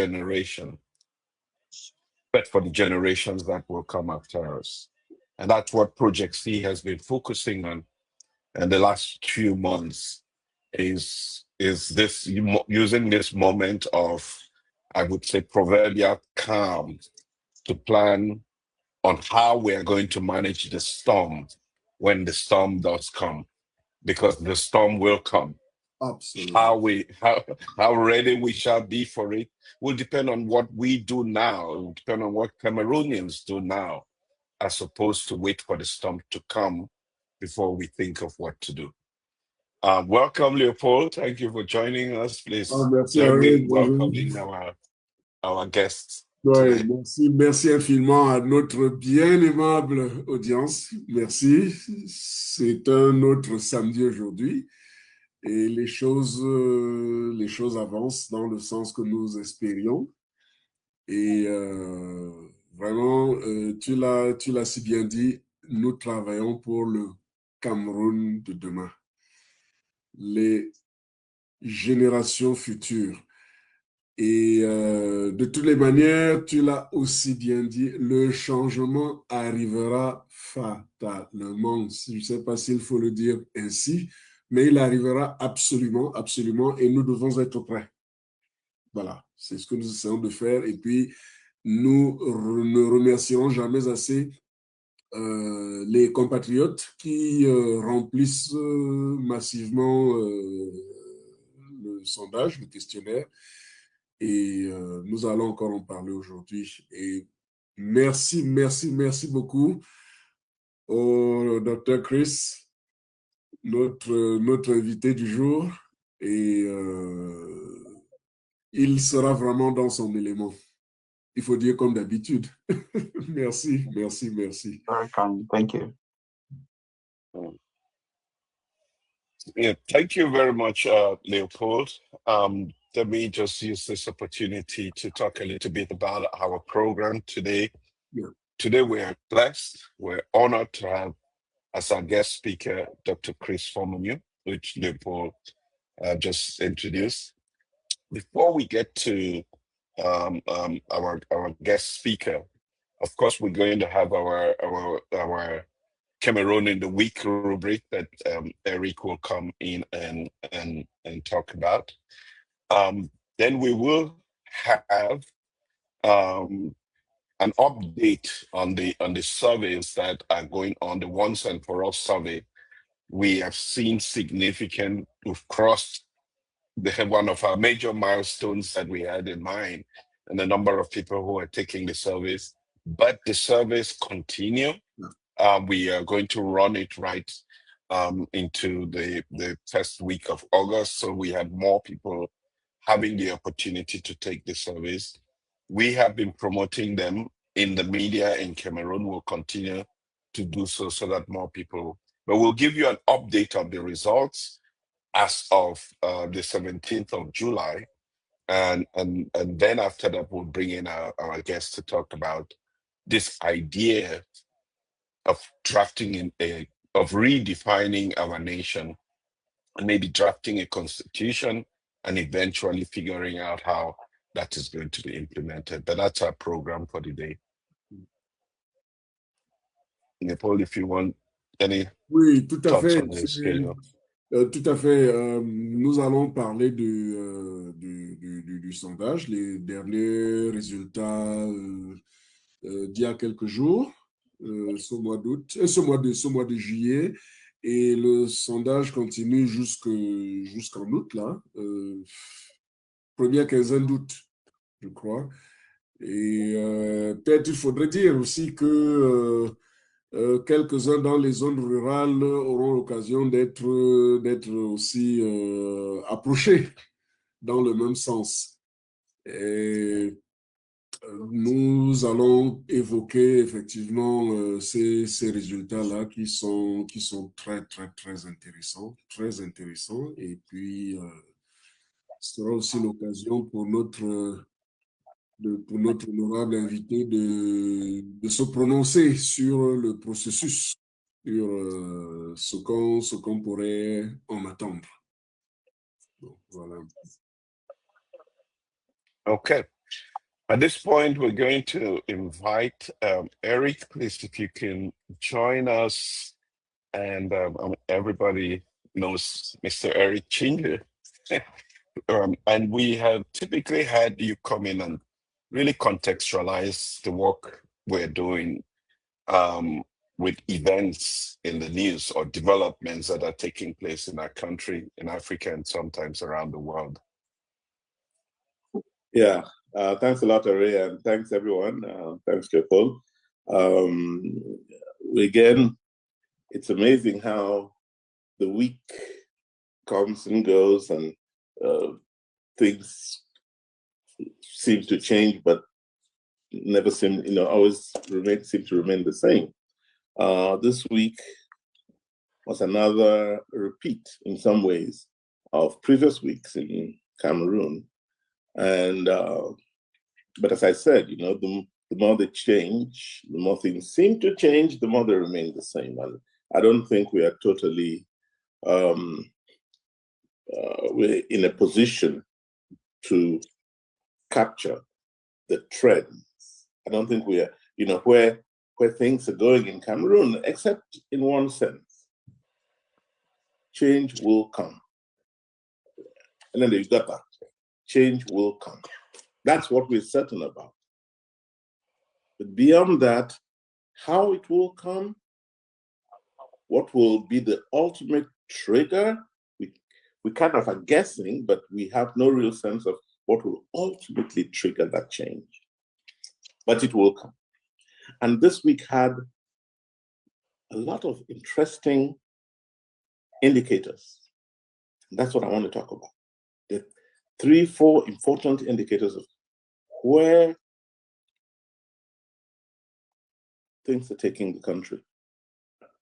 generation, but for the generations that will come after us. And that's what Project C has been focusing on in the last few months is this using this moment of, I would say, proverbial calm to plan on how we are going to manage the storm when the storm does come, because the storm will come. Absolutely. How ready we shall be for it will depend on what we do now. It will depend on what Cameroonians do now, as opposed to wait for the storm to come before we think of what to do. Welcome, Leopold. Thank you for joining us. Please Merci, join me Henri. in Bonjour. welcoming our guests Ouais, today. merci infiniment à notre bien aimable audience. Merci. C'est un autre samedi aujourd'hui et les choses avancent dans le sens que nous espérions. Et vraiment, tu l'as si bien dit, nous travaillons pour le Cameroun de demain, les générations futures. Et de toutes les manières, tu l'as aussi bien dit, le changement arrivera fatalement. Je ne sais pas s'il faut le dire ainsi, mais il arrivera absolument, absolument, et nous devons être prêts. Voilà, c'est ce que nous essayons de faire. Et puis, nous ne remercierons jamais assez les compatriotes qui remplissent massivement le sondage, le questionnaire. Et nous allons encore en parler aujourd'hui. Et merci beaucoup au Dr. Chris, notre invité du jour. Et il sera vraiment dans son élément. Il faut dire comme d'habitude. Merci. Very kind. Thank you. Yeah, thank you very much, Leopold. Let me just use this opportunity to talk a little bit about our program today. Yeah. Today we are blessed. We're honored to have as our guest speaker, Dr. Chris Fomenu, which Leopold just introduced. Before we get to our guest speaker, of course, we're going to have our Cameroon in the Week rubric that Eric will come in and talk about. Then we will have an update on the surveys that are going on, the Once and For All survey. We have seen we've crossed one of our major milestones that we had in mind, and the number of people who are taking the surveys. But the surveys continue. We are going to run it right into the first week of August, so we have more people having the opportunity to take the surveys. We have been promoting them in the media in Cameroon. We'll continue to do so that more people, but we'll give you an update of the results as of the 17th of July. And then after that, we'll bring in our guests to talk about this idea of of redefining our nation, and maybe drafting a constitution, and eventually figuring out how that is going to be implemented. But that's our program for the day. Nepal, if you want any Oui, tout à thoughts fait. on the schedule. Tout à fait. Nous allons parler du sondage, les derniers résultats d'il y a quelques jours, ce mois de juillet. Et le sondage continue jusqu'en août, là, première quinzaine d'août, je crois. Et peut-être il faudrait dire aussi que quelques-uns dans les zones rurales auront l'occasion d'être aussi approchés dans le même sens. Et nous allons évoquer effectivement ces résultats-là qui sont très intéressants, et puis ce sera aussi l'occasion pour notre honorable invité de se prononcer sur le processus, sur ce qu'on pourrait en attendre. Donc, voilà. Okay. At this point, we're going to invite Eric. Please, if you can join us. And everybody knows Mr. Eric Chinge. And we have typically had you come in and really contextualize the work we're doing with events in the news or developments that are taking place in our country, in Africa, and sometimes around the world. Yeah, thanks a lot, Ray, and thanks everyone. Thanks, Paul. Again, it's amazing how the week comes and goes, and things seem to change, but never seem, always seem to remain the same. This week was another repeat in some ways of previous weeks in Cameroon. And, but as I said, the more they change, the more things seem to change, the more they remain the same. And I don't think we are totally, we're in a position to capture the trends. I don't think we are, where things are going in Cameroon, except in one sense. Change will come. And then you got that. Change will come. That's what we're certain about. But beyond that, how it will come, what will be the ultimate trigger, we kind of are guessing, but we have no real sense of what will ultimately trigger that change. But it will come. And this week had a lot of interesting indicators. That's what I want to talk about. The 3-4 important indicators of where things are taking the country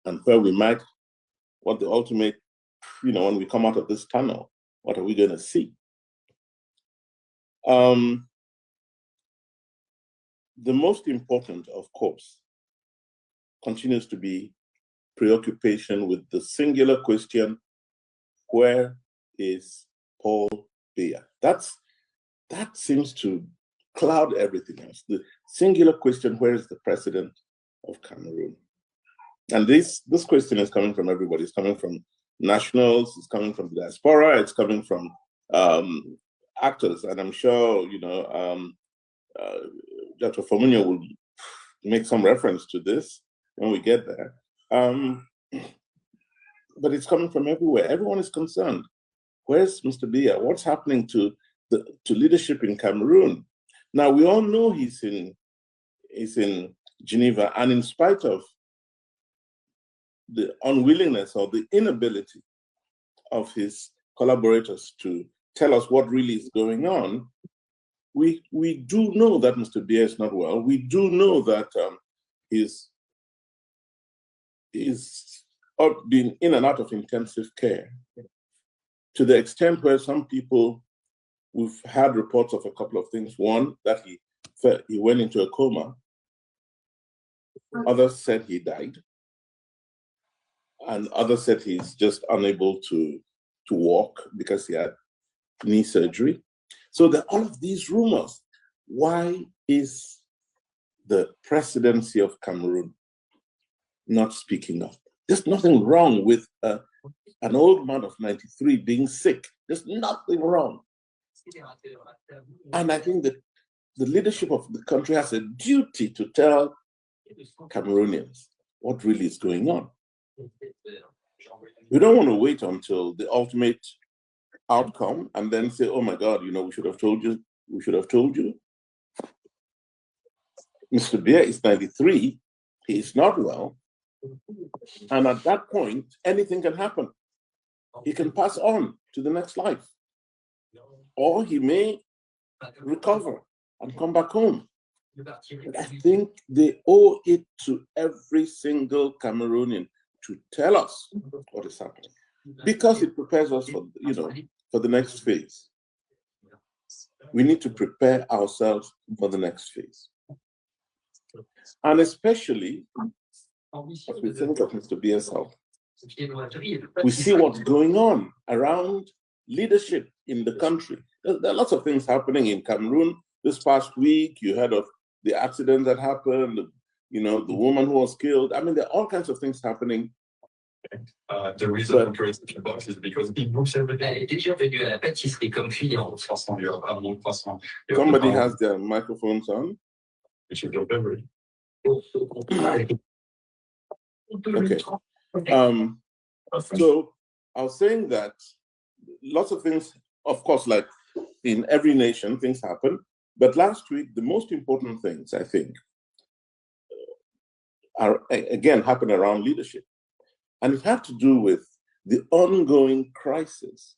and where we might, what the ultimate, when we come out of this tunnel, what are we going to see? The most important, of course, continues to be preoccupation with the singular question, where is Paul Biya? That seems to cloud everything else. The singular question, where is the president of Cameroon? And this question is coming from everybody. It's coming from nationals, it's coming from the diaspora, it's coming from actors. And I'm sure, Dr. Formunyo will make some reference to this when we get there. But it's coming from everywhere. Everyone is concerned. Where's Mr. Biya? What's happening to leadership in Cameroon? Now, we all know he's in Geneva, and in spite of the unwillingness or the inability of his collaborators to tell us what really is going on, we do know that Mr. Biya is not well. We do know that he's been in and out of intensive care, to the extent where some people, we've had reports of a couple of things. One, that he went into a coma. Others said he died. And others said he's just unable to walk because he had knee surgery. So there are all of these rumors. Why is the presidency of Cameroon not speaking up? There's nothing wrong with an old man of 93 being sick. There's nothing wrong. And I think that the leadership of the country has a duty to tell Cameroonians what really is going on. We don't want to wait until the ultimate outcome and then say, oh my God, we should have told you. We should have told you. Mr. Biya is 93. He is not well. And at that point, anything can happen. He can pass on to the next life. Or he may recover and come back home. But I think they owe it to every single Cameroonian to tell us what is happening, because it prepares us for the next phase. We need to prepare ourselves for the next phase. And especially, as we think of Mr. Biya's health, we see what's going on around leadership in the country. There are lots of things happening in Cameroon. this past week, you heard of the accident that happened, you know, the woman who was killed. I mean, there are all kinds of things happening. The reason I'm curious about is because e-books every day. Somebody has their microphones on. Which is your favorite. Okay. So I was saying that lots of things, of course, like in every nation, things happen. But last week, the most important things, I think, are again happened around leadership. And it had to do with the ongoing crisis.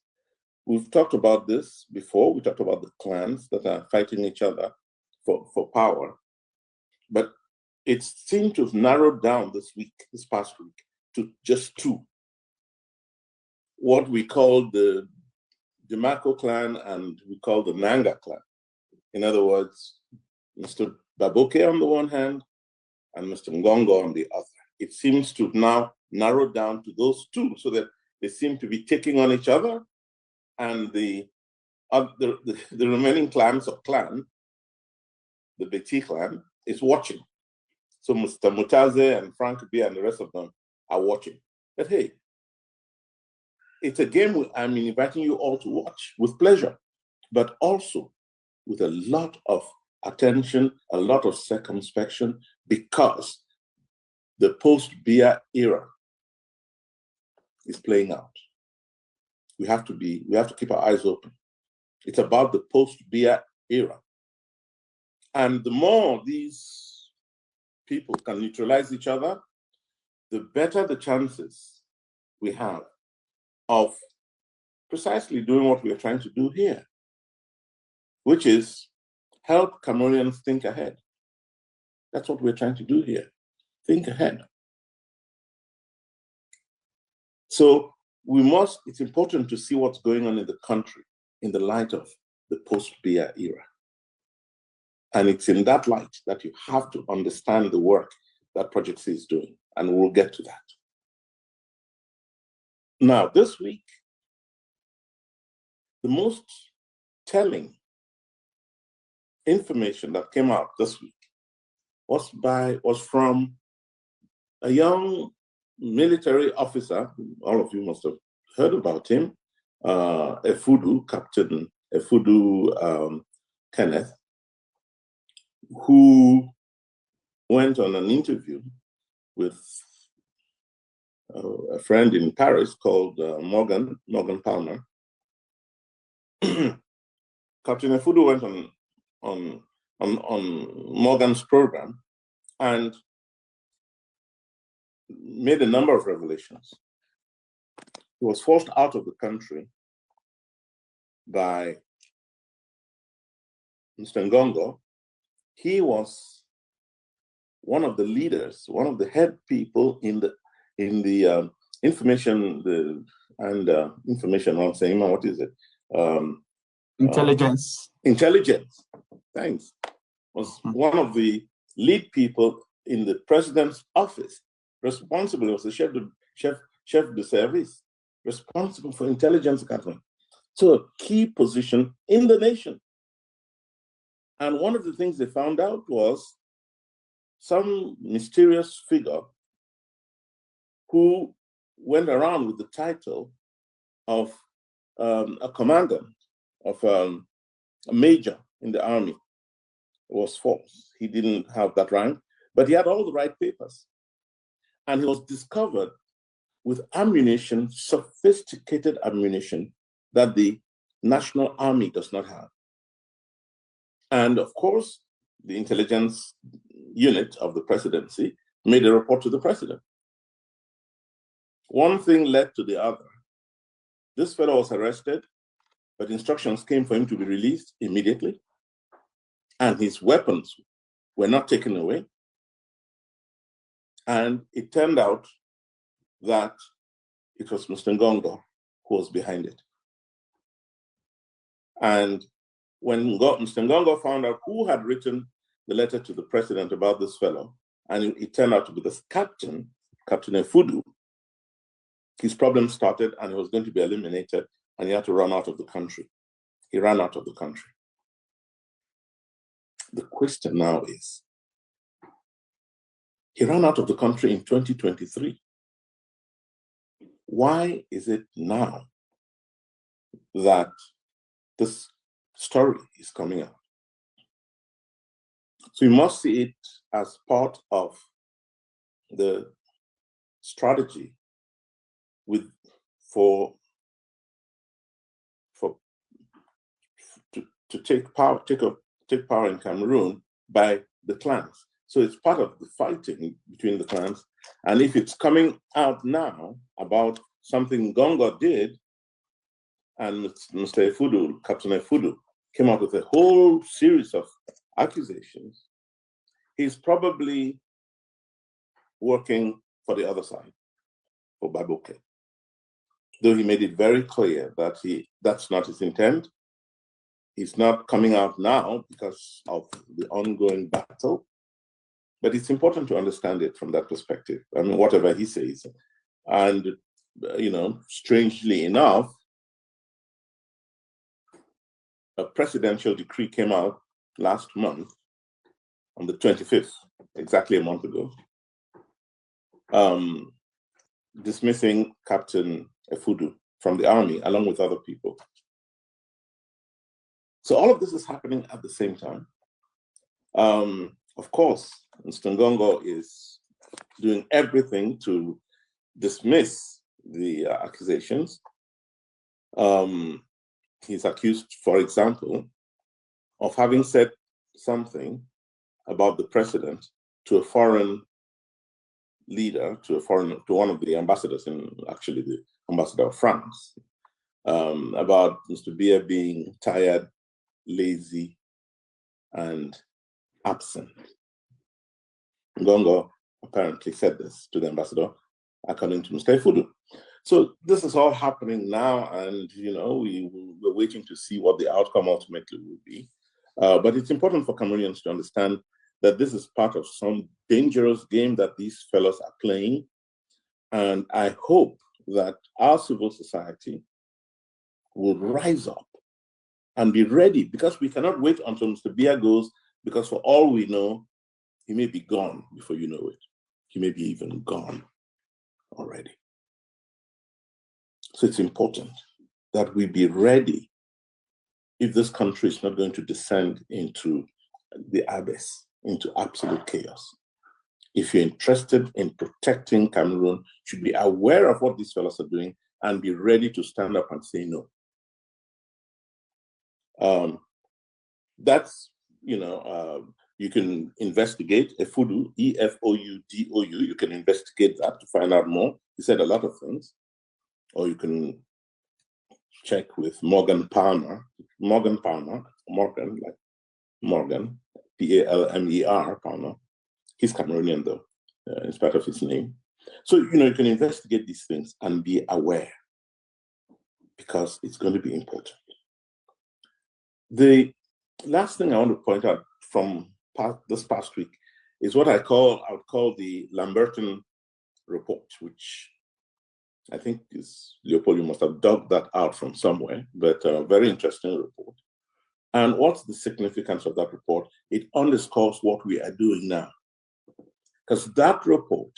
We've talked about this before. We talked about the clans that are fighting each other for power. But it seemed to have narrowed down this past week, to just two. What we call the Dimako clan and we call the Nanga clan. In other words, Mr. Baboke on the one hand and Mr. Ngongo on the other. It seems to have now narrowed down to those two, so that they seem to be taking on each other, and the remaining clans or clan, the Beti clan, is watching. So Mr. Mutaze and Frank B and the rest of them are watching. But hey, it's a game I'm inviting you all to watch with pleasure, but also with a lot of attention, a lot of circumspection, because the post-Biya era is playing out. We have to keep our eyes open. It's about the post-Biya era. And the more these people can neutralize each other, the better the chances we have of precisely doing what we are trying to do here, which is help Cameroonians think ahead. That's what we're trying to do here, think ahead. So it's important to see what's going on in the country in the light of the post-Biya era. And it's in that light that you have to understand the work that Project C is doing, and we'll get to that. Now, this week, the most telling information that came out this week was from a young military officer. All of you must have heard about him, Efudu, Captain Efudu Kenneth, who went on an interview with a friend in Paris called Morgan Palmer. Captain Efudu went on Morgan's program and made a number of revelations. He was forced out of the country by Mr. Ngongo. He was one of the leaders, one of the head people in the information, information, I'm saying, what is it? Intelligence. Intelligence, thanks. Was one of the lead people in the president's office, responsible, was the chef de service, responsible for intelligence gathering. So a key position in the nation. And one of the things they found out was some mysterious figure who went around with the title of a commander, of a major in the army, was false. He didn't have that rank, but he had all the right papers. And he was discovered with ammunition, sophisticated ammunition that the National Army does not have. And of course, the intelligence unit of the presidency made a report to the president. One thing led to the other. This fellow was arrested, but instructions came for him to be released immediately. And his weapons were not taken away. And it turned out that it was Mr. Ngongo who was behind it. And when Mr. Ngongo found out who had written the letter to the president about this fellow, and it turned out to be this Captain Efudu, his problem started and he was going to be eliminated and he had to run out of the country. He ran out of the country. The question now is, he ran out of the country in 2023. Why is it now that this story is coming out? So you must see it as part of the strategy to take power in Cameroon by the clans. So it's part of the fighting between the clans. And if it's coming out now about something Gongo did, and Mr. Efudu, Captain Efudu, came out with a whole series of accusations, he's probably working for the other side, for Baboke. Though he made it very clear that that's not his intent. He's not coming out now because of the ongoing battle. But it's important to understand it from that perspective. I mean, whatever he says. And, strangely enough, a presidential decree came out last month on the 25th, exactly a month ago, dismissing Captain Efudu from the army, along with other people. So all of this is happening at the same time. Of course, Mr. Ngongo is doing everything to dismiss the accusations. He's accused, for example, of having said something about the president to a foreign leader, to one of the ambassadors, actually the ambassador of France, about Mr. Biya being tired, lazy, and absent. Ngongo apparently said this to the ambassador, according to Mr. Efudu. So this is all happening now, and we're waiting to see what the outcome ultimately will be. But it's important for Cameroonians to understand that this is part of some dangerous game that these fellows are playing. And I hope that our civil society will rise up and be ready, because we cannot wait until Mr. Biya goes, because for all we know, he may be gone before you know it. He may be even gone already. So it's important that we be ready if this country is not going to descend into the abyss, into absolute chaos. If you're interested in protecting Cameroon, you should be aware of what these fellows are doing and be ready to stand up and say no. That's, you can investigate Efudu, E-F-O-U-D-O-U. You can investigate that to find out more. He said a lot of things. Or you can check with Morgan Palmer, like Morgan, P-A-L-M-E-R, Palmer. He's Cameroonian, though, in spite of his name. So, you can investigate these things and be aware, because it's going to be important. The last thing I want to point out from this past week is what I would call the Lamberton report, which I think Leopold, you must have dug that out from somewhere, but a very interesting report. And what's the significance of that report? It underscores what we are doing now. Because that report,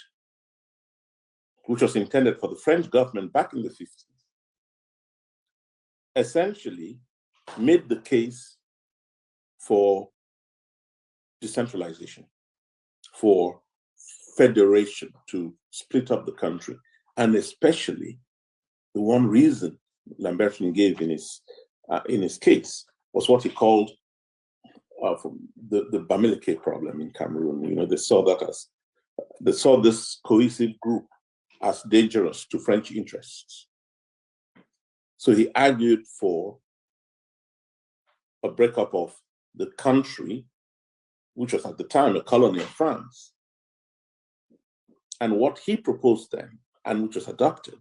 which was intended for the French government back in the 50s, essentially made the case for decentralization, for federation, to split up the country. And especially, the one reason Lamberton gave in his case was what he called the Bamileke problem in Cameroon. They saw this cohesive group as dangerous to French interests. So he argued for a breakup of the country, which was at the time a colony of France. And what he proposed then, and which was adopted,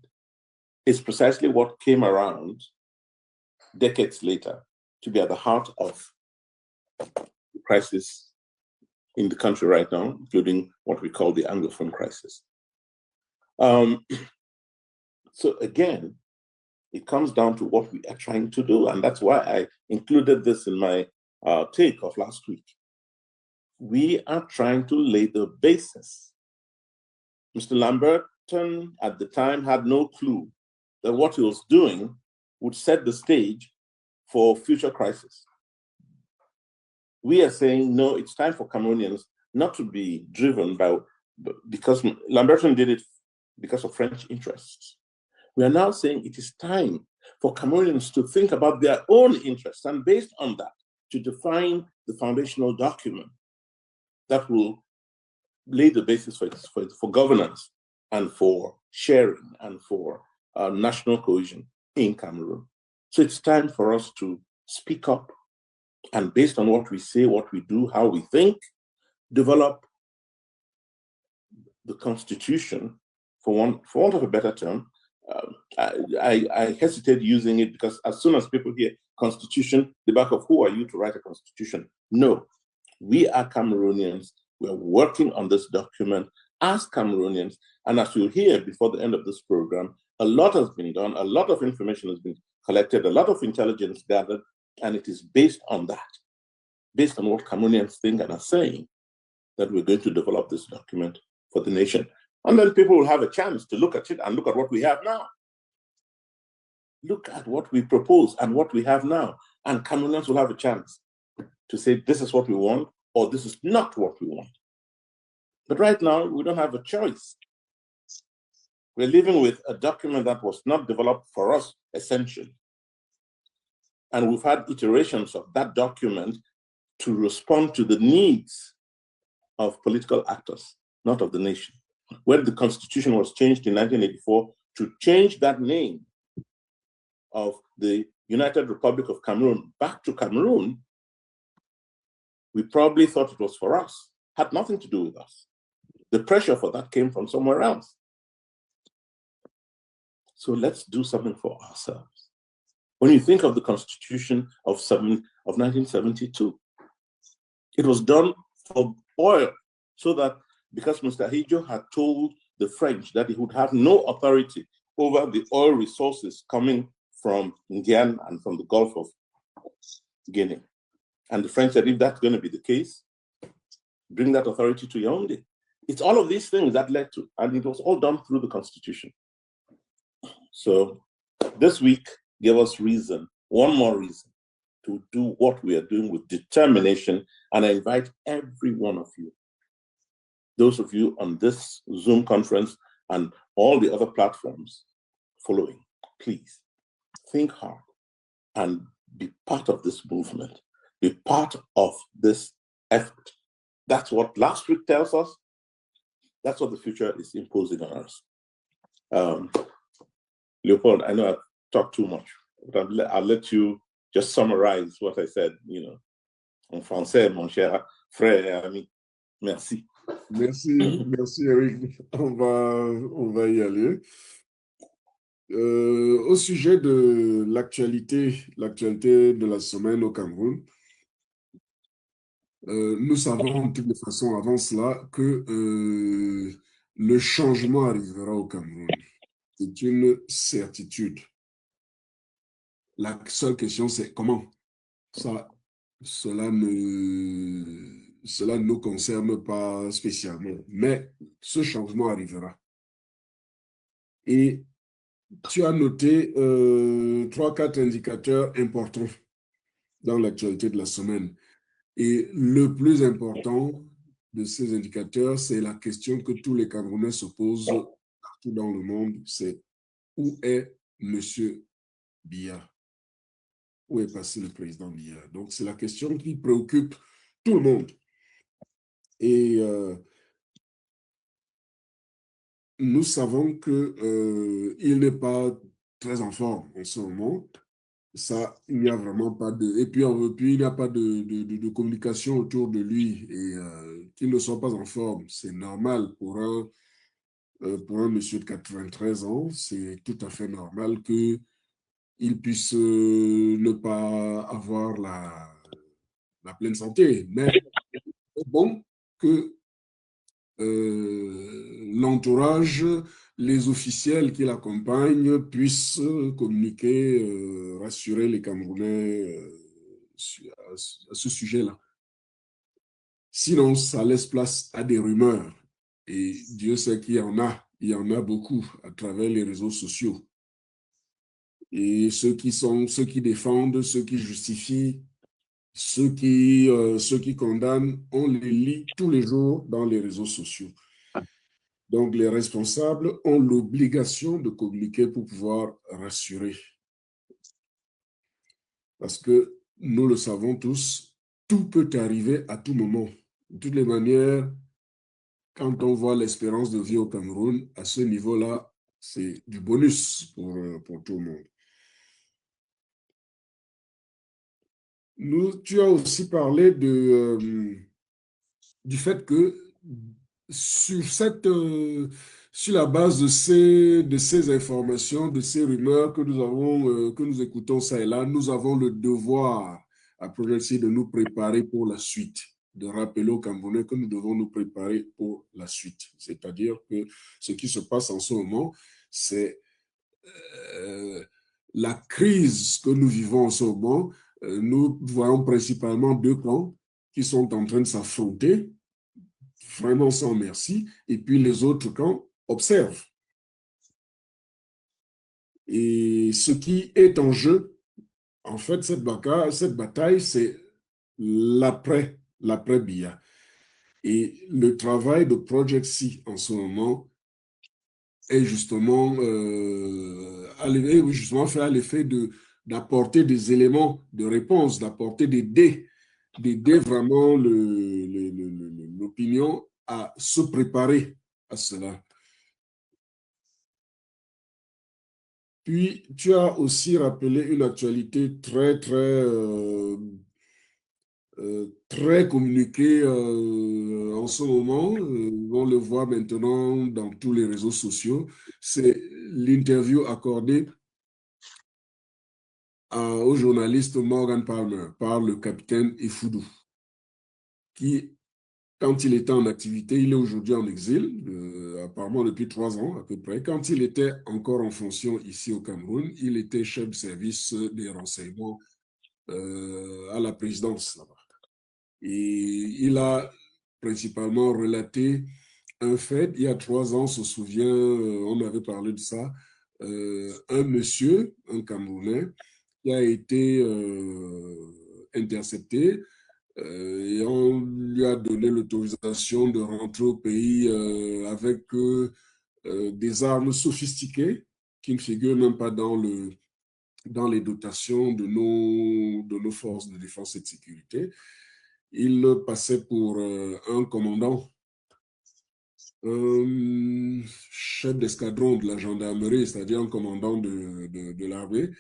is precisely what came around decades later to be at the heart of the crisis in the country right now, including what we call the Anglophone crisis. So again, it comes down to what we are trying to do, and that's why I included this in my take of last week. We are trying to lay the basis. Mr. Lamberton at the time had no clue that what he was doing would set the stage for future crisis. We are saying, no, it's time for Cameroonians not to be driven by, because Lamberton did it because of French interests. We are now saying it is time for Cameroonians to think about their own interests, and based on that, to define the foundational document that will lay the basis for governance and for sharing and for national cohesion in Cameroon. So it's time for us to speak up, and based on what we say, what we do, how we think, develop the constitution, for want of a better term. I hesitate using it because as soon as people hear constitution, the back of who are you to write a constitution? No, we are Cameroonians. We're working on this document as Cameroonians. And as you'll hear before the end of this program, a lot has been done, a lot of information has been collected, a lot of intelligence gathered, and it is based on that, based on what Cameroonians think and are saying, that we're going to develop this document for the nation. And then people will have a chance to look at it and look at what we have now. Look at what we propose and what we have now. And Cameroonians will have a chance to say, this is what we want, or this is not what we want. But right now, we don't have a choice. We're living with a document that was not developed for us, essentially. And we've had iterations of that document to respond to the needs of political actors, not of the nation. When the Constitution was changed in 1984 to change that name of the United Republic of Cameroon back to Cameroon, we probably thought it was for us, had nothing to do with us. The pressure for that came from somewhere else. So let's do something for ourselves. When you think of the Constitution of 1972, it was done for oil, so that because Mr. Ahidjo had told the French that he would have no authority over the oil resources coming from Indiana and from the Gulf of Guinea. And the French said, if that's going to be the case, bring that authority to Yaoundé. It's all of these things that led to, and it was all done through the Constitution. So this week gave us reason, one more reason, to do what we are doing with determination. And I invite every one of you, those of you on this Zoom conference and all the other platforms following, please think hard and be part of this movement, be part of this effort. That's what last week tells us. That's what the future is imposing on us. Leopold, I know I've talked too much, but I'll let you just summarize what I said, en français, mon cher frère et ami. Merci. Merci Eric. On va y aller. Au sujet de l'actualité de la semaine au Cameroun, nous savons de toute façon avant cela que le changement arrivera au Cameroun. C'est une certitude. La seule question, c'est comment. Cela ne nous concerne pas spécialement, mais ce changement arrivera. Et tu as noté 3-4 indicateurs importants dans l'actualité de la semaine. Et le plus important de ces indicateurs, c'est la question que tous les Camerounais se posent partout dans le monde, c'est où est M. Biya? Où est passé le président Biya? Donc, c'est la question qui préoccupe tout le monde. Et nous savons qu'il n'est pas très en forme en ce moment. Ça, il n'y a vraiment pas de... Et puis il n'y a pas de communication autour de lui. Et qu'il ne soit pas en forme, c'est normal pour un monsieur de 93 ans. C'est tout à fait normal qu'il puisse ne pas avoir la pleine santé. Mais c'est bon que l'entourage, les officiels qui l'accompagnent puissent communiquer, rassurer les Camerounais à ce sujet-là. Sinon, ça laisse place à des rumeurs. Et Dieu sait qu'il y en a beaucoup à travers les réseaux sociaux. Et ceux qui défendent, ceux qui justifient, ceux qui condamnent, on les lit tous les jours dans les réseaux sociaux. Donc, les responsables ont l'obligation de communiquer pour pouvoir rassurer. Parce que nous le savons tous, tout peut arriver à tout moment. De toutes les manières, quand on voit l'espérance de vie au Cameroun, à ce niveau-là, c'est du bonus pour tout le monde. Tu as aussi parlé du fait que sur la base de ces informations, de ces rumeurs que nous écoutons ça et là, nous avons le devoir à Project de nous préparer pour la suite, de rappeler aux Camerounais que nous devons nous préparer pour la suite. C'est-à-dire que ce qui se passe en ce moment, c'est la crise que nous vivons en ce moment. Nous voyons principalement deux camps qui sont en train de s'affronter, vraiment sans merci, et puis les autres camps observent. Et ce qui est en jeu, en fait, cette bataille, c'est l'après-Biya. Et le travail de Project C en ce moment est justement, fait l'effet d'apporter des éléments de réponse, d'apporter d'aider vraiment l'opinion à se préparer à cela. Puis, tu as aussi rappelé une actualité très communiquée en ce moment. On le voit maintenant dans tous les réseaux sociaux. C'est l'interview accordée au journaliste Morgan Palmer par le capitaine Ifoudou, qui, quand il était en activité, il est aujourd'hui en exil, apparemment depuis 3 ans à peu près. Quand il était encore en fonction ici au Cameroun, il était chef de service des renseignements à la présidence là-bas. Et il a principalement relaté un fait. Il y a 3 ans, on se souvient, on avait parlé de ça, un monsieur, un Camerounais, qui a été intercepté et on lui a donné l'autorisation de rentrer au pays avec des armes sophistiquées qui ne figurent même pas dans les dotations de nos forces de défense et de sécurité. Il passait pour un commandant, un chef d'escadron de la gendarmerie, c'est-à-dire un commandant de l'armée,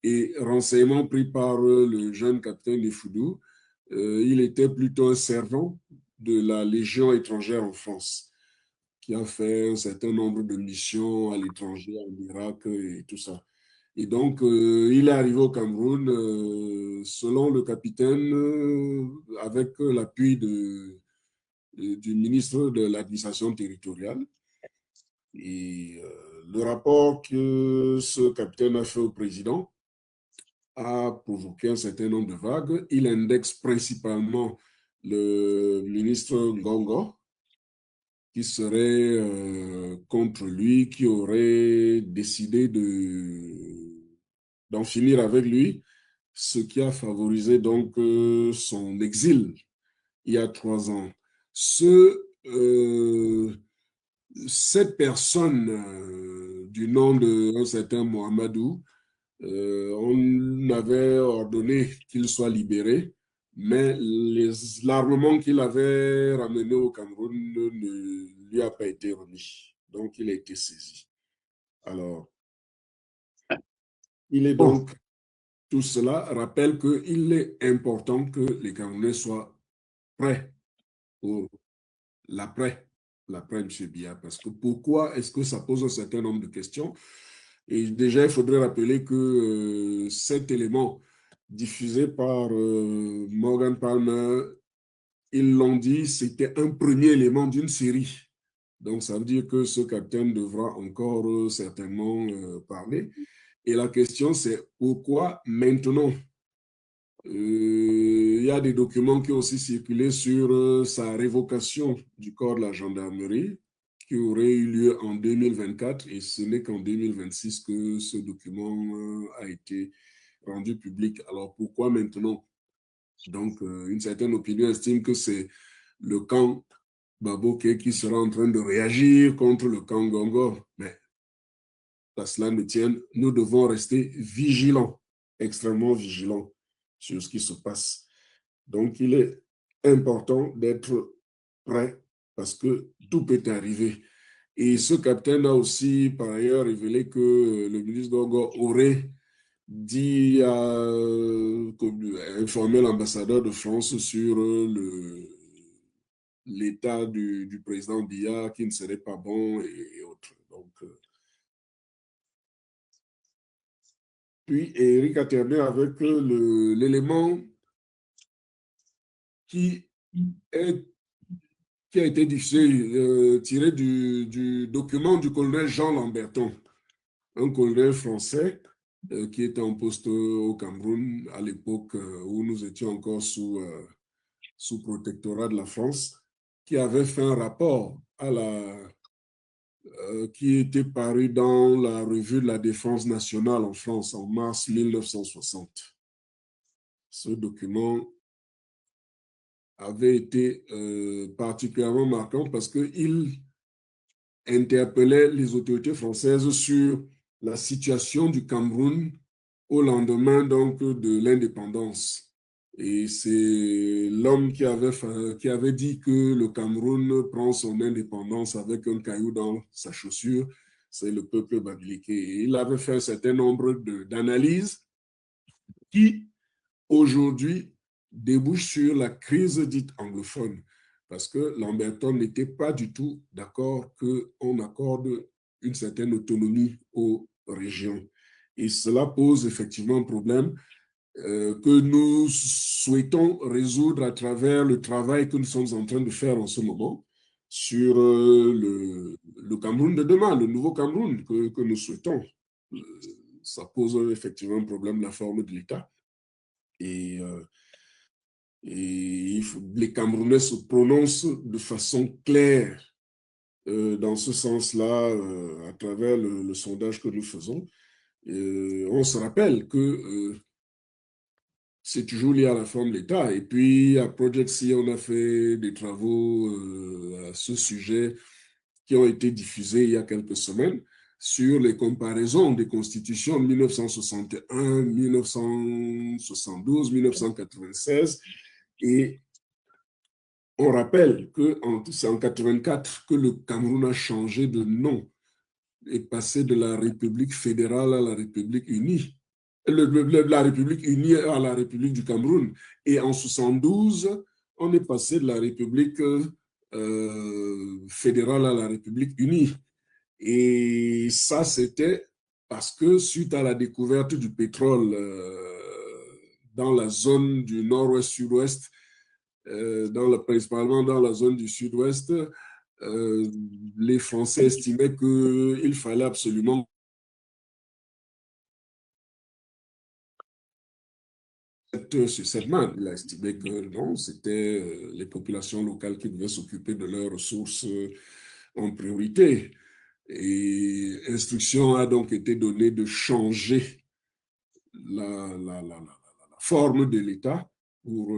et renseignement pris par le jeune capitaine Ifoudou, il était plutôt un servant de la Légion étrangère en France, qui a fait un certain nombre de missions à l'étranger, en Irak et tout ça. Et donc, il est arrivé au Cameroun, selon le capitaine, avec l'appui du ministre de l'administration territoriale. Et le rapport que ce capitaine a fait au président a provoqué un certain nombre de vagues. Il indexe principalement le ministre Ngongo, qui serait contre lui, qui aurait décidé d'en finir avec lui, ce qui a favorisé donc son exil il y a 3 ans. Cette personne du nom d'un certain Mohamedou, on avait ordonné qu'il soit libéré, mais l'armement qu'il avait ramené au Cameroun ne lui a pas été remis. Donc, il a été saisi. Alors, il est donc, tout cela rappelle qu'il est important que les Camerounais soient prêts pour l'après M. Biya. Parce que pourquoi est-ce que ça pose un certain nombre de questions? Et déjà, il faudrait rappeler que cet élément diffusé par Morgan Palmer, ils l'ont dit, c'était un premier élément d'une série. Donc, ça veut dire que ce capitaine devra encore certainement parler. Et la question, c'est pourquoi maintenant? Il y a des documents qui ont aussi circulé sur sa révocation du corps de la gendarmerie qui aurait eu lieu en 2024 et ce n'est qu'en 2026 que ce document a été rendu public. Alors pourquoi maintenant? Donc une certaine opinion estime que c'est le camp Baboké qui sera en train de réagir contre le camp Ngongor. Mais à cela ne tienne, nous devons rester vigilants, extrêmement vigilants sur ce qui se passe. Donc, il est important d'être prêt parce que tout peut arriver. Et ce capitaine a aussi, par ailleurs, révélé que le ministre Ngongor aurait dit informer l'ambassadeur de France sur l'état du président Biya qui ne serait pas bon et autres. Donc, puis Eric a terminé avec l'élément qui a été diffusé, tiré du document du colonel Jean Lamberton, un colonel français qui était en poste au Cameroun à l'époque où nous étions encore sous protectorat de la France, qui avait fait un rapport qui était paru dans la revue de la Défense nationale en France en mars 1960. Ce document avait été particulièrement marquant parce qu'il interpellait les autorités françaises sur la situation du Cameroun au lendemain donc de l'indépendance. Et c'est l'homme qui avait dit que le Cameroun prend son indépendance avec un caillou dans sa chaussure, c'est le peuple babiliqué. Et il avait fait un certain nombre d'analyses qui, aujourd'hui, débouchent sur la crise dite anglophone, parce que Lamberton n'était pas du tout d'accord qu'on accorde une certaine autonomie aux régions. Et cela pose effectivement un problème que nous souhaitons résoudre à travers le travail que nous sommes en train de faire en ce moment sur le Cameroun de demain, le nouveau Cameroun que nous souhaitons. Ça pose effectivement un problème de la forme de l'État. Et les Camerounais se prononcent de façon claire dans ce sens-là à travers le sondage que nous faisons. On se rappelle que c'est toujours lié à la forme de l'État. Et puis, à Project C, on a fait des travaux à ce sujet qui ont été diffusés il y a quelques semaines sur les comparaisons des constitutions de 1961, 1972, 1996. Et on rappelle que c'est en 1984 que le Cameroun a changé de nom et passé de la République fédérale à la République unie. La République unie à la République du Cameroun. Et en 1972, on est passé de la République fédérale à la République unie. Et ça, c'était parce que suite à la découverte du pétrole dans la zone du nord-ouest-sud-ouest, principalement dans la zone du sud-ouest, les Français estimaient qu'il fallait absolument sur cette main. Il a estimé que non, c'était les populations locales qui devaient s'occuper de leurs ressources en priorité. Et instruction a donc été donnée de changer la forme de l'État pour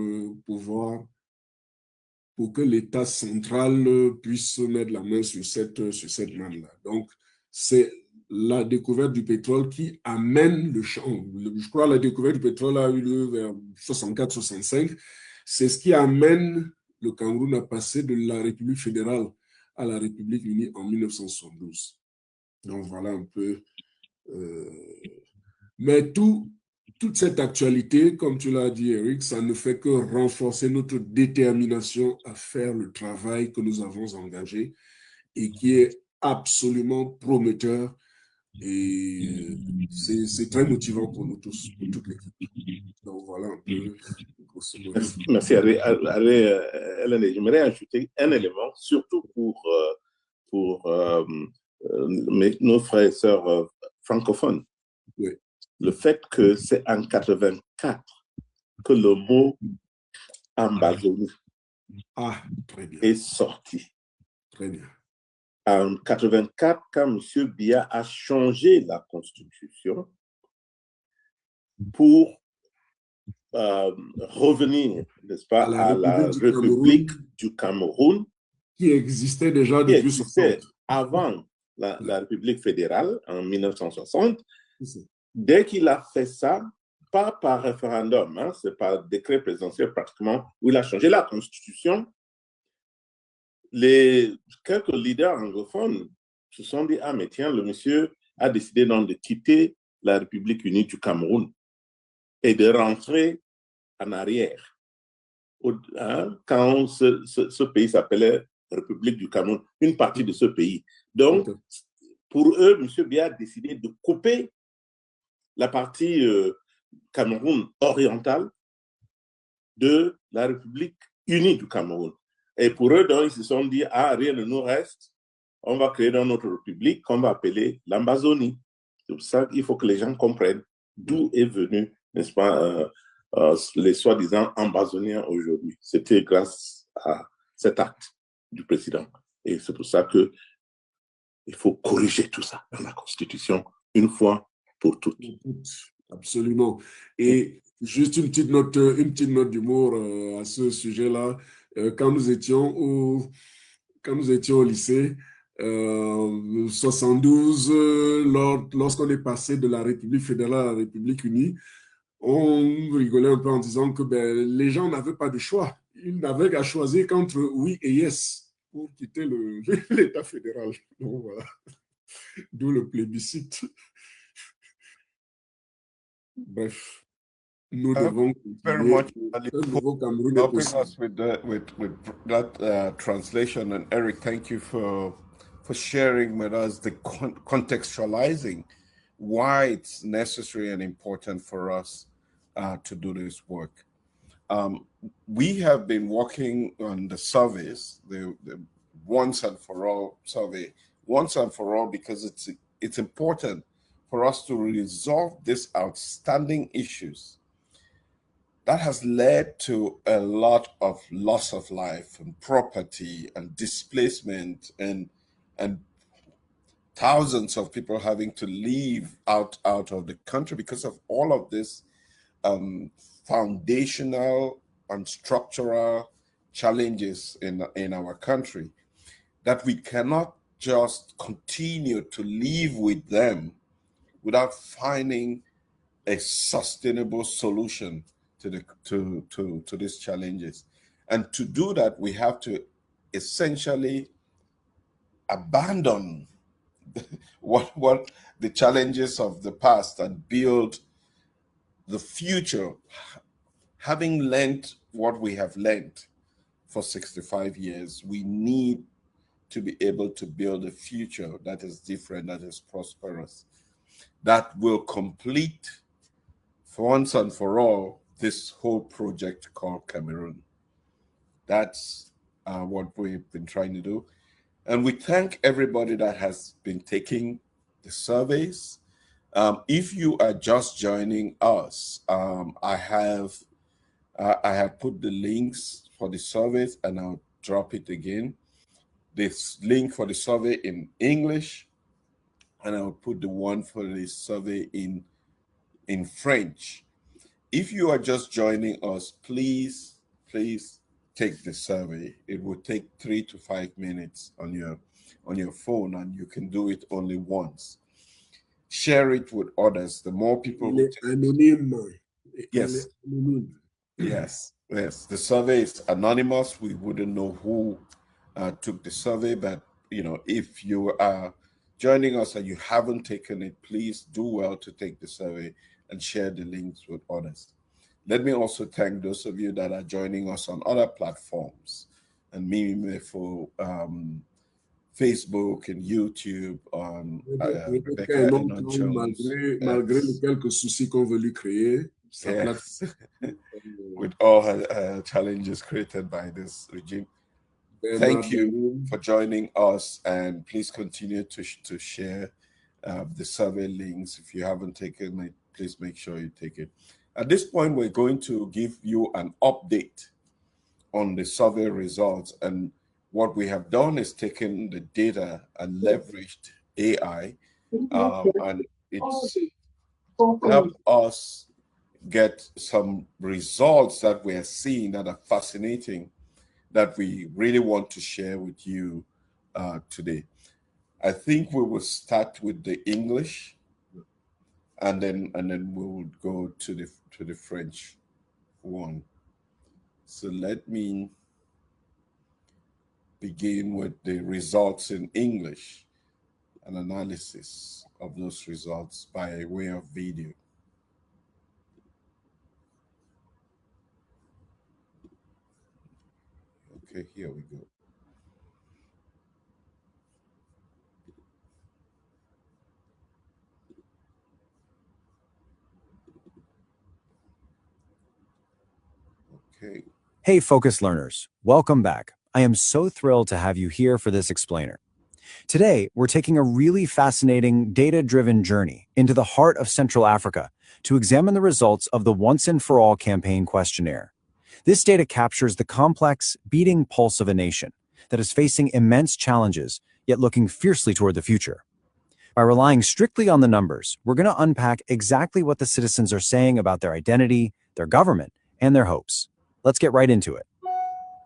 que l'État central puisse mettre la main sur cette manne-là. Donc, c'est la découverte du pétrole qui amène le champ. Je crois que la découverte du pétrole a eu lieu vers 64-65. C'est ce qui amène le Cameroun à passer de la République fédérale à la République unie en 1972. Donc, voilà un peu. Mais toute cette actualité, comme tu l'as dit, Eric, ça ne fait que renforcer notre détermination à faire le travail que nous avons engagé et qui est absolument prometteur. Et c'est très motivant pour nous tous, pour toute l'équipe. Donc voilà un peu. Merci, Hélène. J'aimerais ajouter un élément, surtout pour nos frères et sœurs francophones. Oui. Le fait que c'est en 84 que le mot Ambazonie est sorti. Très bien. En 84, quand M. Biya a changé la constitution pour revenir, n'est-ce pas, à la République du Cameroun, qui existait déjà depuis 60. Avant la République fédérale en 1960. Dès qu'il a fait ça, pas par référendum, hein, c'est par décret présidentiel pratiquement, où il a changé la constitution, quelques leaders anglophones se sont dit, ah mais tiens, le monsieur a décidé donc de quitter la République unie du Cameroun et de rentrer en arrière. Quand ce pays s'appelait République du Cameroun, une partie de ce pays. Donc, pour eux, M. Biya a décidé de couper la partie Cameroun orientale de la République unie du Cameroun. Et pour eux, donc, ils se sont dit, ah, rien ne nous reste, on va créer dans notre République qu'on va appeler l'Ambazonie. C'est pour ça qu'il faut que les gens comprennent d'où est venu, n'est-ce pas, les soi-disant Ambazoniens aujourd'hui. C'était grâce à cet acte du président. Et c'est pour ça qu'il faut corriger tout ça dans la Constitution une fois pour toutes. Absolument. Et juste une petite note d'humour à ce sujet-là. Quand nous étions au lycée, 72, lorsqu'on est passé de la République fédérale à la République unie, on rigolait un peu en disant que les gens n'avaient pas de choix. Ils n'avaient qu'à choisir qu'entre oui et yes pour quitter l'État fédéral. Donc voilà, d'où le plébiscite. Bref, nous devons very much helping us with that translation. And Eric, thank you for sharing with us the contextualizing why it's necessary and important for us to do this work. We have been working on the surveys, the once and for all survey, once and for all, because it's important for us to resolve these outstanding issues that has led to a lot of loss of life and property and displacement and thousands of people having to leave out of the country because of all of this foundational and structural challenges in our country, that we cannot just continue to live with them without finding a sustainable solution to these challenges. And to do that, we have to essentially abandon what the challenges of the past and build the future, having learned what we have learned for 65 years. We need to be able to build a future that is different, that is prosperous, that will complete for once and for all this whole project called Cameroon. That's what we've been trying to do. And we thank everybody that has been taking the surveys. If you are just joining us, I have put the links for the surveys, and I'll drop it again. This link for the survey in English, and I'll put the one for the survey in French. If you are just joining us, please take the survey. It will take 3 to 5 minutes on your phone, and you can do it only once. Share it with others. The more people yes. Yes. The survey is anonymous. We wouldn't know who took the survey, but if you are joining us and you haven't taken it, please do well to take the survey and share the links with others. Let me also thank those of you that are joining us on other platforms, and Mimi for Facebook and YouTube, on Rebecca malgré les quelques soucis qu'on veut lui créer. Yes. With all challenges created by this regime. Thank you for joining us, and please continue to share the survey links. If you haven't taken it, please make sure you take it. At this point, we're going to give you an update on the survey results. And what we have done is taken the data and leveraged AI, and it's helped us get some results that we are seeing that are fascinating, that we really want to share with you today. I think we will start with the English, and then we will go to the French one. So let me begin with the results in English, an analysis of those results by way of video. Okay, here we go. Okay. Hey, Focus Learners, welcome back. I am so thrilled to have you here for this explainer. Today, we're taking a really fascinating data-driven journey into the heart of Central Africa to examine the results of the Once and For All campaign questionnaire. This data captures the complex, beating pulse of a nation that is facing immense challenges, yet looking fiercely toward the future. By relying strictly on the numbers, we're going to unpack exactly what the citizens are saying about their identity, their government, and their hopes. Let's get right into it.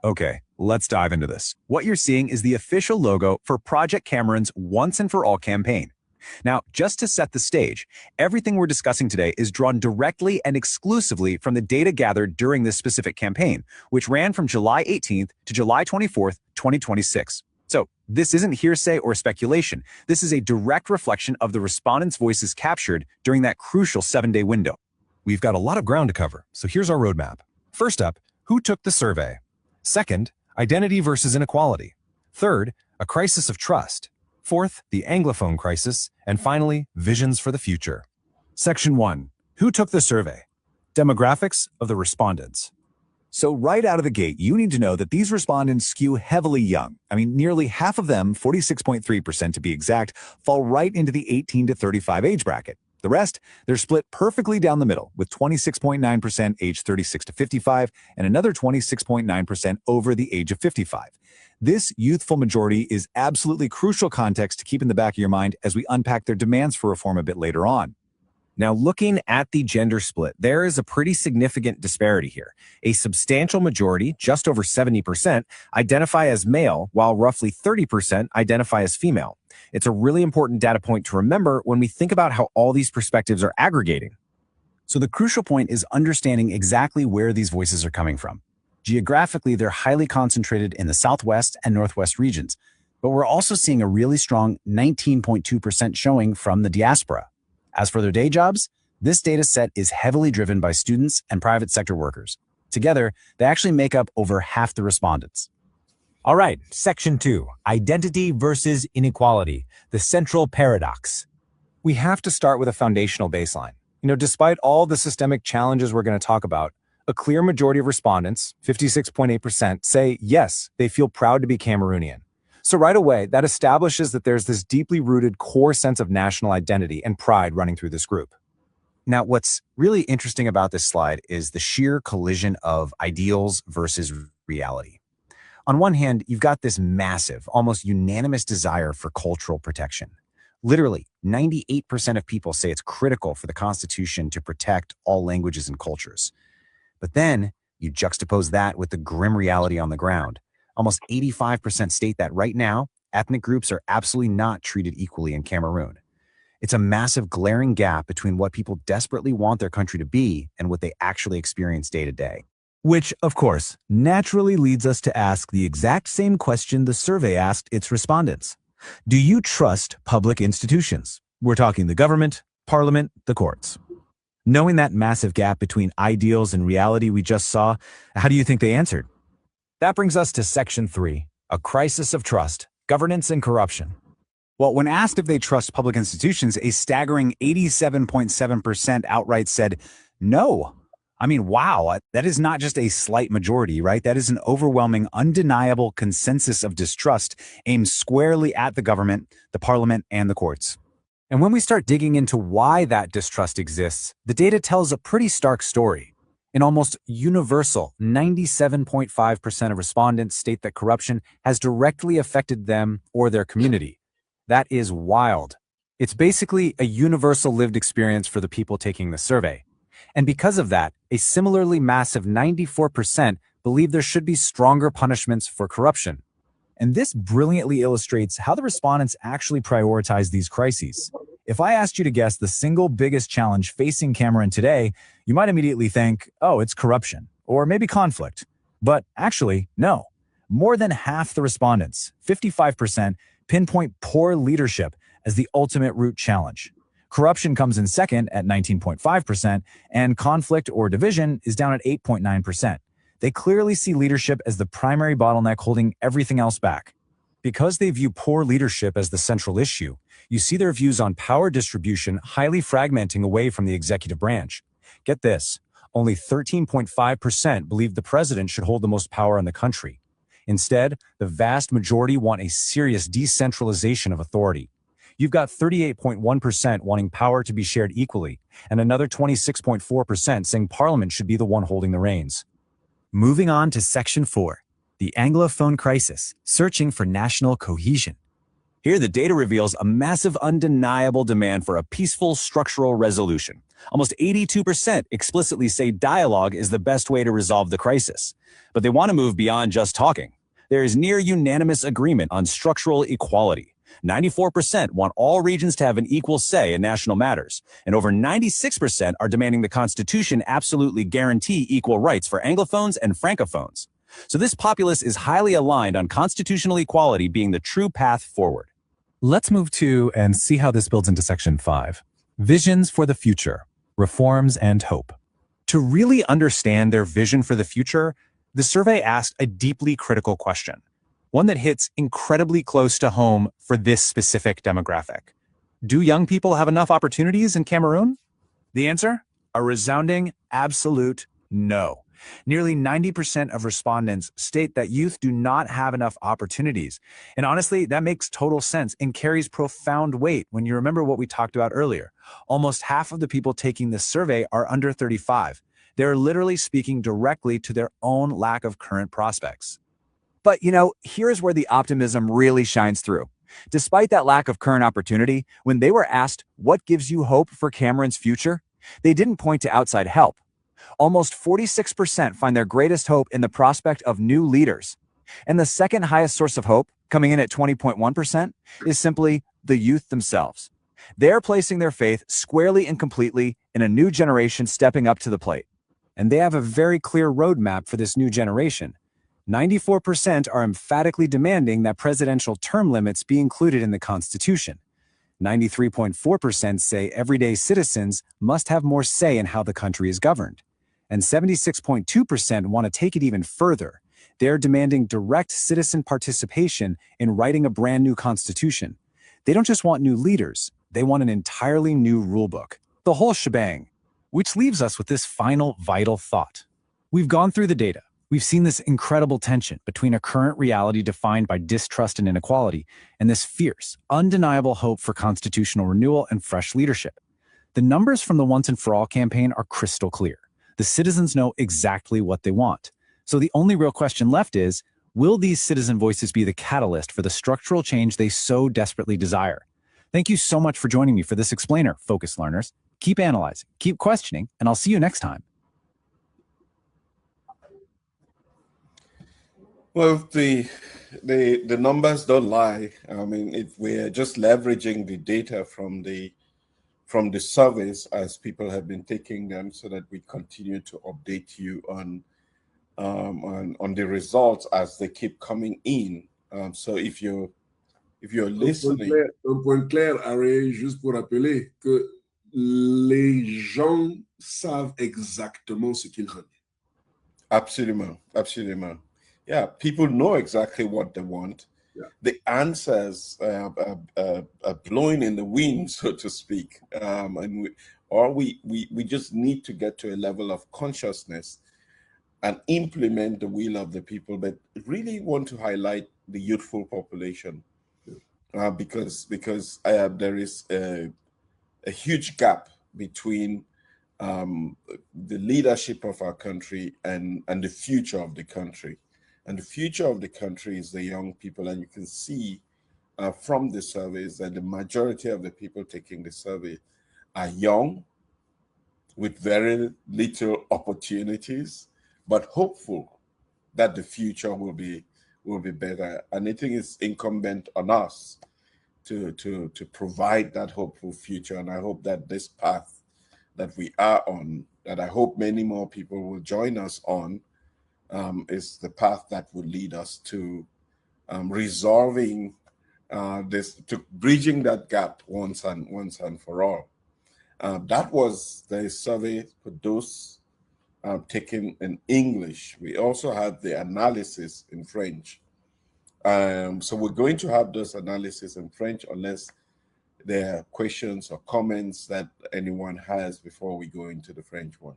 Okay, let's dive into this. What you're seeing is the official logo for Project Cameroon's Once and For All campaign. Now, just to set the stage, everything we're discussing today is drawn directly and exclusively from the data gathered during this specific campaign, which ran from July 18th to July 24th, 2026. So this isn't hearsay or speculation. This is a direct reflection of the respondents' voices captured during that crucial 7-day window. We've got a lot of ground to cover, so here's our roadmap. First up, who took the survey? Second, identity versus inequality. Third, a crisis of trust. Fourth, the Anglophone crisis. And finally, visions for the future. Section 1. Who took the survey? Demographics of the respondents. So right out of the gate, you need to know that these respondents skew heavily young. I mean, nearly half of them, 46.3% to be exact, fall right into the 18 to 35 age bracket. The rest, they're split perfectly down the middle, with 26.9% age 36 to 55 and another 26.9% over the age of 55. This youthful majority is absolutely crucial context to keep in the back of your mind as we unpack their demands for reform a bit later on. Now, looking at the gender split, there is a pretty significant disparity here. A substantial majority, just over 70%, identify as male, while roughly 30% identify as female. It's a really important data point to remember when we think about how all these perspectives are aggregating. So the crucial point is understanding exactly where these voices are coming from. Geographically, they're highly concentrated in the Southwest and Northwest regions, but we're also seeing a really strong 19.2% showing from the diaspora. As for their day jobs, this data set is heavily driven by students and private sector workers. Together, they actually make up over half the respondents. All right, Section 2, Identity versus Inequality, the central paradox. We have to start with a foundational baseline. Despite all the systemic challenges we're going to talk about, a clear majority of respondents, 56.8%, say yes, they feel proud to be Cameroonian. So right away, that establishes that there's this deeply rooted core sense of national identity and pride running through this group. Now, what's really interesting about this slide is the sheer collision of ideals versus reality. On one hand, you've got this massive, almost unanimous desire for cultural protection. Literally, 98% of people say it's critical for the Constitution to protect all languages and cultures. But then you juxtapose that with the grim reality on the ground. Almost 85% state that right now, ethnic groups are absolutely not treated equally in Cameroon. It's a massive glaring gap between what people desperately want their country to be and what they actually experience day to day. Which, of course, naturally leads us to ask the exact same question the survey asked its respondents. Do you trust public institutions? We're talking the government, parliament, the courts. Knowing that massive gap between ideals and reality we just saw, how do you think they answered? That brings us to Section 3, a crisis of trust, governance and corruption. Well, when asked if they trust public institutions, a staggering 87.7% outright said no. I mean, wow, that is not just a slight majority, right? That is an overwhelming, undeniable consensus of distrust aimed squarely at the government, the parliament, and the courts. And when we start digging into why that distrust exists, the data tells a pretty stark story. An almost universal 97.5% of respondents state that corruption has directly affected them or their community. That is wild. It's basically a universal lived experience for the people taking the survey. And because of that, a similarly massive 94% believe there should be stronger punishments for corruption. And this brilliantly illustrates how the respondents actually prioritize these crises. If I asked you to guess the single biggest challenge facing Cameroon today, you might immediately think, oh, it's corruption, or maybe conflict. But actually, no. More than half the respondents, 55%, pinpoint poor leadership as the ultimate root challenge. Corruption comes in second at 19.5%, and conflict or division is down at 8.9%. They clearly see leadership as the primary bottleneck holding everything else back. Because they view poor leadership as the central issue, you see their views on power distribution highly fragmenting away from the executive branch. Get this, only 13.5% believe the president should hold the most power in the country. Instead, the vast majority want a serious decentralization of authority. You've got 38.1% wanting power to be shared equally, and another 26.4% saying Parliament should be the one holding the reins. Moving on to Section 4, the Anglophone crisis, searching for national cohesion. Here, the data reveals a massive, undeniable demand for a peaceful, structural resolution. Almost 82% explicitly say dialogue is the best way to resolve the crisis. But they want to move beyond just talking. There is near unanimous agreement on structural equality. 94% want all regions to have an equal say in national matters, and over 96% are demanding the Constitution absolutely guarantee equal rights for Anglophones and Francophones. So this populace is highly aligned on constitutional equality being the true path forward. Let's move to and see how this builds into Section 5. Visions for the future, reforms and hope. To really understand their vision for the future, the survey asked a deeply critical question. One that hits incredibly close to home for this specific demographic. Do young people have enough opportunities in Cameroon? The answer? A resounding, absolute no. Nearly 90% of respondents state that youth do not have enough opportunities. And honestly, that makes total sense and carries profound weight when you remember what we talked about earlier. Almost half of the people taking this survey are under 35. They're literally speaking directly to their own lack of current prospects. But, here's where the optimism really shines through. Despite that lack of current opportunity, when they were asked what gives you hope for Cameroon's future, they didn't point to outside help. Almost 46% find their greatest hope in the prospect of new leaders. And the second highest source of hope, coming in at 20.1%, is simply the youth themselves. They're placing their faith squarely and completely in a new generation stepping up to the plate. And they have a very clear roadmap for this new generation. 94% are emphatically demanding that presidential term limits be included in the Constitution. 93.4% say everyday citizens must have more say in how the country is governed. And 76.2% want to take it even further. They're demanding direct citizen participation in writing a brand new constitution. They don't just want new leaders, they want an entirely new rulebook. The whole shebang. Which leaves us with this final vital thought. We've gone through the data. We've seen this incredible tension between a current reality defined by distrust and inequality and this fierce, undeniable hope for constitutional renewal and fresh leadership. The numbers from the Once and For All campaign are crystal clear. The citizens know exactly what they want. So the only real question left is, will these citizen voices be the catalyst for the structural change they so desperately desire? Thank you so much for joining me for this explainer, Focus Learners. Keep analyzing, keep questioning, and I'll see you next time. Well, the numbers don't lie. I mean, if we're just leveraging the data from the surveys as people have been taking them, so that we continue to update you on the results as they keep coming in. So if you're listening, un point clair, Harry, juste pour rappeler que les gens savent exactement ce qu'ils veulent. Absolument, absolument. Yeah, people know exactly what they want. Yeah. The answers are blowing in the wind, so to speak. And we just need to get to a level of consciousness and implement the will of the people. But really want to highlight the youthful population because there is a huge gap between the leadership of our country and the future of the country. And the future of the country is the young people. And you can see from the surveys that the majority of the people taking the survey are young, with very little opportunities, but hopeful that the future will be better. And I think it's incumbent on us to provide that hopeful future. And I hope that this path that we are on, that I hope many more people will join us on, is the path that will lead us to resolving this, to bridging that gap once and for all. That was the survey for those taken in English. We also had the analysis in French. So we're going to have those analysis in French unless there are questions or comments that anyone has before we go into the French one.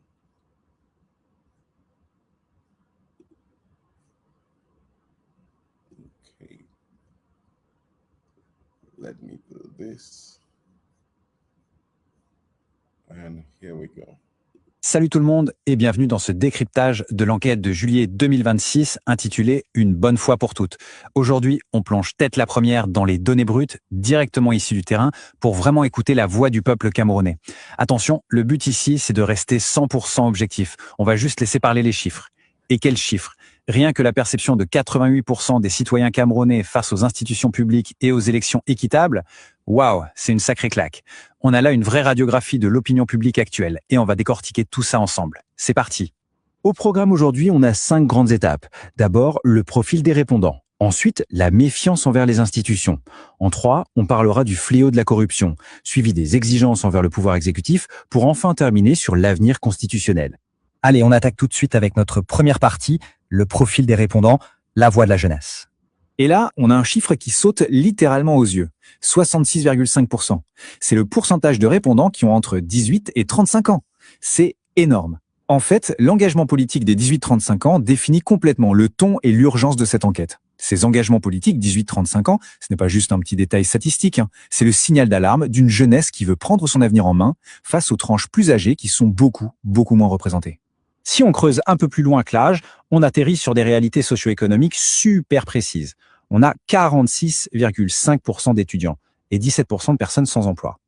Okay. Let me do this. And here we go. Salut tout le monde et bienvenue dans ce décryptage de l'enquête de juillet 2026 intitulée « Une bonne fois pour toutes ». Aujourd'hui, on plonge tête la première dans les données brutes directement issues du terrain pour vraiment écouter la voix du peuple camerounais. Attention, le but ici, c'est de rester 100% objectif. On va juste laisser parler les chiffres. Et quels chiffres ? Rien que la perception de 88% des citoyens camerounais face aux institutions publiques et aux élections équitables, waouh, c'est une sacrée claque. On a là une vraie radiographie de l'opinion publique actuelle et on va décortiquer tout ça ensemble. C'est parti. Au programme aujourd'hui, on a 5 grandes étapes. D'abord, le profil des répondants. Ensuite, la méfiance envers les institutions. En 3, on parlera du fléau de la corruption, suivi des exigences envers le pouvoir exécutif, pour enfin terminer sur l'avenir constitutionnel. Allez, on attaque tout de suite avec notre première partie, le profil des répondants, la voix de la jeunesse. Et là, on a un chiffre qui saute littéralement aux yeux, 66,5%. C'est le pourcentage de répondants qui ont entre 18 et 35 ans. C'est énorme. En fait, l'engagement politique des 18-35 ans définit complètement le ton et l'urgence de cette enquête. Ces engagements politiques 18-35 ans, ce n'est pas juste un petit détail statistique, c'est le signal d'alarme d'une jeunesse qui veut prendre son avenir en main face aux tranches plus âgées qui sont beaucoup moins représentées. Si on creuse un peu plus loin que l'âge, on atterrit sur des réalités socio-économiques super précises. On a 46,5% d'étudiants et 17% de personnes sans emploi.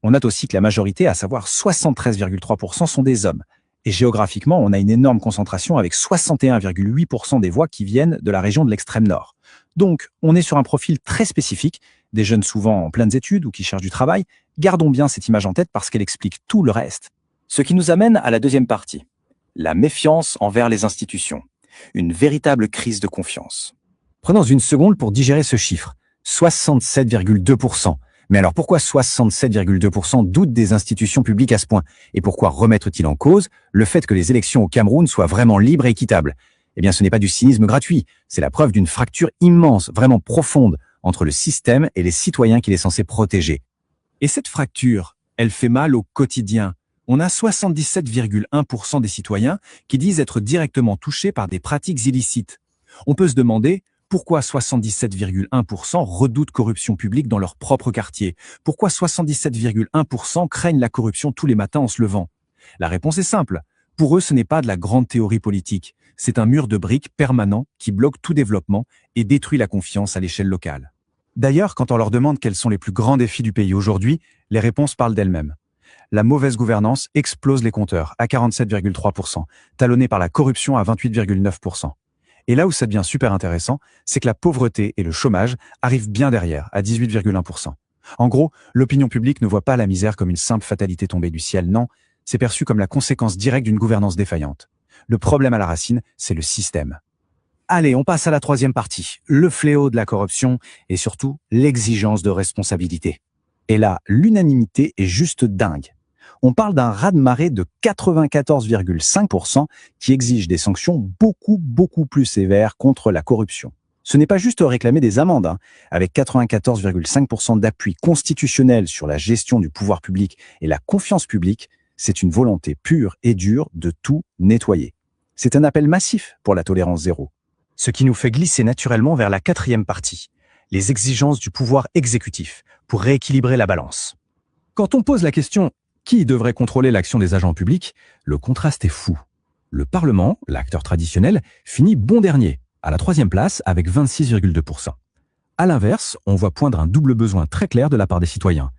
On note aussi que la majorité, à savoir 73,3%, sont des hommes. Et géographiquement, on a une énorme concentration avec 61,8% des voix qui viennent de la région de l'extrême nord. Donc, on est sur un profil très spécifique, des jeunes souvent en pleines études ou qui cherchent du travail. Gardons bien cette image en tête parce qu'elle explique tout le reste. Ce qui nous amène à la deuxième partie. La méfiance envers les institutions. Une véritable crise de confiance. Prenons une seconde pour digérer ce chiffre. 67,2%. Mais alors pourquoi 67,2% doutent des institutions publiques à ce point? Et pourquoi remettre-t-il en cause le fait que les élections au Cameroun soient vraiment libres et équitables? Eh bien, ce n'est pas du cynisme gratuit. C'est la preuve d'une fracture immense, vraiment profonde, entre le système et les citoyens qu'il est censé protéger. Et cette fracture, elle fait mal au quotidien. On a 77,1% des citoyens qui disent être directement touchés par des pratiques illicites. On peut se demander pourquoi 77,1% redoutent corruption publique dans leur propre quartier. Pourquoi 77,1% craignent la corruption tous les matins en se levant? La réponse est simple. Pour eux, ce n'est pas de la grande théorie politique. C'est un mur de briques permanent qui bloque tout développement et détruit la confiance à l'échelle locale. D'ailleurs, quand on leur demande quels sont les plus grands défis du pays aujourd'hui, les réponses parlent d'elles-mêmes. La mauvaise gouvernance explose les compteurs à 47,3%, talonnée par la corruption à 28,9%. Et là où ça devient super intéressant, c'est que la pauvreté et le chômage arrivent bien derrière, à 18,1%. En gros, l'opinion publique ne voit pas la misère comme une simple fatalité tombée du ciel, non, c'est perçu comme la conséquence directe d'une gouvernance défaillante. Le problème à la racine, c'est le système. Allez, on passe à la troisième partie, le fléau de la corruption et surtout l'exigence de responsabilité. Et là, l'unanimité est juste dingue. On parle d'un raz-de-marée de 94,5% qui exige des sanctions beaucoup plus sévères contre la corruption. Ce n'est pas juste réclamer des amendes, avec 94,5% d'appui constitutionnel sur la gestion du pouvoir public et la confiance publique, c'est une volonté pure et dure de tout nettoyer. C'est un appel massif pour la tolérance zéro. Ce qui nous fait glisser naturellement vers la quatrième partie, les exigences du pouvoir exécutif pour rééquilibrer la balance. Quand on pose la question « Qui devrait contrôler l'action des agents publics ?», le contraste est fou. Le Parlement, l'acteur traditionnel, finit bon dernier, à la 3e place avec 26,2%. À l'inverse, on voit poindre un double besoin très clair de la part des citoyens.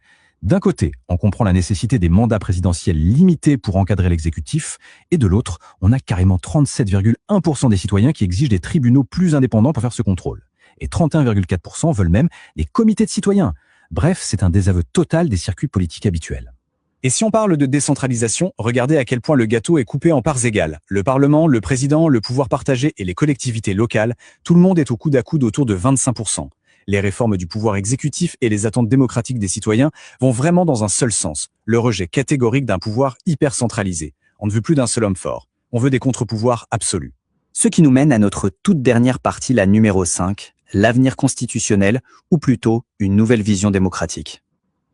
D'un côté, on comprend la nécessité des mandats présidentiels limités pour encadrer l'exécutif, et de l'autre, on a carrément 37,1% des citoyens qui exigent des tribunaux plus indépendants pour faire ce contrôle. Et 31,4% veulent même des comités de citoyens. Bref, c'est un désaveu total des circuits politiques habituels. Et si on parle de décentralisation, regardez à quel point le gâteau est coupé en parts égales. Le Parlement, le président, le pouvoir partagé et les collectivités locales, tout le monde est au coude à coude autour de 25%. Les réformes du pouvoir exécutif et les attentes démocratiques des citoyens vont vraiment dans un seul sens, le rejet catégorique d'un pouvoir hyper centralisé. On ne veut plus d'un seul homme fort, on veut des contre-pouvoirs absolus. Ce qui nous mène à notre toute dernière partie, la numéro 5, l'avenir constitutionnel, ou plutôt une nouvelle vision démocratique.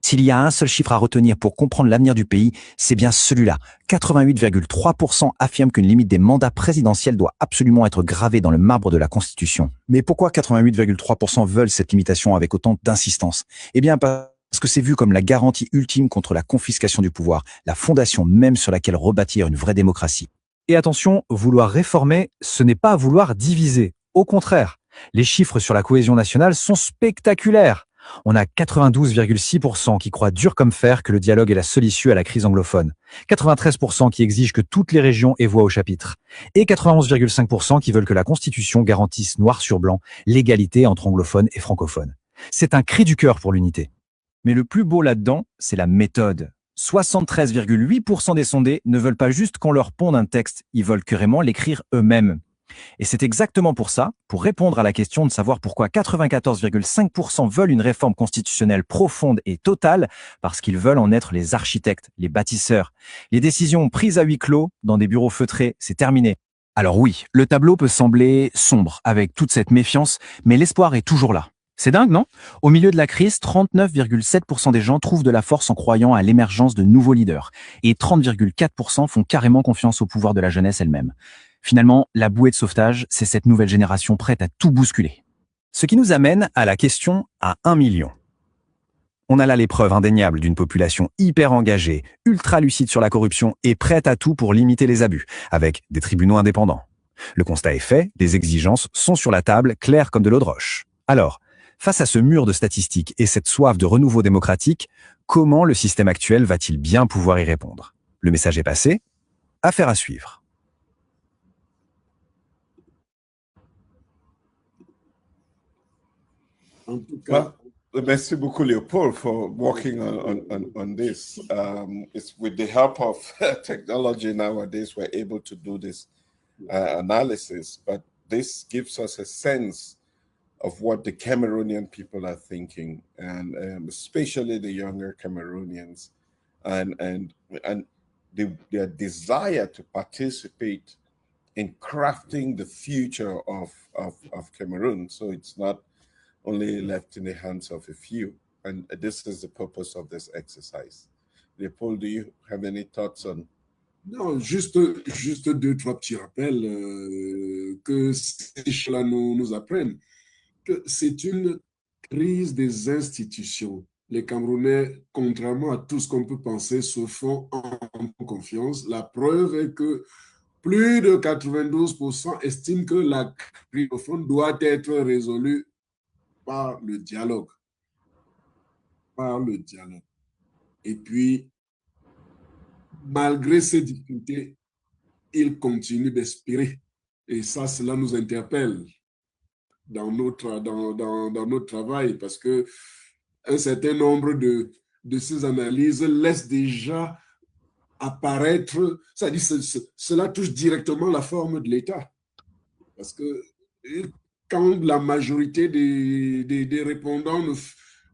S'il y a un seul chiffre à retenir pour comprendre l'avenir du pays, c'est bien celui-là. 88,3% affirment qu'une limite des mandats présidentiels doit absolument être gravée dans le marbre de la Constitution. Mais pourquoi 88,3% veulent cette limitation avec autant d'insistance? Eh bien, parce que c'est vu comme la garantie ultime contre la confiscation du pouvoir, la fondation même sur laquelle rebâtir une vraie démocratie. Et attention, vouloir réformer, ce n'est pas vouloir diviser. Au contraire, les chiffres sur la cohésion nationale sont spectaculaires. On a 92,6% qui croient dur comme fer que le dialogue est la seule issue à la crise anglophone, 93% qui exigent que toutes les régions aient voix au chapitre, et 91,5% qui veulent que la Constitution garantisse noir sur blanc l'égalité entre anglophones et francophones. C'est un cri du cœur pour l'unité. Mais le plus beau là-dedans, c'est la méthode. 73,8% des sondés ne veulent pas juste qu'on leur ponde un texte, ils veulent carrément l'écrire eux-mêmes. Et c'est exactement pour ça, pour répondre à la question de savoir pourquoi 94,5% veulent une réforme constitutionnelle profonde et totale, parce qu'ils veulent en être les architectes, les bâtisseurs. Les décisions prises à huis clos, dans des bureaux feutrés, c'est terminé. Alors oui, le tableau peut sembler sombre avec toute cette méfiance, mais l'espoir est toujours là. C'est dingue, non? Au milieu de la crise, 39,7% des gens trouvent de la force en croyant à l'émergence de nouveaux leaders, et 30,4% font carrément confiance au pouvoir de la jeunesse elle-même. Finalement, la bouée de sauvetage, c'est cette nouvelle génération prête à tout bousculer. Ce qui nous amène à la question à 1 million. On a là les preuves indéniables d'une population hyper engagée, ultra lucide sur la corruption et prête à tout pour limiter les abus, avec des tribunaux indépendants. Le constat est fait, les exigences sont sur la table, claires comme de l'eau de roche. Alors, face à ce mur de statistiques et cette soif de renouveau démocratique, comment le système actuel va-t-il bien pouvoir y répondre? Le message est passé, affaire à suivre. En tout cas, merci beaucoup, Leopold, for working on this. It's with the help of technology nowadays, we're able to do this analysis, but this gives us a sense of what the Cameroonian people are thinking, and especially the younger Cameroonians, and their desire to participate in crafting the future of Cameroon. So it's not only left in the hands of a few. And this is the purpose of this exercise. Leopold, do you have any thoughts on? Non, juste 2-3 petits rappels que ces choses-là nous apprennent que c'est une crise des institutions. Les Camerounais, contrairement à tout ce qu'on peut penser, se font en confiance. La preuve est que plus de 92% estiment que la crise profonde doit être résolue par le dialogue. Et puis, malgré ces difficultés, ils continuent d'espérer. Et ça, cela nous interpelle dans notre travail, parce que un certain nombre de ces analyses laissent déjà apparaître, c'est-à-dire cela touche directement la forme de l'État. Parce que quand la majorité des répondants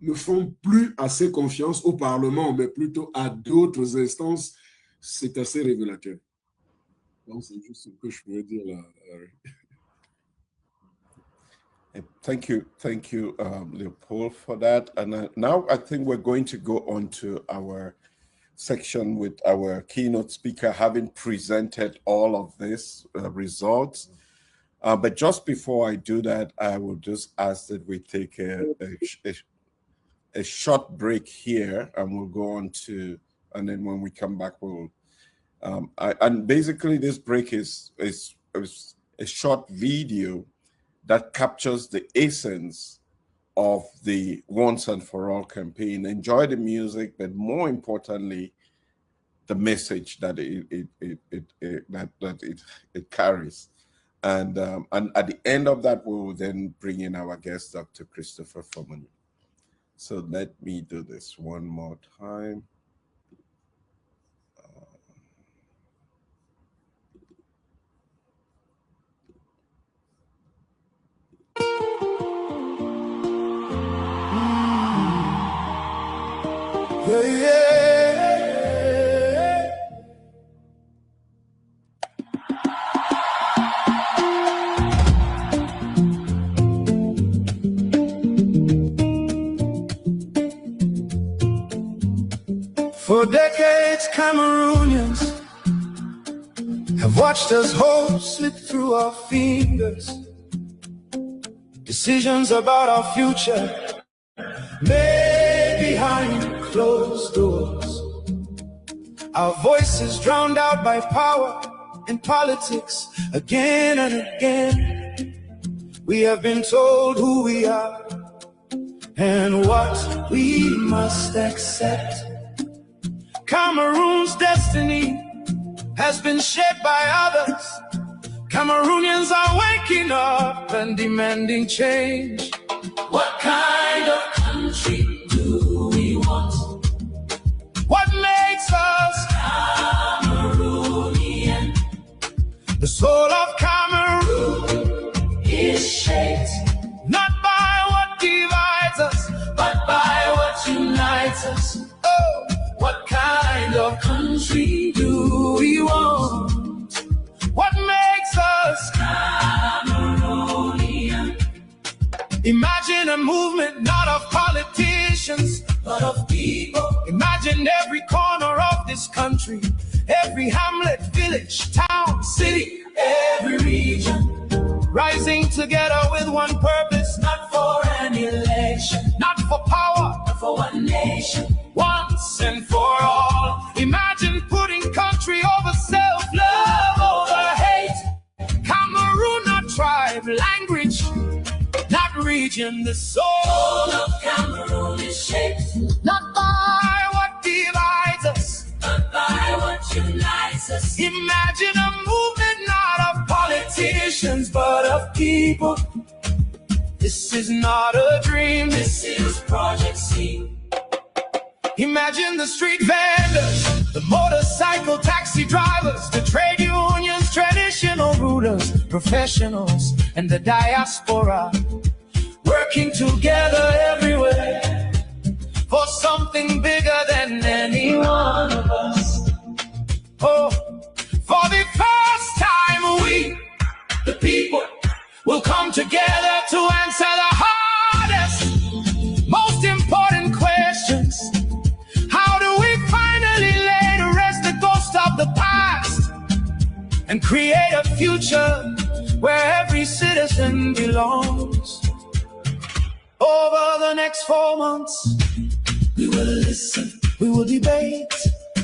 ne font plus assez confiance au Parlement, mais plutôt à d'autres instances, c'est assez révélateur. Donc, c'est juste ce que je pourrais dire là. Thank you, Leopold, for that. And now I think we're going to go on to our section with our keynote speaker having presented all of these results. But just before I do that, I will just ask that we take a short break here, and we'll go on to, and then when we come back, we'll, and basically this break is a short video that captures the essence of the Once and For All campaign. Enjoy the music, but more importantly, the message that it carries. And at the end of that, we will then bring in our guest, Dr. Christopher Fomoni. So let me do this one more time. For decades, Cameroonians have watched us hope slip through our fingers. Decisions about our future made behind closed doors. Our voices drowned out by power and politics again and again. We have been told who we are and what we must accept. Cameroon's destiny has been shaped by others. Cameroonians are waking up and demanding change. What kind of country do we want? What makes us Cameroonian? The soul of Cameroon is shaped not by what divides us, but by what unites us. Oh, what kind of country do we want? What makes us Cameroonian? Imagine a movement not of politicians, but of people. Imagine every corner of this country, every hamlet, village, town, city, every region, rising together with one purpose, not for an election, not for power, but for one nation, once and for all. Imagine putting country over self-love, over hate. Cameroon, not tribe, language, not region. The soul of Cameroon is shaped not by what divides us, but by what unites us. Imagine a movement not of politicians, but of people. This is not a dream, this is Project C. Imagine the street vendors, the motorcycle taxi drivers, the trade unions, traditional rulers, professionals, and the diaspora, working together everywhere for something bigger than any one of us. Oh, for the first time we, the people, will come together to answer the hardest, most important questions. How do we finally lay to rest the ghost of the past and create a future where every citizen belongs? Over the next 4 months, we will listen, we will debate,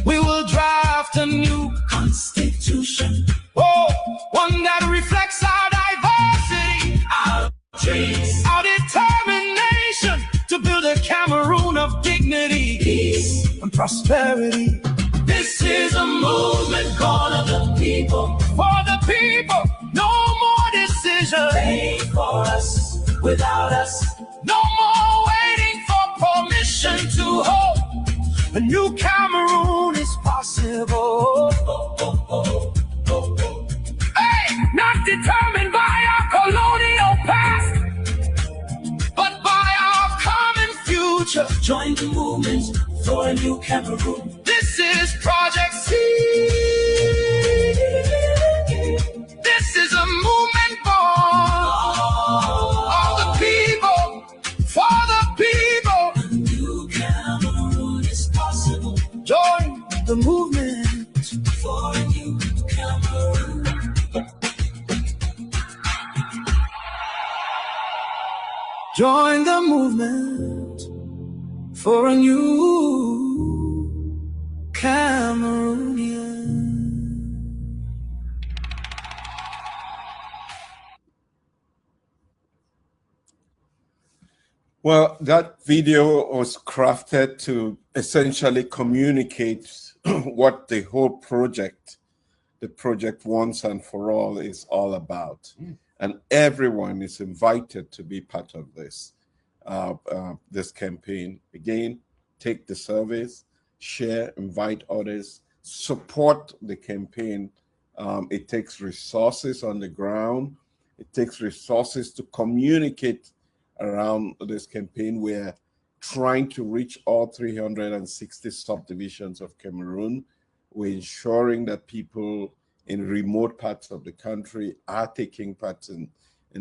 we will draft a new constitution. Oh, one that reflects our diversity, our dreams, our determination to build a Cameroon of dignity, peace, and prosperity. This is a movement born of the people, for the people. No more decisions made for us, without us. No more waiting for permission to hope. A new Cameroon is possible. Hey, not determined by our colonial past, but by our common future. Join the movement for a new Cameroon. This is Project C. This is a movement born of the people, for the people. A new Cameroon is possible. Join the movement for a new Cameroon. Join the movement for a new Cameroonian. Well, that video was crafted to essentially communicate what the whole project, the project Once and For All, is all about. And everyone is invited to be part of this, this campaign. Again, take the surveys, share, invite others, support the campaign. It takes resources on the ground. It takes resources to communicate around this campaign. We're trying to reach all 360 subdivisions of Cameroon. We're ensuring that people in remote parts of the country are taking part in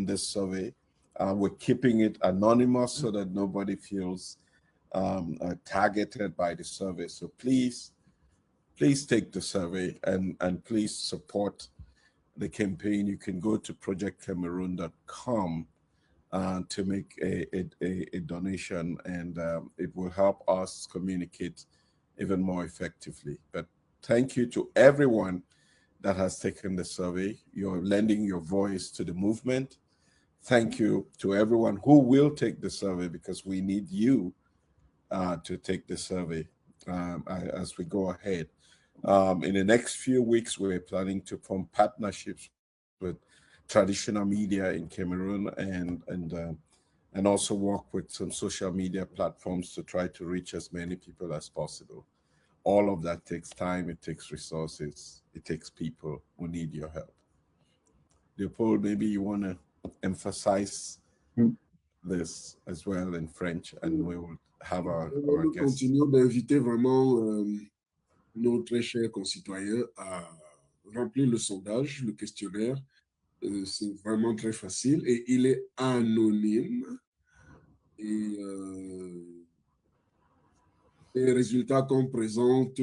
this survey. We're keeping it anonymous so that nobody feels targeted by the survey. So please take the survey and please support the campaign. You can go to projectcameroon.com to make a donation, and it will help us communicate even more effectively. But thank you to everyone that has taken the survey. You're lending your voice to the movement. Thank you to everyone who will take the survey, because we need you to take the survey as we go ahead. In the next few weeks, we're planning to form partnerships with traditional media in Cameroon and also work with some social media platforms to try to reach as many people as possible. All of that takes time, it takes resources, it takes people who need your help. Leopold, maybe you want to emphasize this as well in French, and we will have our guests. Continuons d'inviter vraiment nos très chers concitoyens à remplir le sondage, le questionnaire. C'est vraiment très facile et il est anonyme. Et les résultats qu'on présente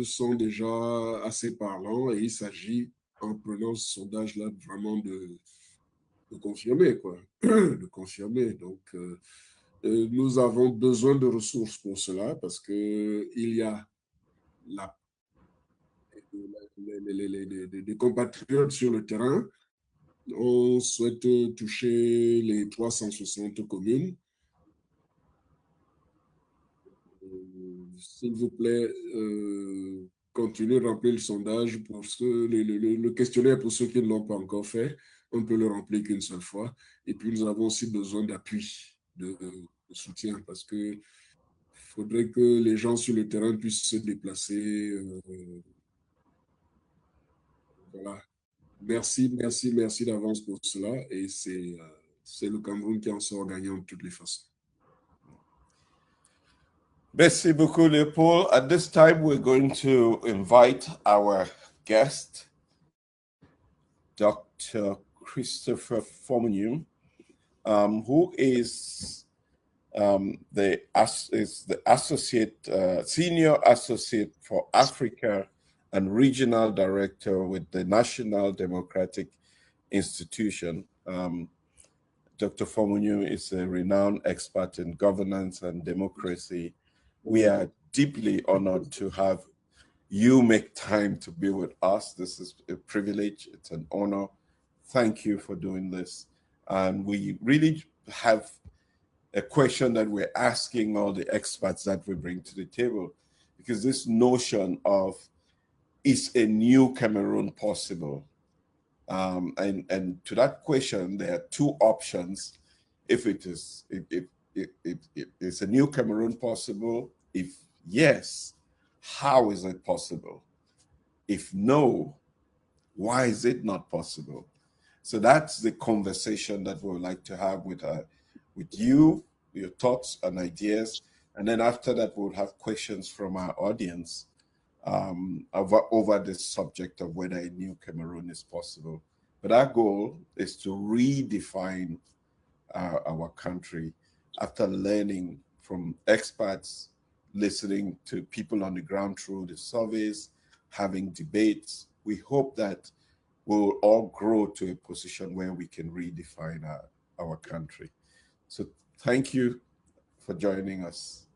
sont déjà assez parlants, et il s'agit, en prenant ce sondage-là, vraiment de confirmer, quoi. De confirmer. Donc, nous avons besoin de ressources pour cela, parce qu'il y a des compatriotes sur le terrain. On souhaite toucher les 360 communes. S'il vous plaît, continuez de remplir le sondage, pour le questionnaire pour ceux qui ne l'ont pas encore fait. On ne peut le remplir qu'une seule fois. Et puis, nous avons aussi besoin d'appui, de soutien, parce qu'il faudrait que les gens sur le terrain puissent se déplacer. Voilà. Merci d'avance pour cela. Et c'est le Cameroun qui en sort gagnant de toutes les façons. Merci beaucoup, Leopold. At this time, we're going to invite our guest, Dr. Christopher Fomunium, who is the Senior Associate for Africa and Regional Director with the National Democratic Institution. Dr. Fomunium is a renowned expert in governance and democracy. We are deeply honored to have you make time to be with us. This is a privilege. It's an honor. Thank you for doing this. And we really have a question that we're asking all the experts that we bring to the table, because this notion of, is a new Cameroon possible? And to that question, there are two options. If it's a new Cameroon possible? If yes, how is it possible? If no, why is it not possible? So that's the conversation that we would like to have with you, your thoughts and ideas. And then after that, we'll have questions from our audience over this subject of whether a new Cameroon is possible. But our goal is to redefine our country after learning from experts, listening to people on the ground through the surveys, having debates. We hope that we'll all grow to a position where we can redefine our country. So thank you for joining us.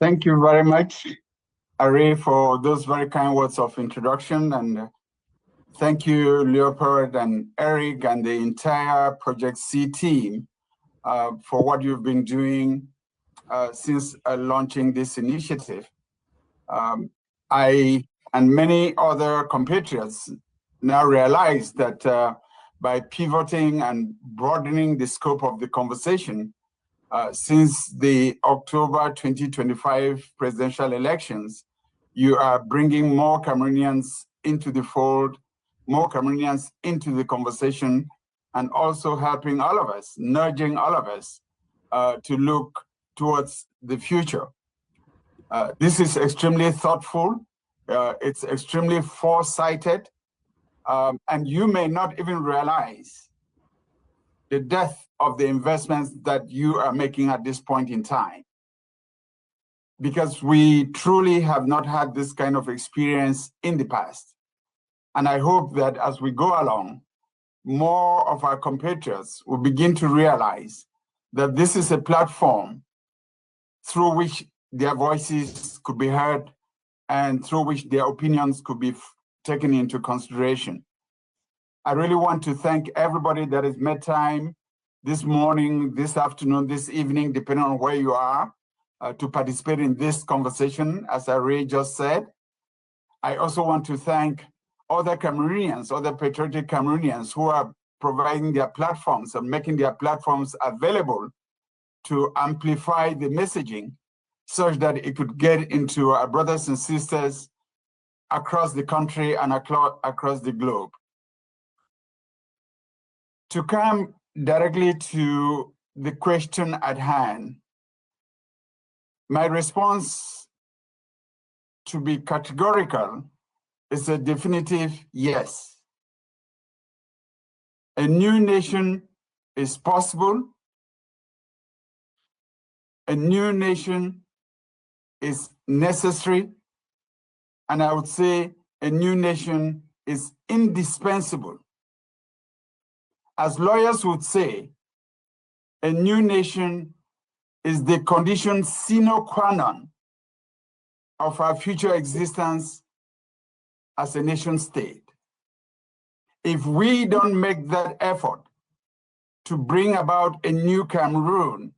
Thank you very much, Ari, for those very kind words of introduction. And thank you, Leopold and Eric and the entire Project C team for what you've been doing since launching this initiative. I and many other compatriots now realize that by pivoting and broadening the scope of the conversation since the October 2025 presidential elections, you are bringing more Cameroonians into the fold, more Cameroonians into the conversation, and also helping all of us, nudging all of us to look towards the future. This is extremely thoughtful. It's extremely foresighted. And you may not even realize the depth of the investments that you are making at this point in time, because we truly have not had this kind of experience in the past. And I hope that as we go along, more of our compatriots will begin to realize that this is a platform through which their voices could be heard and through which their opinions could be taken into consideration. I really want to thank everybody that has made time this morning, this afternoon, this evening, depending on where you are, to participate in this conversation, as Ari just said. I also want to thank other Cameroonians, other patriotic Cameroonians who are providing their platforms and making their platforms available to amplify the messaging such that it could get into our brothers and sisters across the country and across the globe. To come directly to the question at hand, my response, to be categorical, is a definitive yes. A new nation is possible. A new nation is necessary. And I would say a new nation is indispensable. As lawyers would say, a new nation is the condition sine qua non of our future existence as a nation state. If we don't make that effort to bring about a new Cameroon,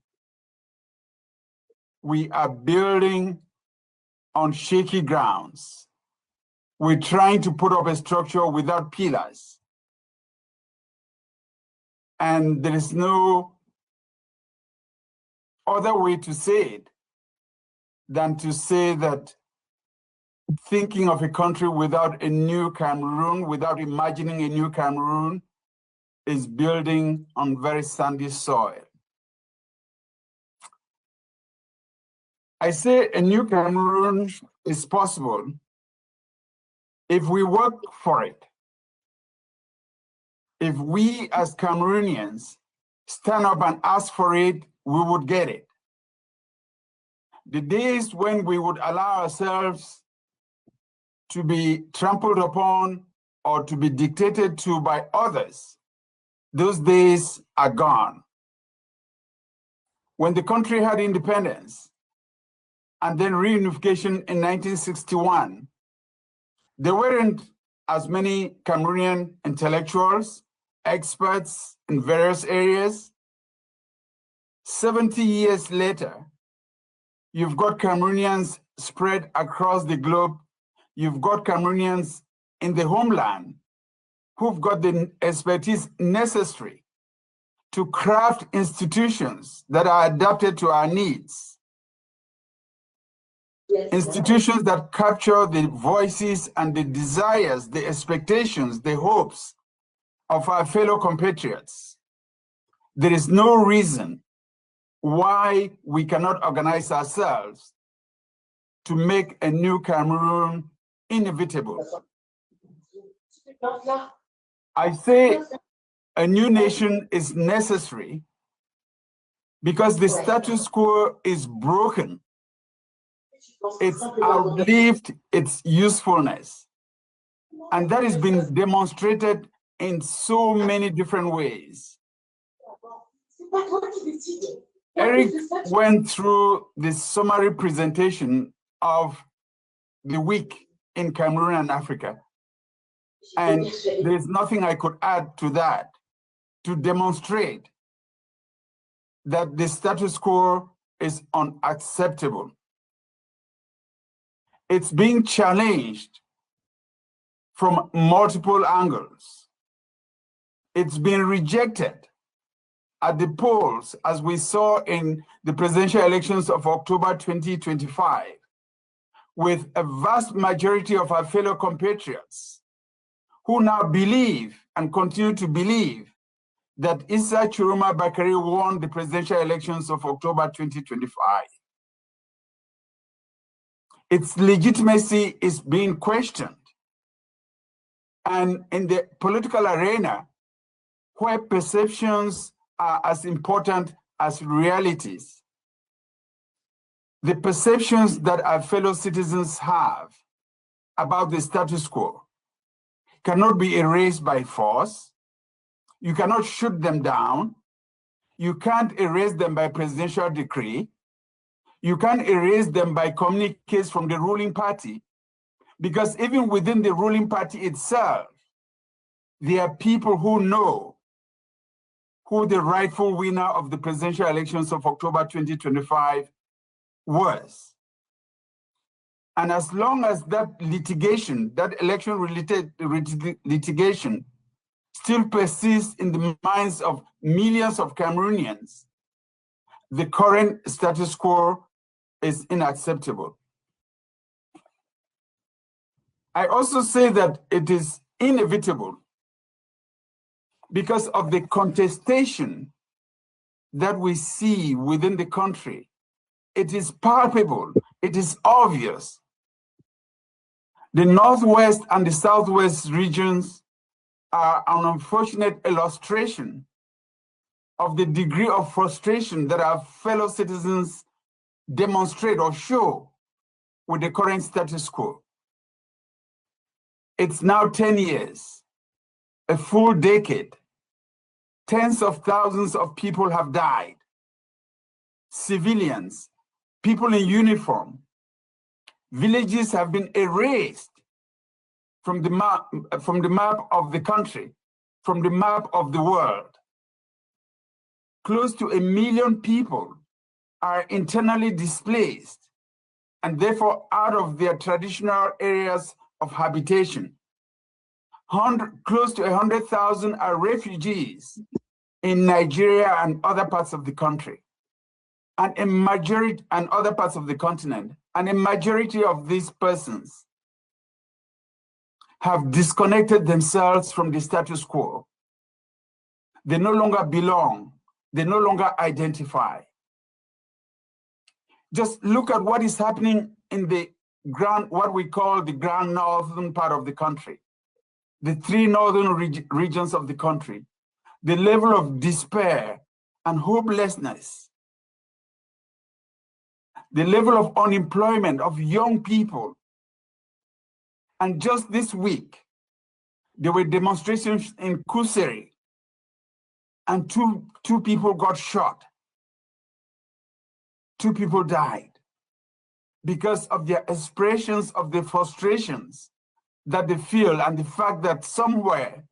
we are building on shaky grounds. We're trying to put up a structure without pillars. And there is no other way to say it than to say that thinking of a country without a new Cameroon, without imagining a new Cameroon, is building on very sandy soil. I say a new Cameroon is possible if we work for it. If we as Cameroonians stand up and ask for it, we would get it. The days when we would allow ourselves to be trampled upon or to be dictated to by others, those days are gone. When the country had independence and then reunification in 1961, there weren't as many Cameroonian intellectuals, experts in various areas. 70 years later, you've got Cameroonians spread across the globe. You've got Cameroonians in the homeland who've got the expertise necessary to craft institutions that are adapted to our needs. Yes, institutions that capture the voices and the desires, the expectations, the hopes of our fellow compatriots. There is no reason why we cannot organize ourselves to make a new Cameroon inevitable. I say a new nation is necessary because the status quo is broken. It's outlived its usefulness. And that has been demonstrated in so many different ways. Eric went through the summary presentation of the week in Cameroon and Africa. And there is nothing I could add to that to demonstrate that the status quo is unacceptable. It's being challenged from multiple angles. It's been rejected at the polls, as we saw in the presidential elections of October 2025, with a vast majority of our fellow compatriots who now believe and continue to believe that Issa Chiroma Bakari won the presidential elections of October 2025. Its legitimacy is being questioned. And in the political arena, where perceptions are as important as realities, the perceptions that our fellow citizens have about the status quo cannot be erased by force. You cannot shoot them down. You can't erase them by presidential decree. You can't erase them by communiques from the ruling party, because even within the ruling party itself, there are people who know who the rightful winner of the presidential elections of October 2025 was. And as long as that litigation, that election-related litigation, still persists in the minds of millions of Cameroonians, the current status quo is unacceptable. I also say that it is inevitable because of the contestation that we see within the country. It is palpable, it is obvious. The Northwest and the Southwest regions are an unfortunate illustration of the degree of frustration that our fellow citizens demonstrate or show with the current status quo. It's now 10 years, a full decade. Tens of thousands of people have died. Civilians, people in uniform. Villages have been erased from the map of the country, from the map of the world. Close to 1 million people are internally displaced and therefore out of their traditional areas of habitation. Close to 100,000 are refugees in Nigeria and other parts of the country, and a majority, and other parts of the continent, and a majority of these persons have disconnected themselves from the status quo. They no longer belong. They no longer identify. Just look at what is happening in the what we call the grand northern part of the country, the 3 northern regions of the country, the level of despair and hopelessness, the level of unemployment of young people. And just this week, there were demonstrations in Kuseri, and two people got shot. 2 people died because of their expressions of the frustrations that they feel, and the fact that somewhere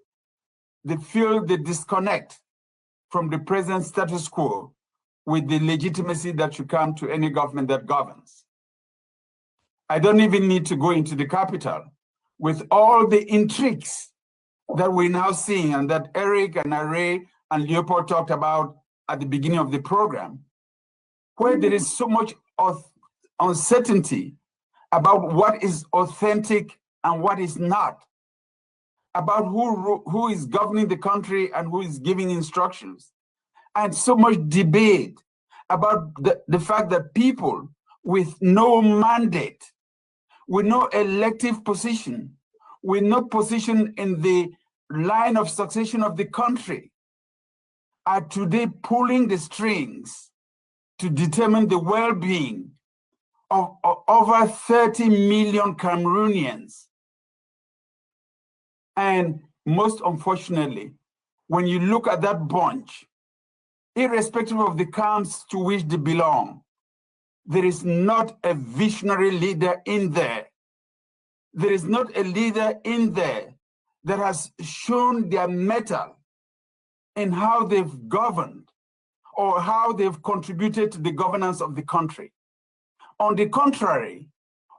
they feel the disconnect from the present status quo with the legitimacy that should come to any government that governs. I don't even need to go into the capital with all the intrigues that we're now seeing and that Eric and Array and Leopold talked about at the beginning of the program, where there is so much uncertainty about what is authentic and what is not, about who is governing the country and who is giving instructions, and so much debate about the fact that people with no mandate, with no elective position, with no position in the line of succession of the country, are today pulling the strings to determine the well-being of over 30 million Cameroonians. And most unfortunately, when you look at that bunch, irrespective of the camps to which they belong. There is not a visionary leader in there. There is not a leader in there that has shown their mettle in how they've governed or how they've contributed to the governance of the country. On the contrary,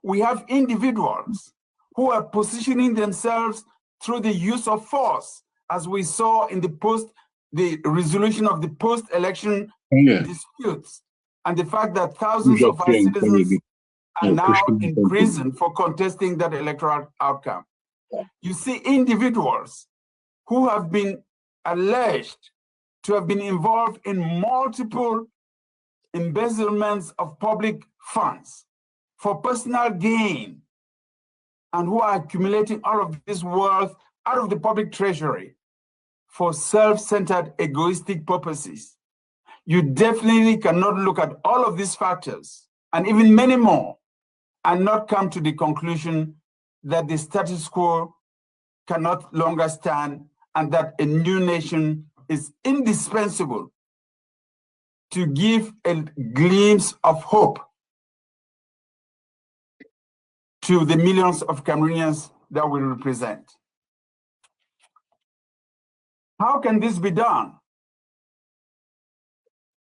we have individuals who are positioning themselves through the use of force, as we saw in the resolution of the post-election disputes, and the fact that thousands of our citizens are now in prison for contesting that electoral outcome. You see individuals who have been alleged to have been involved in multiple embezzlements of public funds for personal gain, and who are accumulating all of this wealth out of the public treasury for self-centered, egoistic purposes. You definitely cannot look at all of these factors, and even many more, and not come to the conclusion that the status quo cannot longer stand and that a new nation is indispensable to give a glimpse of hope to the millions of Cameroonians that we represent. How can this be done?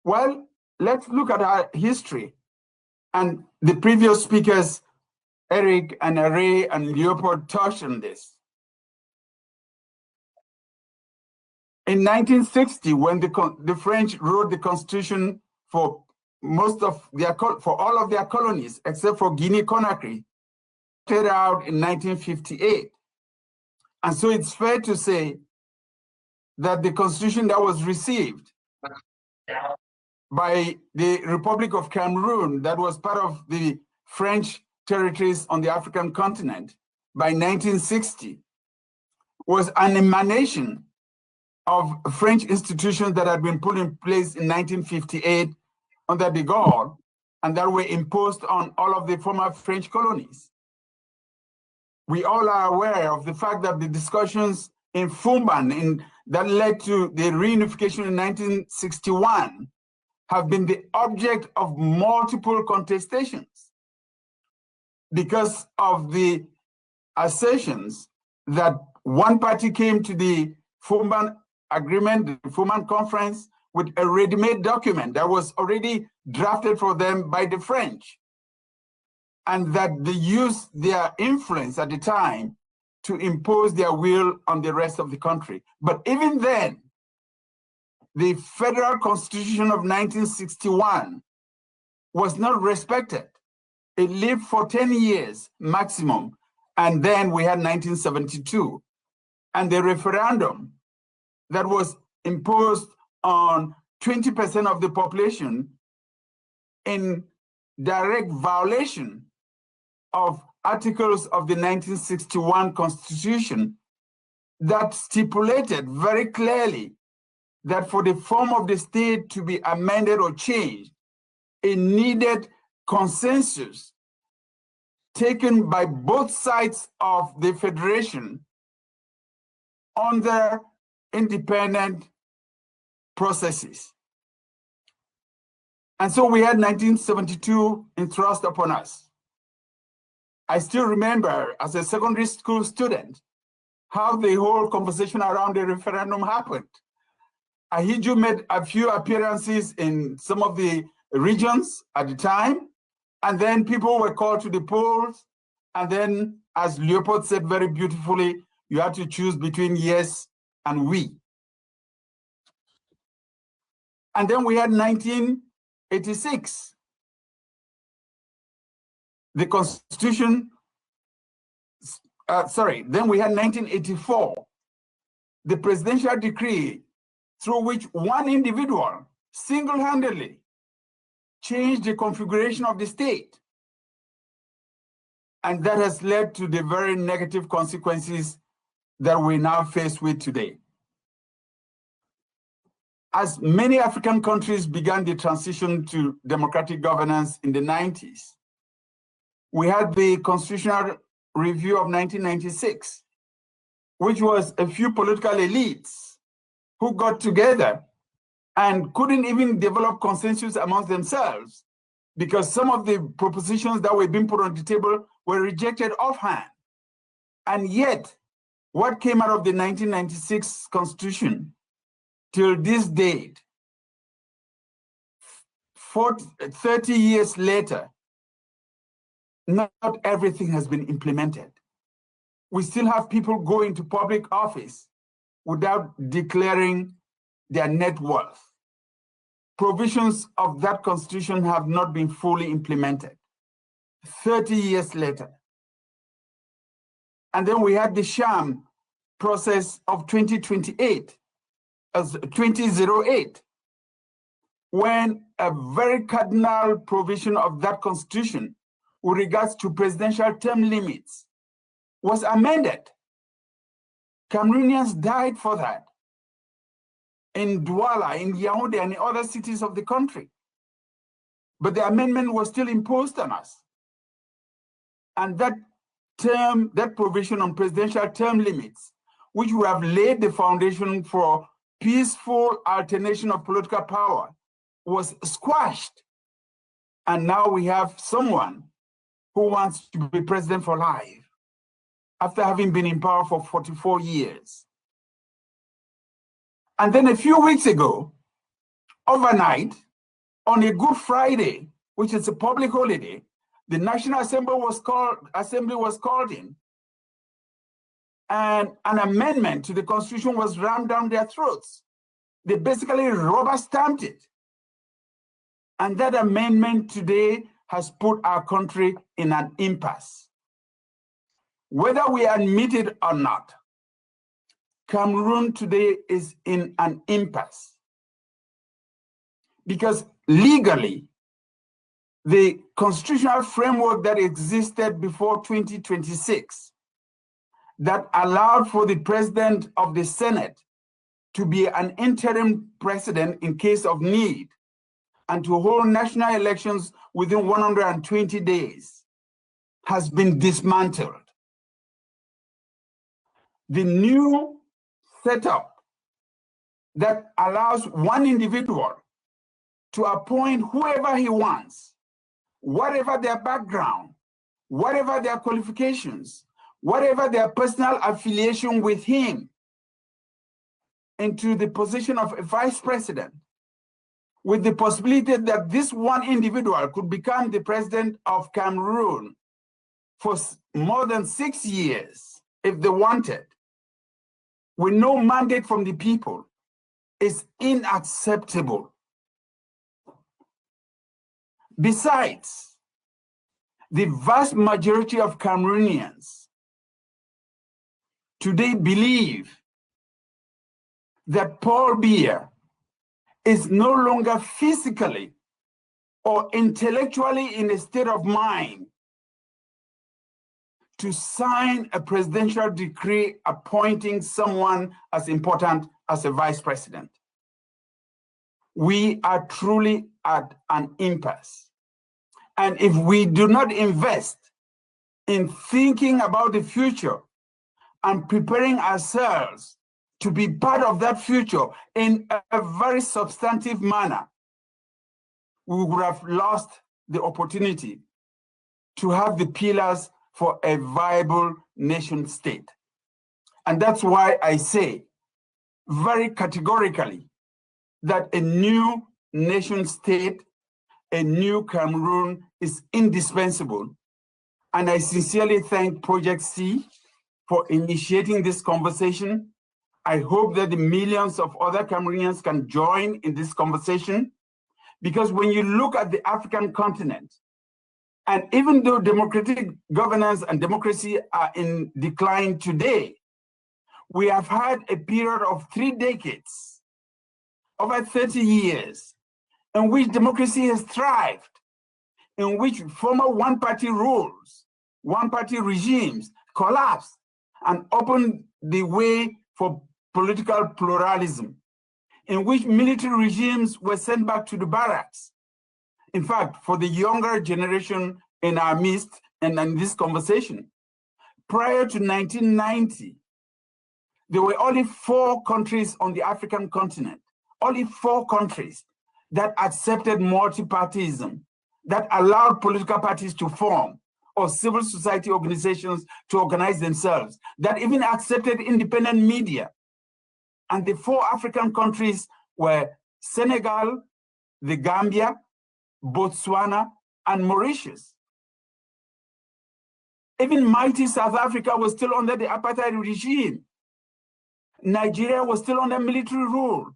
Well, let's look at our history. And the previous speakers, Eric and Ray and Leopold, touched on this. In 1960, when the French wrote the constitution for all of their colonies, except for Guinea-Conakry, carried out in 1958. And so it's fair to say that the constitution that was received by the Republic of Cameroon, that was part of the French territories on the African continent by 1960, was an emanation of French institutions that had been put in place in 1958 under de Gaulle, and that were imposed on all of the former French colonies. We all are aware of the fact that the discussions in Fumban that led to the reunification in 1961 have been the object of multiple contestations because of the assertions that one party came to the Fumban agreement, the Fumban conference, with a ready-made document that was already drafted for them by the French, and that they used their influence at the time to impose their will on the rest of the country. But even then, the Federal Constitution of 1961 was not respected. It lived for 10 years maximum, and then we had 1972, and the referendum that was imposed on 20% of the population in direct violation of articles of the 1961 Constitution that stipulated very clearly that for the form of the state to be amended or changed, it needed consensus taken by both sides of the federation under independent processes. And so we had 1972 thrust upon us. I still remember as a secondary school student how the whole conversation around the referendum happened. Ahidjo made a few appearances in some of the regions at the time, and then people were called to the polls, and then, as Leopold said very beautifully, you had to choose between yes and we. And then we had 1986. The Constitution, then we had 1984, the presidential decree through which one individual single-handedly changed the configuration of the state. And that has led to the very negative consequences that we now face with today. As many African countries began the transition to democratic governance in the 90s, we had the Constitutional Review of 1996, which was a few political elites who got together and couldn't even develop consensus amongst themselves because some of the propositions that were being put on the table were rejected offhand. And yet, what came out of the 1996 Constitution till this date, 30 years later, not everything has been implemented. We still have people go into public office without declaring their net worth. Provisions of that Constitution have not been fully implemented 30 years later. And then we had the sham process of 2028, as 2008, when a very cardinal provision of that Constitution with regards to presidential term limits was amended. Cameroonians died for that in Douala, in Yaoundé, and in other cities of the country. But the amendment was still imposed on us. And that provision on presidential term limits, which would have laid the foundation for peaceful alternation of political power, was squashed. And now we have someone who wants to be president for life after having been in power for 44 years. And then a few weeks ago, overnight, on a Good Friday, which is a public holiday, the National Assembly was called in, and an amendment to the Constitution was rammed down their throats. They basically rubber-stamped it. And that amendment today has put our country in an impasse. Whether we admit it or not, Cameroon today is in an impasse. Because legally, the constitutional framework that existed before 2026 that allowed for the president of the Senate to be an interim president in case of need and to hold national elections within 120 days has been dismantled. The new setup that allows one individual to appoint whoever he wants, whatever their background, whatever their qualifications, whatever their personal affiliation with him, into the position of a vice president, with the possibility that this one individual could become the president of Cameroon for more than 6 years, if they wanted, with no mandate from the people, is unacceptable. Besides, the vast majority of Cameroonians today believe that Paul Biya is no longer physically or intellectually in a state of mind to sign a presidential decree appointing someone as important as a vice president. We are truly at an impasse. And if we do not invest in thinking about the future and preparing ourselves to be part of that future in a very substantive manner, we would have lost the opportunity to have the pillars for a viable nation state. And that's why I say very categorically that a new nation state, a new Cameroon is indispensable. And I sincerely thank Project C for initiating this conversation. I hope that the millions of other Cameroonians can join in this conversation, because when you look at the African continent, and even though democratic governance and democracy are in decline today, we have had a period of 3 decades, over 30 years, in which democracy has thrived, in which former one-party rules, one-party regimes collapsed and opened the way for political pluralism, in which military regimes were sent back to the barracks. In fact, for the younger generation in our midst and in this conversation, prior to 1990, there were only 4 countries on the African continent, only 4 countries that accepted multipartyism, that allowed political parties to form, or civil society organizations to organize themselves, that even accepted independent media. And the 4 African countries were Senegal, the Gambia, Botswana, and Mauritius. Even mighty South Africa was still under the apartheid regime. Nigeria was still under military rule.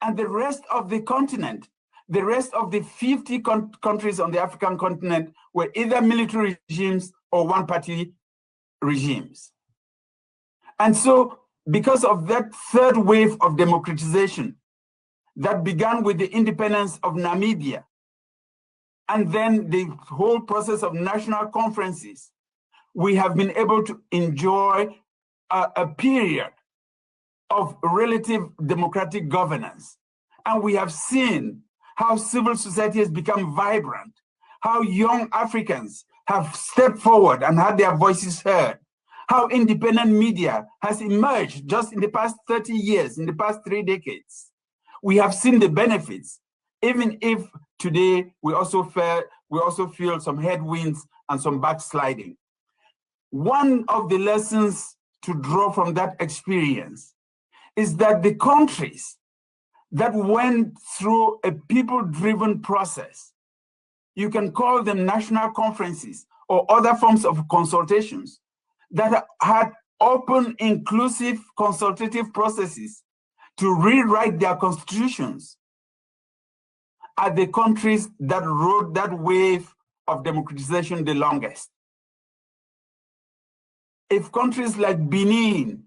And the rest of the continent, the rest of the 50 countries on the African continent were either military regimes or one-party regimes. And so, because of that third wave of democratization that began with the independence of Namibia, and then the whole process of national conferences, we have been able to enjoy a period of relative democratic governance. And we have seen how civil society has become vibrant, how young Africans have stepped forward and had their voices heard, how independent media has emerged just in the past 30 years, in the past 3 decades. We have seen the benefits, even if today we also feel some headwinds and some backsliding. One of the lessons to draw from that experience is that the countries that went through a people-driven process, you can call them national conferences or other forms of consultations, that had open, inclusive, consultative processes to rewrite their constitutions, are the countries that rode that wave of democratization the longest. If countries like Benin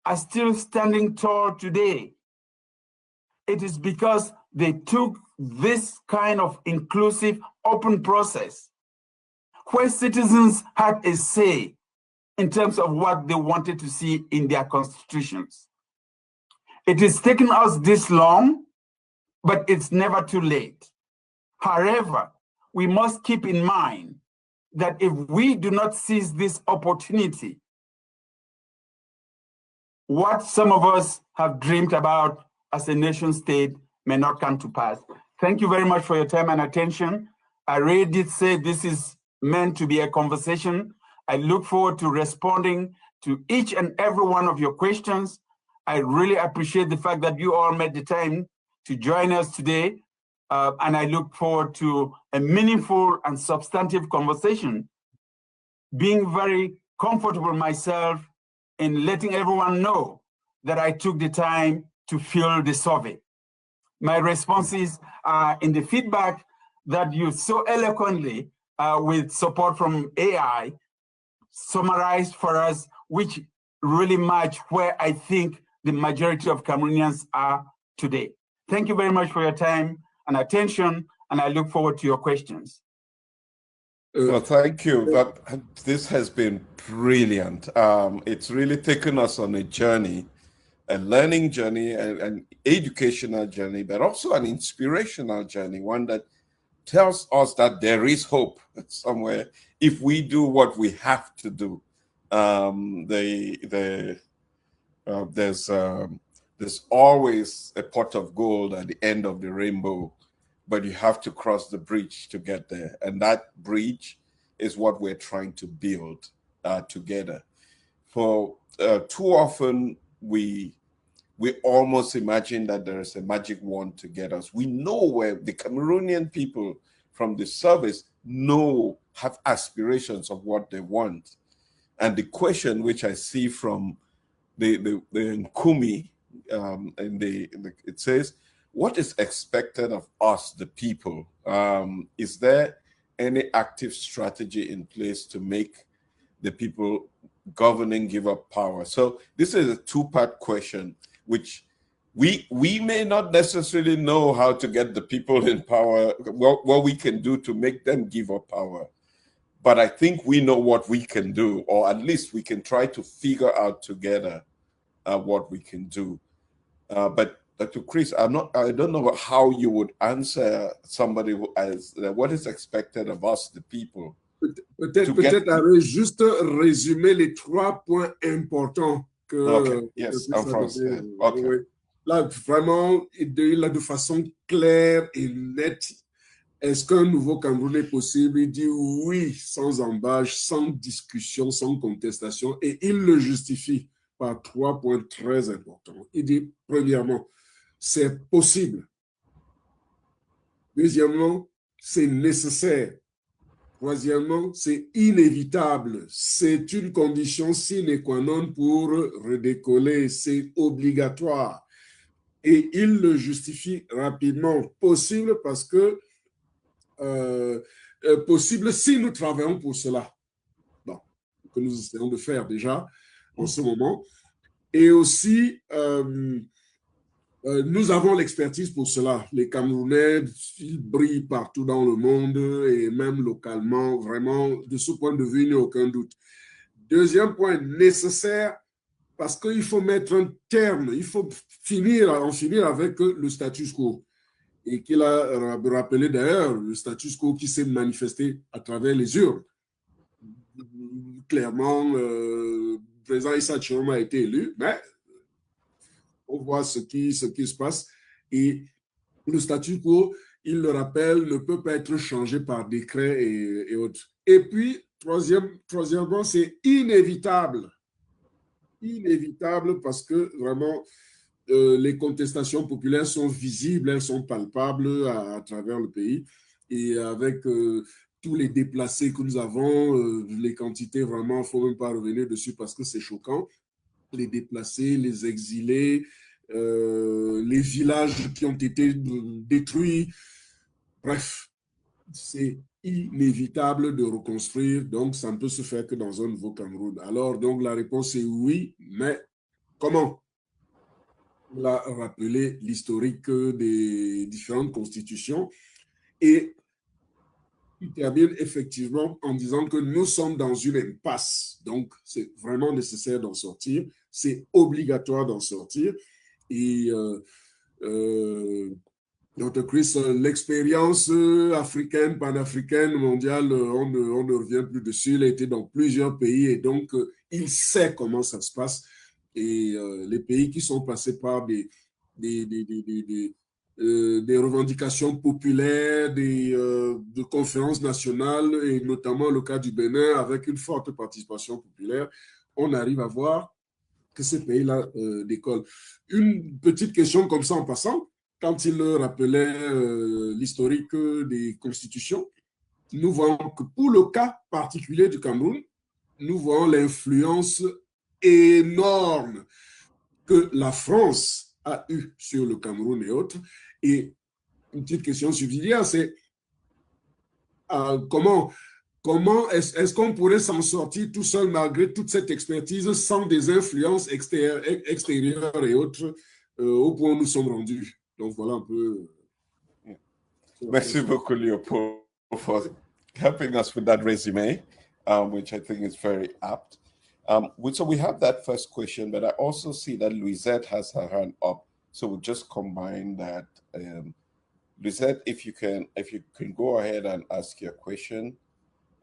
are still standing tall today, it is because they took this kind of inclusive, open process where citizens had a say in terms of what they wanted to see in their constitutions. It has taken us this long, but it's never too late. However, we must keep in mind that if we do not seize this opportunity, what some of us have dreamed about as a nation state may not come to pass. Thank you very much for your time and attention. I really did say this is meant to be a conversation. I look forward to responding to each and every one of your questions. I really appreciate the fact that you all made the time to join us today. And I look forward to a meaningful and substantive conversation, being very comfortable myself in letting everyone know that I took the time to fill the survey. My responses are in the feedback that you so eloquently, with support from AI, summarized for us, which really match where I think the majority of Cameroonians are today. Thank you very much for your time and attention, and I look forward to your questions. Well, thank you. This has been brilliant. It's really taken us on a journey, a learning journey, an educational journey, but also an inspirational journey, one that tells us that there is hope somewhere if we do what we have to do. There's always a pot of gold at the end of the rainbow, but you have to cross the bridge to get there. And that bridge is what we're trying to build together. For too often, we almost imagine that there is a magic wand to get us. We know where the Cameroonian people from the service have aspirations of what they want. And the question which I see from the Nkumi, it says, what is expected of us, the people? Is there any active strategy in place to make the people governing give up power? So this is a two-part question, which we may not necessarily know how to get the people in power, what we can do to make them give up power. But I think we know what we can do, or at least we can try to figure out together what we can do. But Dr. Chris, I don't know how you would answer somebody who asks what is expected of us, the people. Peut-être juste résumer les 3 points importants que. Okay. Yes, I'm français. Okay. là, vraiment, là, de façon claire et nette, est-ce qu'un nouveau Cameroun est possible? Il dit oui, sans embâche, sans discussion, sans contestation, et il le justifie par 3 points très importants. Il dit, premièrement, c'est possible. Deuxièmement, c'est nécessaire. Troisièmement, c'est inévitable. C'est une condition sine qua non pour redécoller. C'est obligatoire. Et il le justifie rapidement. Possible parce que possible si nous travaillons pour cela. Bon, que nous essayons de faire déjà en ce moment. Et aussi, nous avons l'expertise pour cela. Les Camerounais, ils brillent partout dans le monde et même localement, vraiment, de ce point de vue, il n'y a aucun doute. Deuxième point nécessaire, parce qu'il faut mettre un terme, il faut en finir avec le status quo. Et qu'il a rappelé d'ailleurs le status quo qui s'est manifesté à travers les urnes. Clairement, le président Issa Chiroma a été élu, mais on voit ce qui se passe. Et le statu quo, il le rappelle, ne peut pas être changé par décret et autres. Et puis, troisièmement, c'est inévitable. Inévitable parce que vraiment, les contestations populaires sont visibles, elles sont palpables à travers le pays. Et avec tous les déplacés que nous avons, les quantités, vraiment, il ne faut même pas revenir dessus parce que c'est choquant. Les déplacés, les exilés, les villages qui ont été détruits. Bref, c'est inévitable de reconstruire. Donc, ça ne peut se faire que dans un nouveau Cameroun. Alors, donc, la réponse est oui, mais comment? On a rappelé l'historique des différentes constitutions et il termine effectivement en disant que nous sommes dans une impasse. Donc, c'est vraiment nécessaire d'en sortir. C'est obligatoire d'en sortir. Et Dr. Chris, l'expérience africaine, panafricaine, mondiale, on ne revient plus dessus. Il a été dans plusieurs pays et donc il sait comment ça se passe. Et les pays qui sont passés par des revendications populaires, de conférences nationales, et notamment le cas du Bénin, avec une forte participation populaire, on arrive à voir que ces pays-là décollent. Une petite question comme ça en passant, quand il rappelait l'historique des constitutions, nous voyons que pour le cas particulier du Cameroun, nous voyons l'influence énorme que la France a eue sur le Cameroun et autres. Et une petite question subsidiaire, c'est comment est-ce qu'on pourrait s'en sortir tout seul malgré toute cette expertise sans des influences extérieures et autres au point où nous sommes rendus? Donc voilà un peu. Merci beaucoup, Léopold, for helping us with that resume, which I think is very apt. So we have that first question, but I also see that Louisette has her hand up. So we'll just combine that. Louisette, if you can go ahead and ask your question,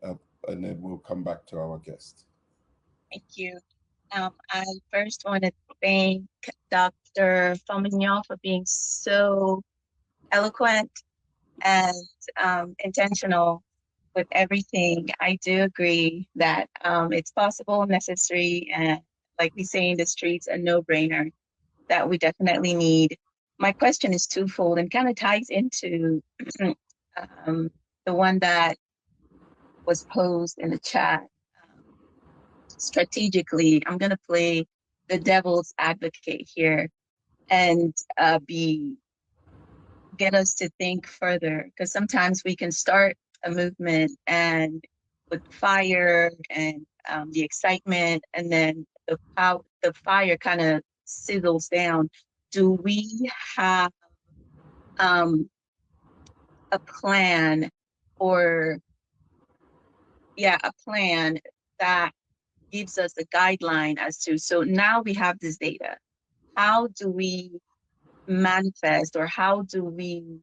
and then we'll come back to our guest. Thank you. I first want to thank Dr. Fomignon for being so eloquent and intentional with everything. I do agree that it's possible, necessary, and like we say in the streets, a no-brainer that we definitely need. My question is twofold and kind of ties into the one that was posed in the chat. Strategically, I'm going to play the devil's advocate here and get us to think further, because sometimes we can start a movement and with fire and the excitement, and then the fire kind of sizzles down. Do we have a plan a plan that gives us a guideline as to, so now we have this data, how do we manifest, or how do we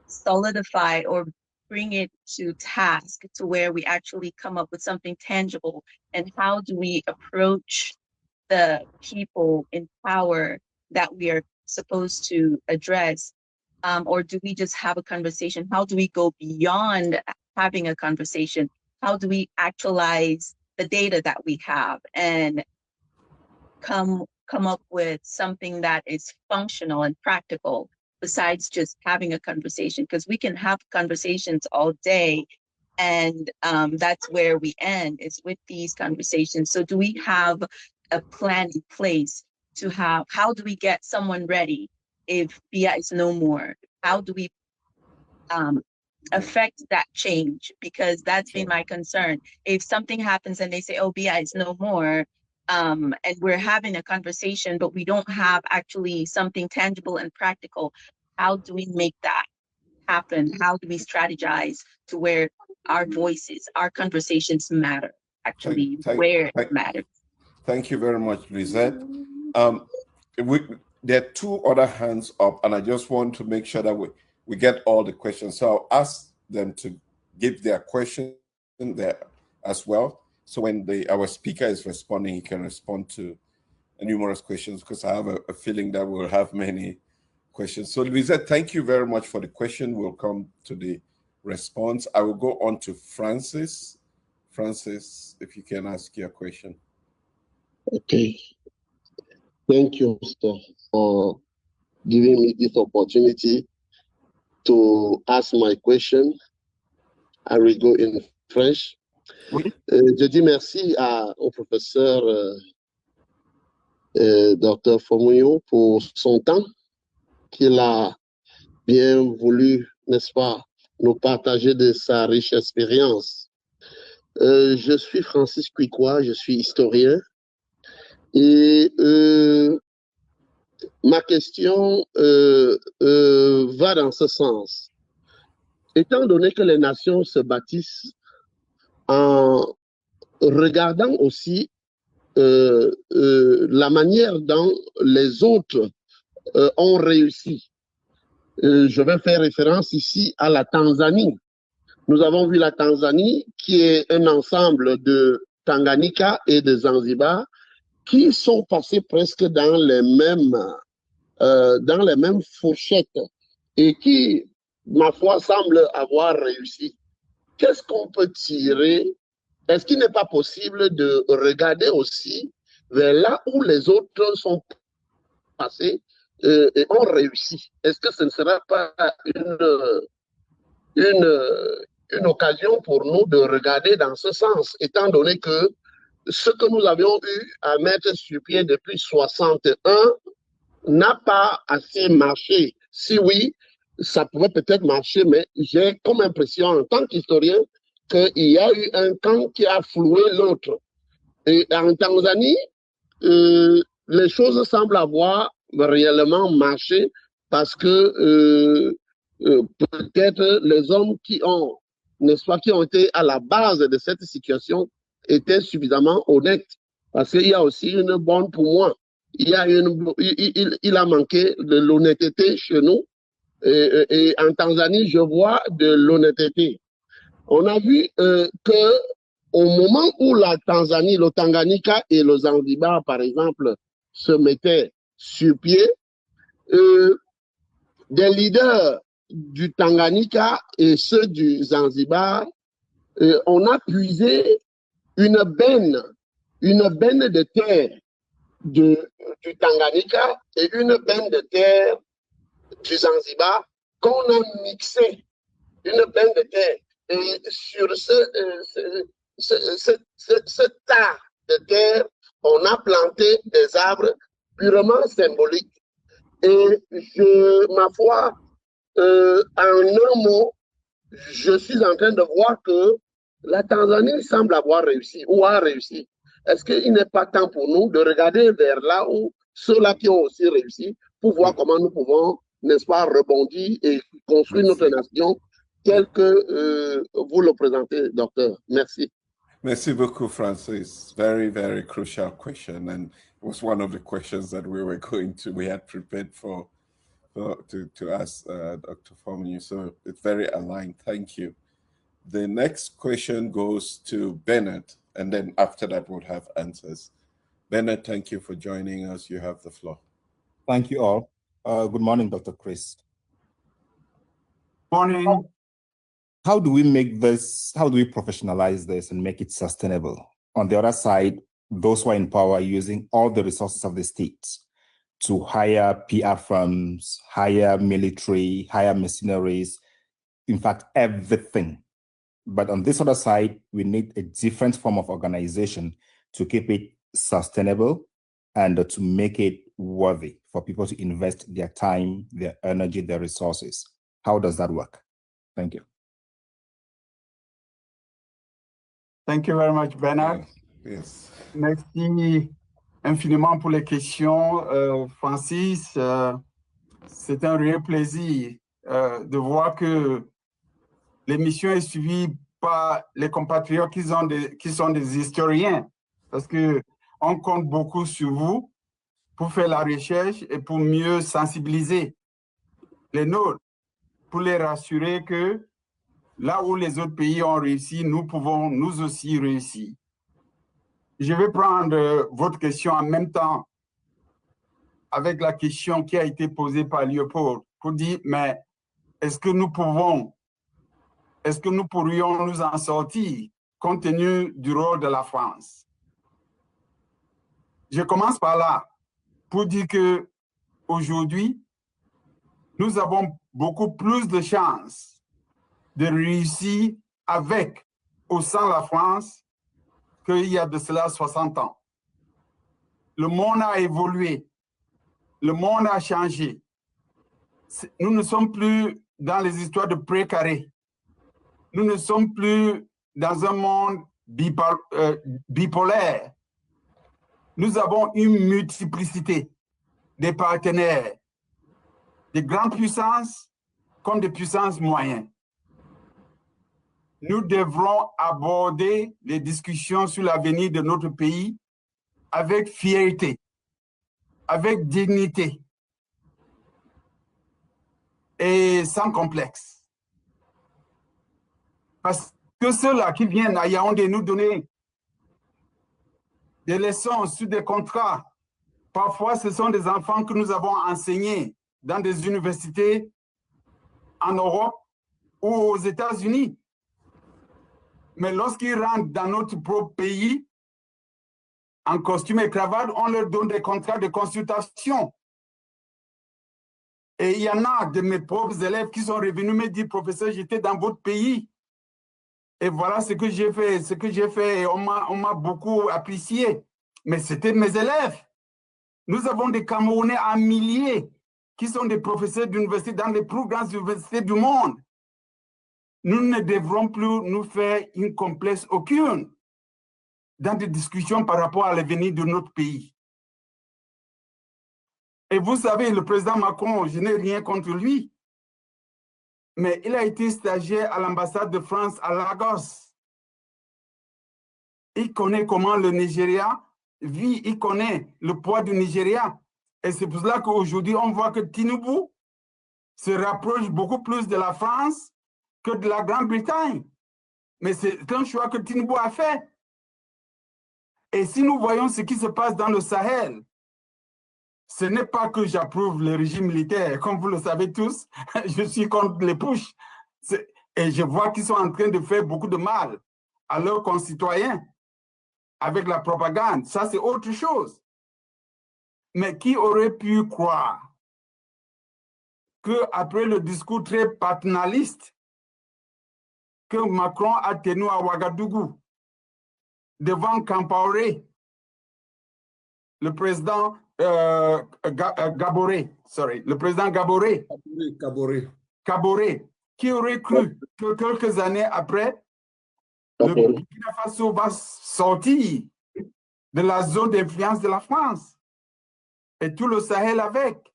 solidify or bring it to task to where we actually come up with something tangible? And how do we approach the people in power that we are supposed to address? Or do we just have a conversation? How do we go beyond having a conversation? How do we actualize the data that we have and come up with something that is functional and practical besides just having a conversation? Because we can have conversations all day, and that's where we end, is with these conversations. So do we have a plan in place to have, how do we get someone ready if BIA is no more? How do we affect that change? Because that's been my concern. If something happens and they say, oh, BIA is no more, and we're having a conversation, but we don't have actually something tangible and practical, how do we make that happen? How do we strategize to where our voices, our conversations matter, actually, where it matters? Thank you very much, Lisette. There are two other hands up, and I just want to make sure that we get all the questions. So I'll ask them to give their question there as well. So when our speaker is responding, he can respond to numerous questions, because I have a feeling that we'll have many questions. So Lisette, thank you very much for the question. We'll come to the response. I will go on to Francis. Francis, if you can ask your question. Okay. Thank you, Mr. for giving me this opportunity to ask my question. I will go in French. Oui. Je dis merci au professeur Dr. Fomoyo pour son temps qu'il a bien voulu, n'est-ce pas, nous partager de sa riche expérience. Je suis Francis Kwikwa, je suis historien. Et ma question va dans ce sens. Étant donné que les nations se bâtissent en regardant aussi la manière dont les autres ont réussi. Je vais faire référence ici à la Tanzanie. Nous avons vu la Tanzanie, qui est un ensemble de Tanganyika et de Zanzibar, qui sont passés presque dans les mêmes fourchettes et qui, ma foi, semblent avoir réussi. Qu'est-ce qu'on peut tirer? Est-ce qu'il n'est pas possible de regarder aussi vers là où les autres sont passés et ont réussi? Est-ce que ce ne sera pas une occasion pour nous de regarder dans ce sens, étant donné que ce que nous avions eu à mettre sur pied depuis 61 n'a pas assez marché. Si oui, ça pouvait peut-être marcher, mais j'ai comme impression en tant qu'historien qu'il y a eu un camp qui a floué l'autre. Et en Tanzanie, les choses semblent avoir réellement marché parce que peut-être les hommes qui ont, n'est-ce pas, qui ont été à la base de cette situation étaient suffisamment honnêtes. Parce qu'il y a aussi une bonne pour moi. Il a manqué de l'honnêteté chez nous. Et en Tanzanie, je vois de l'honnêteté. On a vu que au moment où la Tanzanie, le Tanganyika et le Zanzibar, par exemple, se mettaient sur pied, des leaders du Tanganyika et ceux du Zanzibar, on a puisé une benne de terre du Tanganyika et une benne de terre du Zanzibar qu'on a mixé, une benne de terre. Et sur ce tas de terre, on a planté des arbres purement symboliques. Et ma foi, en un mot, je suis en train de voir que la Tanzanie semble avoir réussi ou a réussi. Est-ce qu'il n'est pas temps pour nous de regarder vers là où ceux-là qui ont aussi réussi pour voir comment nous pouvons, n'est-ce pas, rebondir et construire notre nation tel que vous le présentez, docteur. Merci. Merci beaucoup, Francis. Very, very crucial question. And it was one of the questions that we had prepared to ask Dr. Fomoyo. So it's very aligned. Thank you. The next question goes to Bernard, and then after that we'll have answers. Bennett, thank you for joining us. You have the floor. Thank you all. Good morning, Dr. Chris. Morning. How do we make this, how do we professionalize this and make it sustainable? On the other side, those who are in power are using all the resources of the states to hire PR firms, hire military, hire mercenaries, in fact, everything. But on this other side, we need a different form of organization to keep it sustainable and to make it worthy for people to invest their time, their energy, their resources. How does that work? Thank you. Thank you very much, Bernard. Yes. Merci infiniment pour les questions, Francis. C'est un réel plaisir de voir que l'émission est suivie par les compatriotes qui sont des historiens, parce qu'on compte beaucoup sur vous pour faire la recherche et pour mieux sensibiliser les nôtres, pour les rassurer que là où les autres pays ont réussi, nous pouvons nous aussi réussir. Je vais prendre votre question en même temps avec la question qui a été posée par Léopold pour dire, mais est-ce que nous pourrions nous en sortir compte tenu du rôle de la France? Je commence par là pour dire que aujourd'hui, nous avons beaucoup plus de chances de réussir avec ou sans la France qu'il y a de cela 60 ans. Le monde a évolué, le monde a changé. Nous ne sommes plus dans les histoires de précaré. Nous ne sommes plus dans un monde bipolaire. Nous avons une multiplicité des partenaires, des grandes puissances comme des puissances moyennes. Nous devrons aborder les discussions sur l'avenir de notre pays avec fierté, avec dignité et sans complexe. Parce que ceux-là qui viennent à Yaoundé nous donner des leçons sur des contrats, parfois ce sont des enfants que nous avons enseignés dans des universités en Europe ou aux États-Unis. Mais lorsqu'ils rentrent dans notre propre pays, en costume et cravate, on leur donne des contrats de consultation. Et il y en a de mes propres élèves qui sont revenus me dire, professeur, j'étais dans votre pays. Et voilà ce que j'ai fait, et on m'a beaucoup apprécié. Mais c'était mes élèves. Nous avons des Camerounais en milliers qui sont des professeurs d'université dans les plus grandes universités du monde. Nous ne devrons plus nous faire une complexe aucune dans des discussions par rapport à l'avenir de notre pays. Et vous savez, le président Macron, je n'ai rien contre lui, mais il a été stagiaire à l'ambassade de France à Lagos. Il connaît comment le Nigeria vit, il connaît le poids du Nigeria. Et c'est pour cela qu'aujourd'hui, on voit que Tinubu se rapproche beaucoup plus de la France que de la Grande-Bretagne. Mais c'est un choix que Tinubu a fait. Et si nous voyons ce qui se passe dans le Sahel, ce n'est pas que j'approuve le régime militaire, comme vous le savez tous, je suis contre les pushs. Et je vois qu'ils sont en train de faire beaucoup de mal à leurs concitoyens avec la propagande. Ça, c'est autre chose. Mais qui aurait pu croire qu'après le discours très paternaliste que Macron a tenu à Ouagadougou, devant Compaoré, le président Gaboré, qui aurait cru que quelques années après, le Burkina Faso va sortir de la zone d'influence de la France et tout le Sahel avec.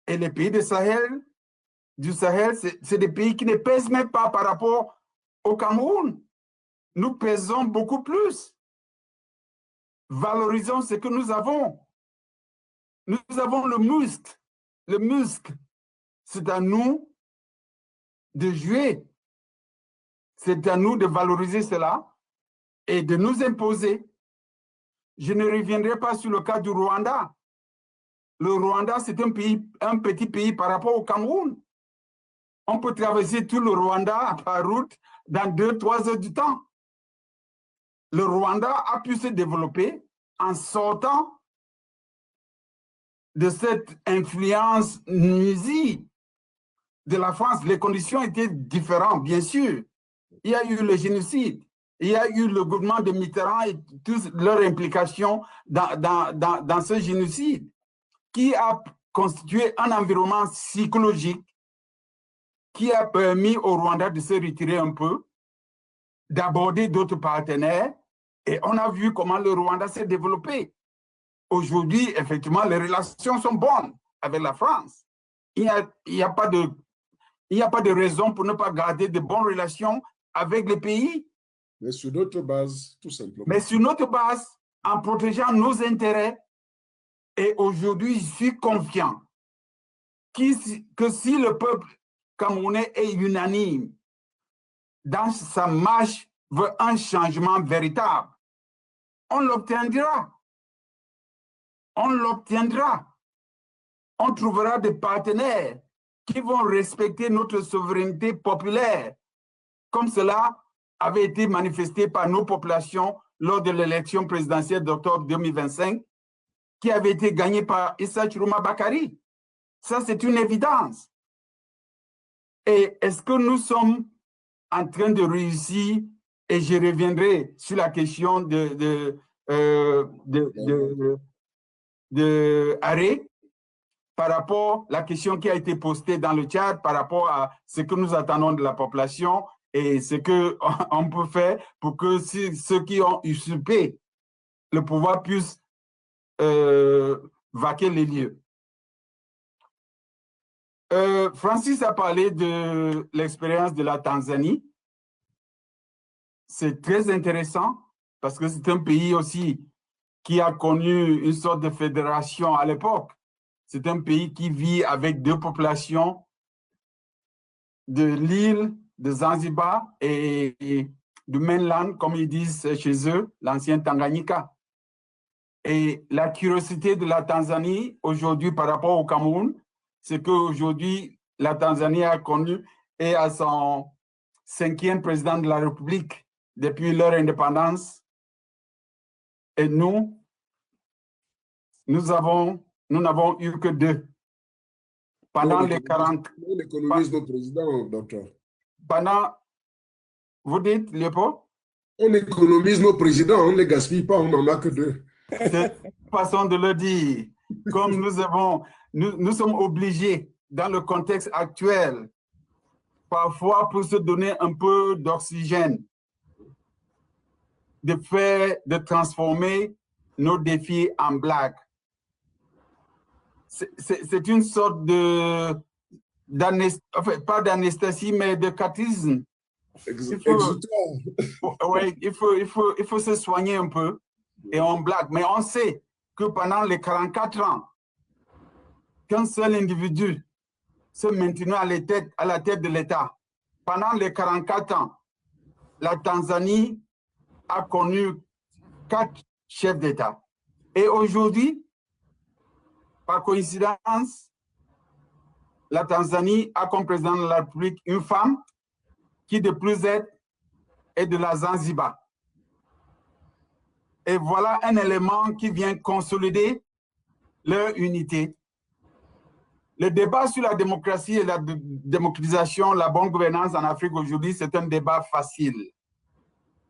Et les pays du Sahel, c'est des pays qui ne pèsent même pas par rapport au Cameroun. Nous pesons beaucoup plus. Valorisons ce que nous avons. Nous avons le muscle. Le muscle, c'est à nous de jouer. C'est à nous de valoriser cela et de nous imposer Je ne reviendrai pas sur le cas du Rwanda. Le Rwanda, c'est un petit pays par rapport au Cameroun. On peut traverser tout le Rwanda par route dans 2-3 heures du temps. Le Rwanda a pu se développer en sortant de cette influence nuisible de la France. Les conditions étaient différentes, bien sûr. Il y a eu le génocide, il y a eu le gouvernement de Mitterrand et toute leur implication dans ce génocide qui a constitué un environnement psychologique qui a permis au Rwanda de se retirer un peu, d'aborder d'autres partenaires, et on a vu comment le Rwanda s'est développé. Aujourd'hui, effectivement, les relations sont bonnes avec la France. Il n'y a pas de raison pour ne pas garder de bonnes relations avec les pays. Mais sur d'autres bases, tout simplement. Mais sur notre base, en protégeant nos intérêts. Et aujourd'hui, je suis confiant que si le peuple camerounais est unanime dans sa marche vers un changement véritable, on l'obtiendra. On l'obtiendra. On trouvera des partenaires qui vont respecter notre souveraineté populaire, comme cela avait été manifesté par nos populations lors de l'élection présidentielle d'octobre 2025, qui avait été gagnée par Issa Chiroma Bakari. Ça, c'est une évidence. Et est-ce que nous sommes en train de réussir, et je reviendrai sur la question de Arrêt, par rapport à la question qui a été postée dans le chat, par rapport à ce que nous attendons de la population et ce qu'on peut faire pour que ceux qui ont usurpé le pouvoir puissent vaquer les lieux. Francis a parlé de l'expérience de la Tanzanie. C'est très intéressant parce que c'est un pays aussi qui a connu une sorte de fédération à l'époque. C'est un pays qui vit avec deux populations de l'île de Zanzibar et du mainland, comme ils disent chez eux, l'ancien Tanganyika. Et la curiosité de la Tanzanie aujourd'hui par rapport au Cameroun, c'est qu'aujourd'hui, la Tanzanie a connu et à son 5e président de la République depuis leur indépendance. Et nous n'avons eu que 2. Pendant les 40... On économise nos présidents, docteur. Vous dites, Léopold? On économise nos présidents, on ne les gaspille pas, on n'en a que 2. C'est une façon de le dire. Comme nous sommes obligés, dans le contexte actuel, parfois pour se donner un peu d'oxygène, de transformer nos défis en blagues. C'est une sorte pas d'anesthésie, mais de catharisme. Il faut se soigner un peu et on blague. Mais on sait que pendant les 44 ans, qu'un seul individu se maintenait à la tête de l'État, pendant les 44 ans, la Tanzanie a connu 4 chefs d'État. Et aujourd'hui, par coïncidence, la Tanzanie a comme président de la République une femme qui de plus est de la Zanzibar. Et voilà un élément qui vient consolider leur unité. Le débat sur la démocratie et la démocratisation, la bonne gouvernance en Afrique aujourd'hui, c'est un débat facile.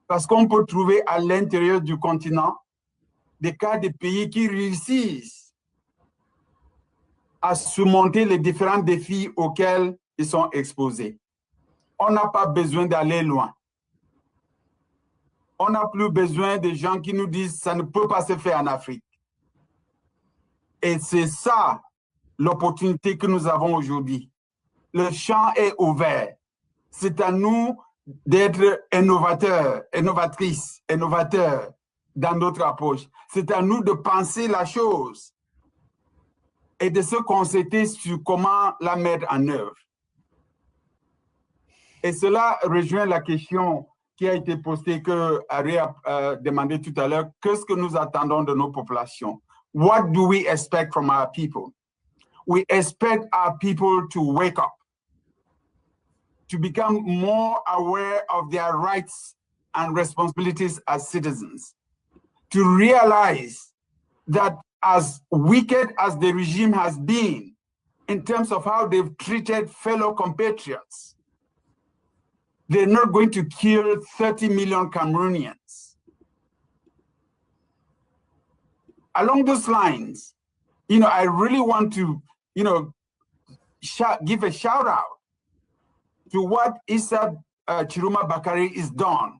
Parce qu'on peut trouver à l'intérieur du continent des cas de pays qui réussissent à surmonter les différents défis auxquels ils sont exposés. On n'a pas besoin d'aller loin. On n'a plus besoin de gens qui nous disent que ça ne peut pas se faire en Afrique. Et c'est ça l'opportunité que nous avons aujourd'hui. Le champ est ouvert. C'est à nous d'être innovateurs, innovatrices, innovateurs dans notre approche. C'est à nous de penser la chose et de se concerter sur comment la mettre en œuvre. Et cela rejoint la question qui a été posté, que Harry a demandé tout à l'heure, qu'est-ce que nous attendons de nos populations? What do we expect from our people? We expect our people to wake up, to become more aware of their rights and responsibilities as citizens, to realize that as wicked as the regime has been in terms of how they've treated fellow compatriots, they're not going to kill 30 million Cameroonians. Along those lines, I really want to, give a shout out to what Issa Chiroma Bakari is done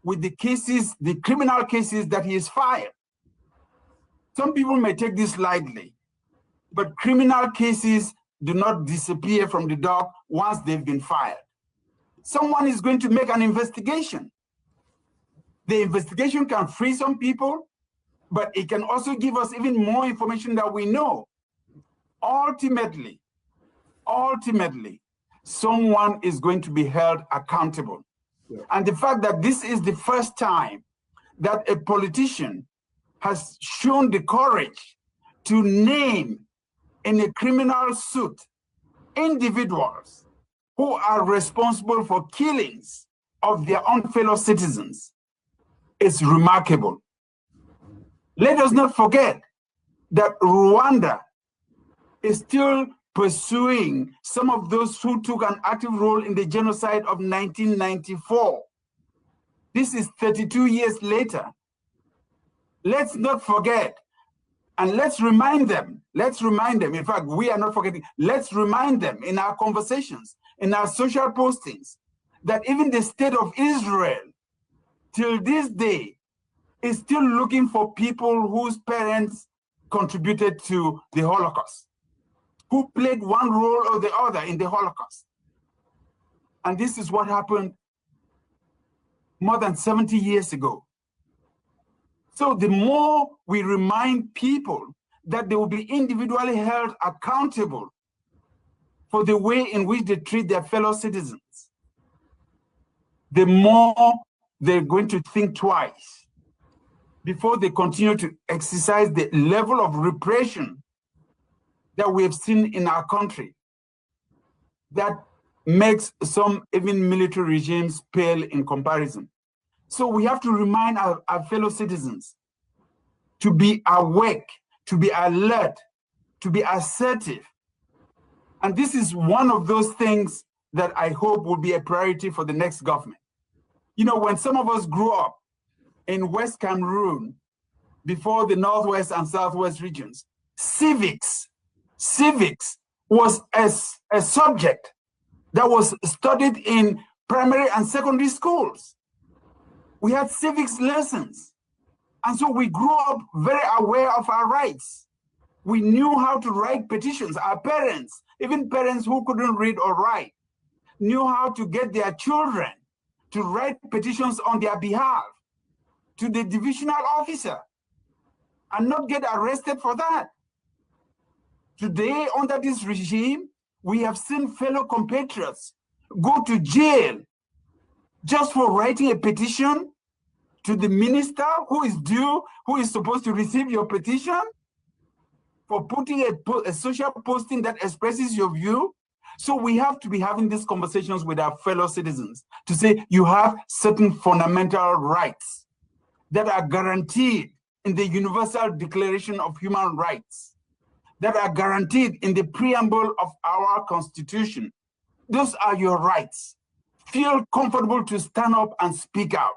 with the cases, the criminal cases that he has filed. Some people may take this lightly, but criminal cases do not disappear from the dock once they've been filed. Someone is going to make an investigation. The investigation can free some people, but it can also give us even more information that we know. Ultimately, someone is going to be held accountable. Yeah. And the fact that this is the first time that a politician has shown the courage to name in a criminal suit individuals who are responsible for killings of their own fellow citizens is remarkable. Let us not forget that Rwanda is still pursuing some of those who took an active role in the genocide of 1994. This is 32 years later. Let's not forget, and let's remind them, in fact, we are not forgetting, let's remind them in our conversations, in our social postings, that even the state of Israel, till this day, is still looking for people whose parents contributed to the Holocaust, who played one role or the other in the Holocaust. And this is what happened more than 70 years ago. So the more we remind people that they will be individually held accountable for the way in which they treat their fellow citizens, the more they're going to think twice before they continue to exercise the level of repression that we have seen in our country that makes some even military regimes pale in comparison. So we have to remind our fellow citizens to be awake, to be alert, to be assertive. And this is one of those things that I hope will be a priority for the next government. When some of us grew up in West Cameroon, before the Northwest and Southwest regions, civics was a subject that was studied in primary and secondary schools. We had civics lessons. And so we grew up very aware of our rights. We knew how to write petitions. Our parents, even parents who couldn't read or write, knew how to get their children to write petitions on their behalf to the divisional officer and not get arrested for that. Today, under this regime, we have seen fellow compatriots go to jail just for writing a petition to the minister who is supposed to receive your petition, for putting a social posting that expresses your view. So we have to be having these conversations with our fellow citizens to say you have certain fundamental rights that are guaranteed in the Universal Declaration of Human Rights, that are guaranteed in the preamble of our Constitution. Those are your rights. Feel comfortable to stand up and speak out.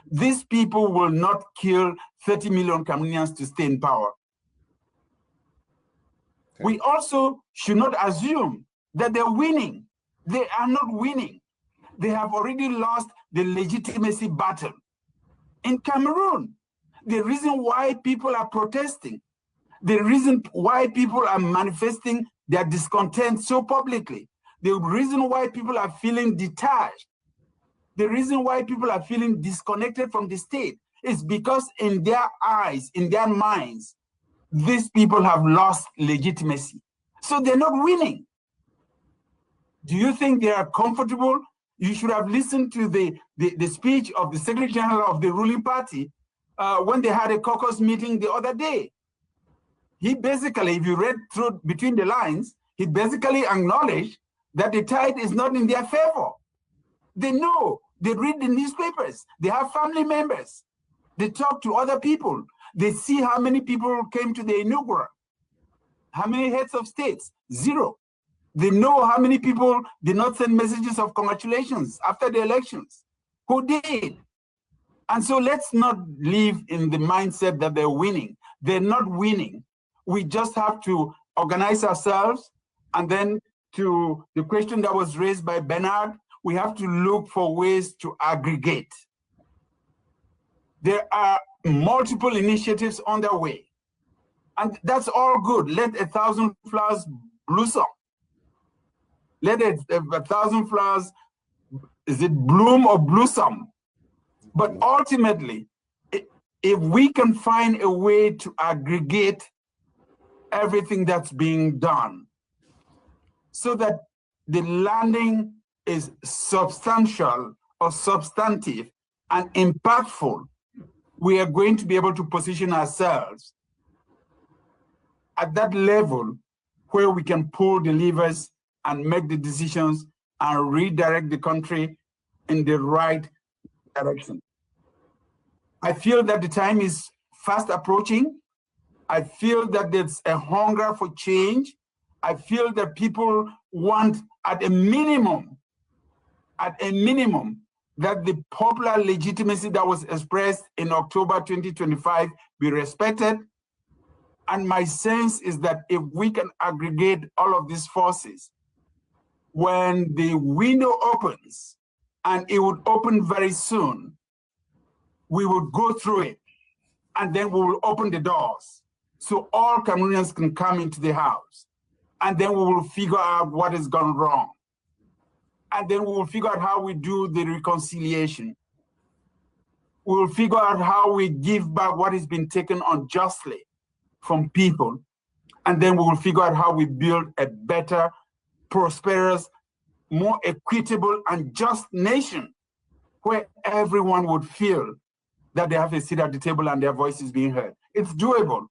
These people will not kill 30 million Cameroonians to stay in power. Okay. We also should not assume that they're winning. They are not winning. They have already lost the legitimacy battle. In Cameroon, the reason why people are protesting, the reason why people are manifesting their discontent so publicly, the reason why people are feeling detached, the reason why people are feeling disconnected from the state is because in their eyes, in their minds, these people have lost legitimacy. So they're not winning. Do you think they are comfortable You should have listened to the speech of the Secretary General of the ruling party when they had a caucus meeting the other day. He basically, if you read through between the lines, he basically acknowledged that the tide is not in their favor. They know, they read the newspapers, they have family members, they talk to other people, they see how many people came to the inaugural, how many heads of states, 0. They know how many people did not send messages of congratulations after the elections, who did. And so let's not live in the mindset that they're winning. They're not winning. We just have to organize ourselves. And then to the question that was raised by Bernard, we have to look for ways to aggregate. There are multiple initiatives underway. And that's all good. Let 1,000 flowers blossom. Let 1,000 flowers, is it bloom or blossom? But ultimately, if we can find a way to aggregate everything that's being done so that the landing is substantial or substantive and impactful, we are going to be able to position ourselves at that level where we can pull the levers and make the decisions and redirect the country in the right direction. I feel that the time is fast approaching. I feel that there's a hunger for change. I feel that people want at a minimum, that the popular legitimacy that was expressed in October 2025 be respected. And my sense is that if we can aggregate all of these forces, when the window opens, and it would open very soon, we would go through it, and then we will open the doors so all Cameroonians can come into the house. And then we will figure out what has gone wrong. And then we will figure out how we do the reconciliation. We will figure out how we give back what has been taken unjustly from people. And then we will figure out how we build a better, prosperous, more equitable and just nation where everyone would feel that they have a seat at the table and their voice is being heard. It's doable.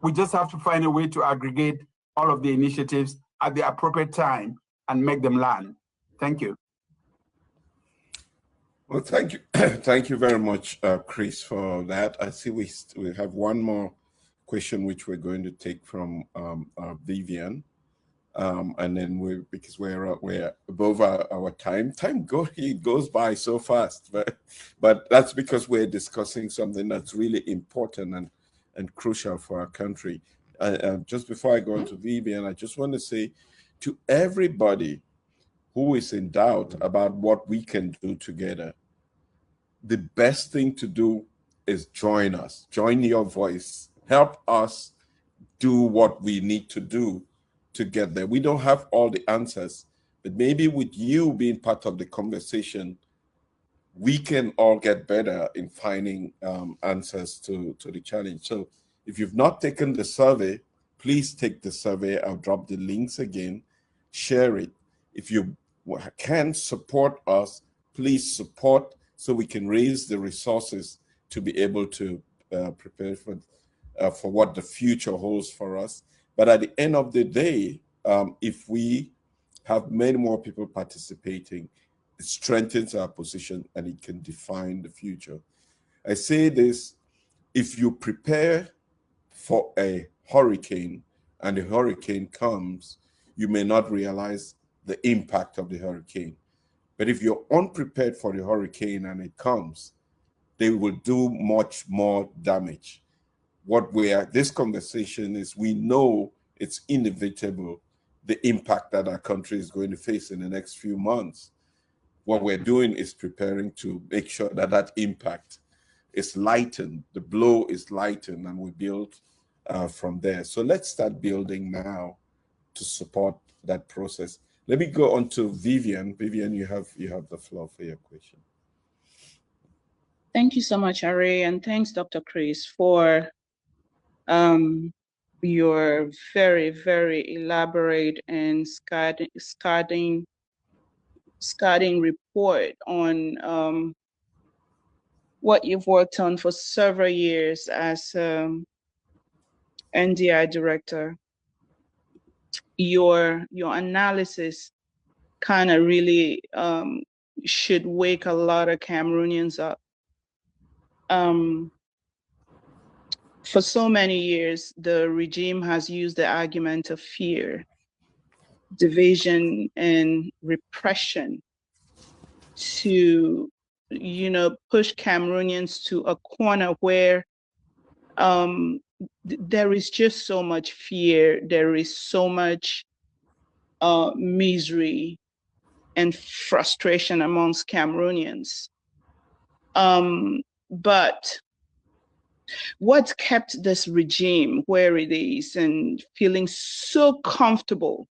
We just have to find a way to aggregate all of the initiatives at the appropriate time and make them land. Thank you. Well, thank you. Thank you very much, Chris, for that. I see we have one more question which we're going to take from Vivian. And then because we're above our time. It goes by so fast, but that's because we're discussing something that's really important and crucial for our country. Just before I go on to Vivian, I just want to say to everybody who is in doubt about what we can do together, the best thing to do is join us, join your voice, help us do what we need to do to get there. We don't have all the answers, but maybe with you being part of the conversation, we can all get better in finding answers to the challenge. So if you've not taken the survey, please take the survey. I'll drop the links again, share it. If you can support us, please support so we can raise the resources to be able to prepare for what the future holds for us. But at the end of the day, if we have many more people participating, it strengthens our position and it can define the future. I say this, if you prepare for a hurricane and the hurricane comes, you may not realize the impact of the hurricane. But if you're unprepared for the hurricane and it comes, they will do much more damage. This conversation is, we know it's inevitable, the impact that our country is going to face in the next few months. What we're doing is preparing to make sure that that impact is lightened, the blow is lightened, and we build from there. So let's start building now to support that process. Let me go on to Vivian. Vivian, you have the floor for your question. Thank you so much, Are, and thanks, Dr. Chris, for your very, very elaborate and scathing scouting report on what you've worked on for several years as NDI director. Your analysis kind of really should wake a lot of Cameroonians up. For so many years, the regime has used the argument of fear, division, and repression to, push Cameroonians to a corner where there is just so much fear, there is so much misery and frustration amongst Cameroonians. But what's kept this regime where it is and feeling so comfortable?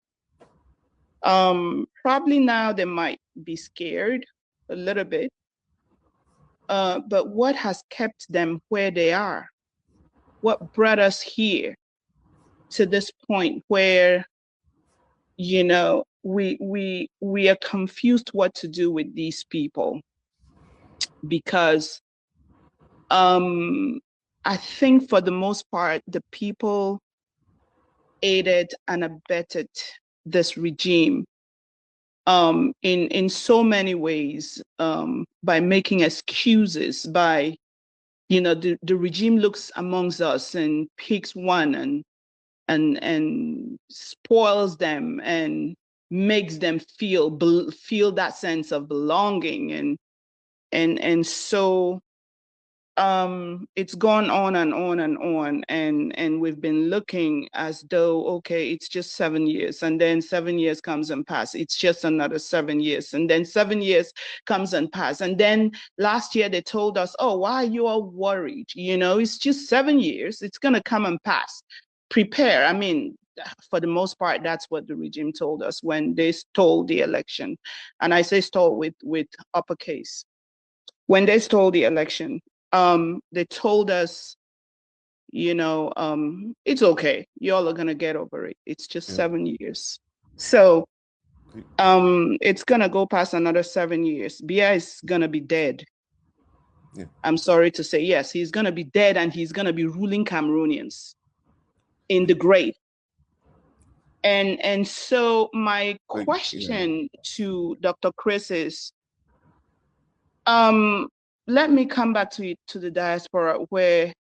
Probably now they might be scared a little bit, but what has kept them where they are? What brought us here to this point where, we are confused what to do with these people? Because I think for the most part, the people aided and abetted this regime in so many ways, by making excuses, by, the regime looks amongst us and picks one and spoils them and makes them feel that sense of belonging, and so it's gone on and on and on, and we've been looking as though, okay, it's just 7 years, and then 7 years comes and pass. It's just another 7 years, and then 7 years comes and pass. And then last year they told us, oh, why are you all worried? It's just 7 years. It's gonna come and pass. Prepare. I mean, for the most part, that's what the regime told us when they stole the election. And I say stole with uppercase. When they stole the election, they told us, it's okay. Y'all are gonna get over it. It's just 7 years. So it's gonna go past another 7 years. Biya is gonna be dead. Yeah. I'm sorry to say, yes, he's gonna be dead, and he's gonna be ruling Cameroonians in the grave. And so my question to Dr. Chris is, let me come back to the diaspora, where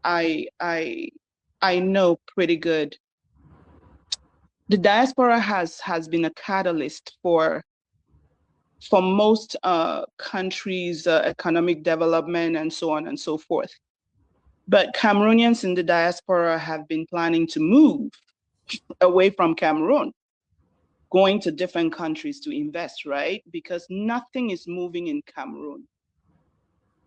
I know pretty good. The diaspora has been a catalyst for most countries' economic development and so on and so forth. But Cameroonians in the diaspora have been planning to move away from Cameroon, going to different countries to invest, right? Because nothing is moving in Cameroon.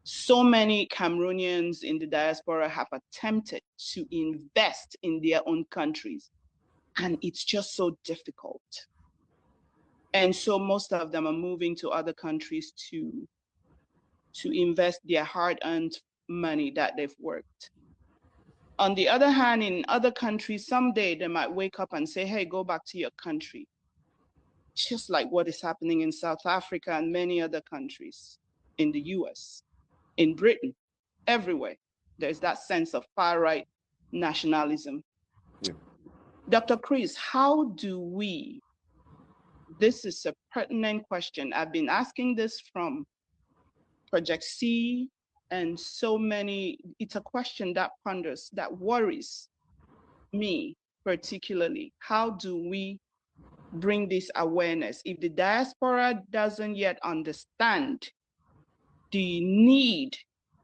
So many Cameroonians in the diaspora have attempted to invest in their own countries, and it's just so difficult. And so most of them are moving to other countries to invest their hard-earned money that they've worked. On the other hand, in other countries, someday they might wake up and say, hey, go back to your country. Just like what is happening in South Africa and many other countries, in the US, in Britain, everywhere. There's that sense of far-right nationalism. Yeah. Dr. Chris, how do we, this is a pertinent question. I've been asking this from Project C and so many, it's a question that ponders, that worries me particularly. How do we bring this awareness? If the diaspora doesn't yet understand the need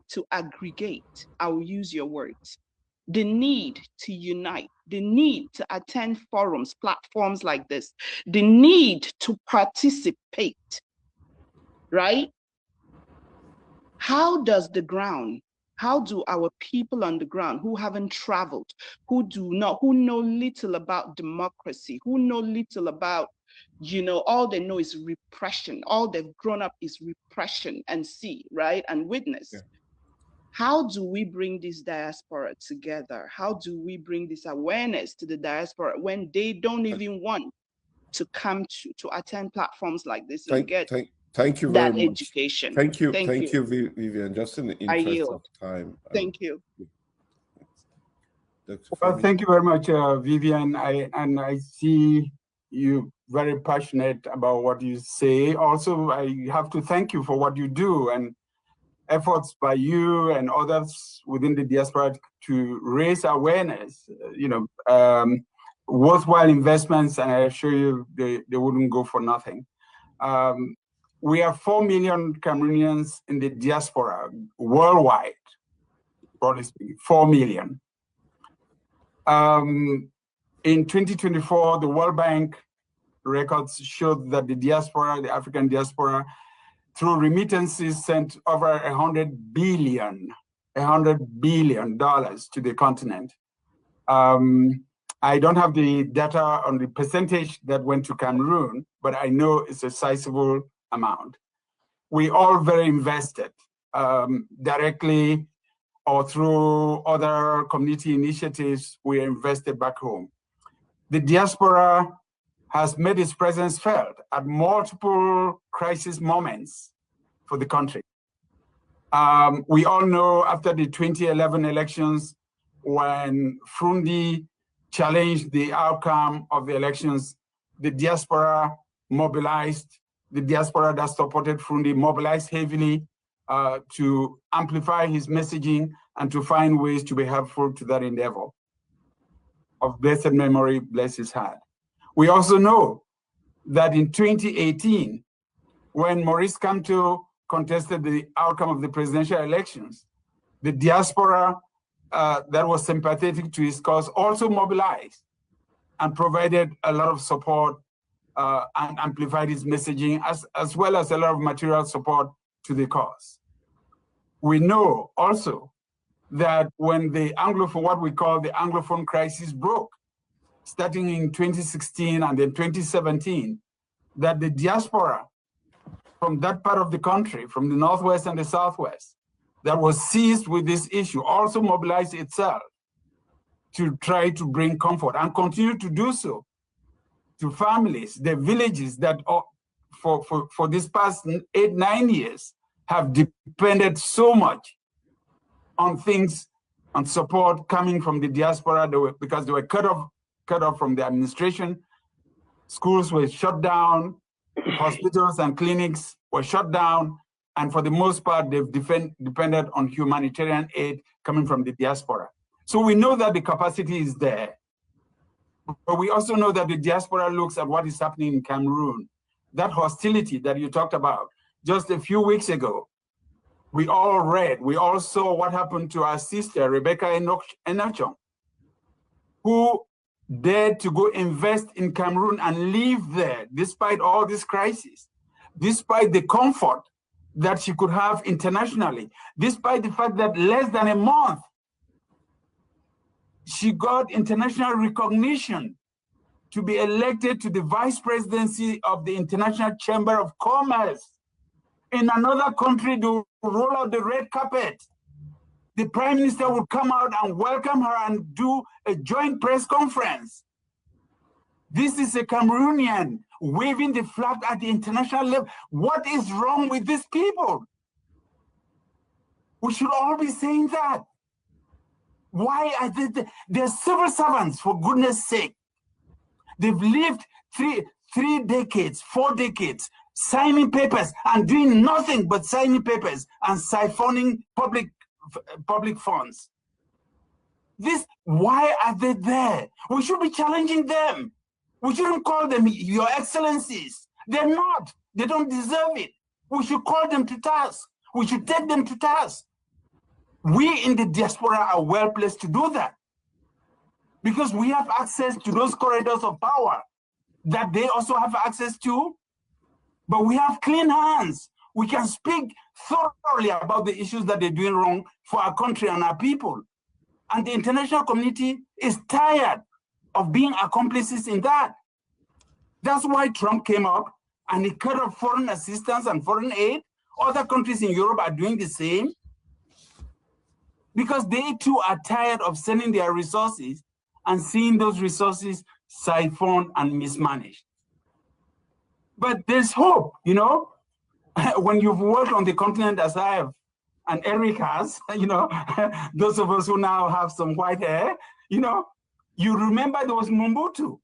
to aggregate, I will use your words, the need to unite, the need to attend forums, platforms like this, the need to participate, right? How does the ground, how do our people on the ground who haven't traveled, who know little about democracy, who know little about, all they know is repression, all they've grown up is repression and see, right, and witness. Yeah. How do we bring this diaspora together? How do we bring this awareness to the diaspora when they don't even want to come to attend platforms like this and Thank you very that much. education. Thank you, Vivian. Just in the interest of time. Thank you. Well, thank you very much, Vivian. I see you very passionate about what you say. Also, I have to thank you for what you do and efforts by you and others within the diaspora to raise awareness. Worthwhile investments, and I assure you they wouldn't go for nothing. We have 4 million Cameroonians in the diaspora worldwide, broadly speaking, 4 million. In 2024, the World Bank records showed that the diaspora, the African diaspora, through remittances sent over $100 billion to the continent. I don't have the data on the percentage that went to Cameroon, but I know it's a sizable amount. We all very invested, directly or through other community initiatives, we are invested back home. The diaspora has made its presence felt at multiple crisis moments for the country. We all know after the 2011 elections, when Frundi challenged the outcome of the elections, the diaspora mobilized, the diaspora that supported Frundi mobilized heavily to amplify his messaging and to find ways to be helpful to that endeavor. Of blessed memory, bless his heart. We also know that in 2018, when Maurice Kamto contested the outcome of the presidential elections, the diaspora that was sympathetic to his cause also mobilized and provided a lot of support and amplified his messaging, as well as a lot of material support to the cause. We know also that when the Anglophone, what we call the Anglophone crisis broke, starting in 2016 and then 2017, that the diaspora from that part of the country, from the Northwest and the Southwest, that was seized with this issue, also mobilized itself to try to bring comfort and continue to do so to families, the villages that for this past 8-9 years have depended so much on things, on support coming from the diaspora, because they were cut off from the administration. Schools were shut down, hospitals and clinics were shut down, and for the most part, they've depended on humanitarian aid coming from the diaspora. So we know that the capacity is there, but we also know that the diaspora looks at what is happening in Cameroon. That hostility that you talked about just a few weeks ago, we all read, we all saw what happened to our sister, Rebecca Enochon, who dared to go invest in Cameroon and live there despite all this crisis, despite the comfort that she could have internationally, despite the fact that less than a month, she got international recognition to be elected to the vice presidency of the International Chamber of Commerce. In another country, they will roll out the red carpet. The prime minister will come out and welcome her and do a joint press conference. This is a Cameroonian waving the flag at the international level. What is wrong with these people? We should all be saying that. Why are they're civil servants, for goodness sake? They've lived three decades, 4 decades, signing papers and doing nothing but signing papers and siphoning public funds. Why are they there? We should be challenging them. We shouldn't call them your excellencies. They're not. They don't deserve it. We should call them to task. We should take them to task. We in the diaspora are well placed to do that because we have access to those corridors of power that they also have access to, but we have clean hands. We can speak thoroughly about the issues that they're doing wrong for our country and our people. And the international community is tired of being accomplices in that. That's why Trump came up and he cut off foreign assistance and foreign aid. Other countries in Europe are doing the same because they too are tired of sending their resources and seeing those resources siphoned and mismanaged. But there's hope, you know, when you've worked on the continent as I have, and Eric has, you know, those of us who now have some white hair, you know, you remember there was Mobutu.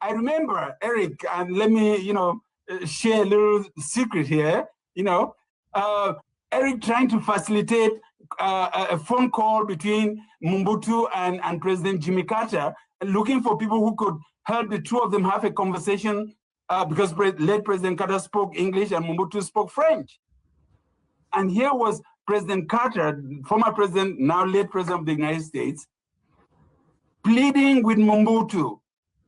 I remember, Eric, and let me, you know, share a little secret here, you know, Eric trying to facilitate a phone call between Mobutu and President Jimmy Carter, looking for people who could help the two of them have a conversation because late President Carter spoke English and Mobutu spoke French. And here was President Carter, former president, now late president of the United States, pleading with Mobutu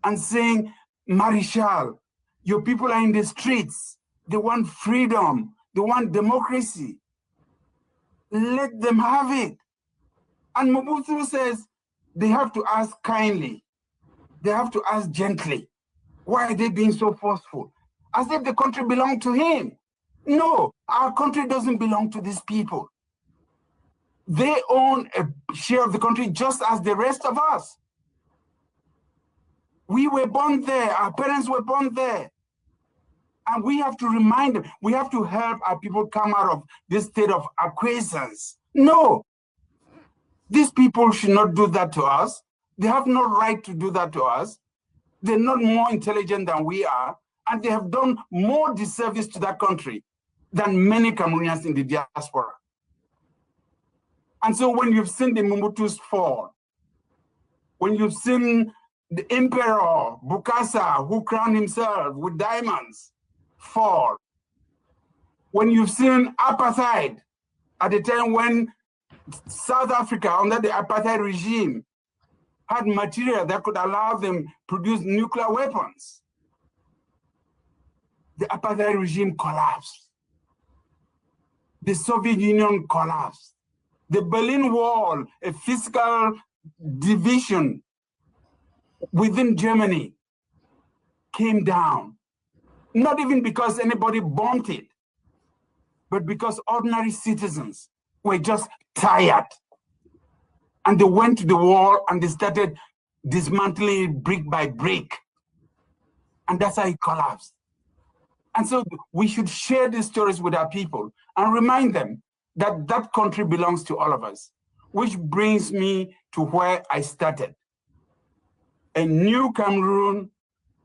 and saying, Marshal, your people are in the streets. They want freedom. They want democracy. Let them have it. And Mobutu says they have to ask kindly. They have to ask gently. Why are they being so forceful? As if the country belonged to him. No, our country doesn't belong to these people. They own a share of the country just as the rest of us. We were born there, our parents were born there. And we have to remind them, we have to help our people come out of this state of acquiescence. No, these people should not do that to us. They have no right to do that to us. They're not more intelligent than we are, and they have done more disservice to that country than many Cameroonians in the diaspora. And so when you've seen the Mobutu's fall, when you've seen the Emperor Bokassa, who crowned himself with diamonds, fall, when you've seen apartheid at the time when South Africa, under the apartheid regime, had material that could allow them produce nuclear weapons, the apartheid regime collapsed. The Soviet Union collapsed. The Berlin Wall, a physical division within Germany, came down. Not even because anybody bombed it, but because ordinary citizens were just tired. And they went to the wall and they started dismantling it brick by brick. And that's how it collapsed. And so we should share these stories with our people and remind them that that country belongs to all of us, which brings me to where I started. A new Cameroon,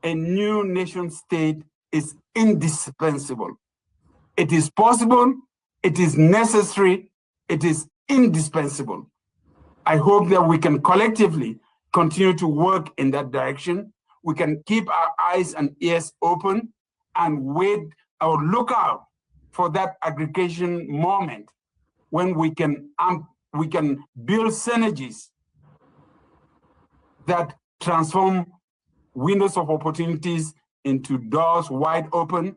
a new nation state is indispensable. It is possible, it is necessary, it is indispensable. I hope that we can collectively continue to work in that direction. We can keep our eyes and ears open and wait or look out for that aggregation moment when we can build synergies that transform windows of opportunities into doors wide open,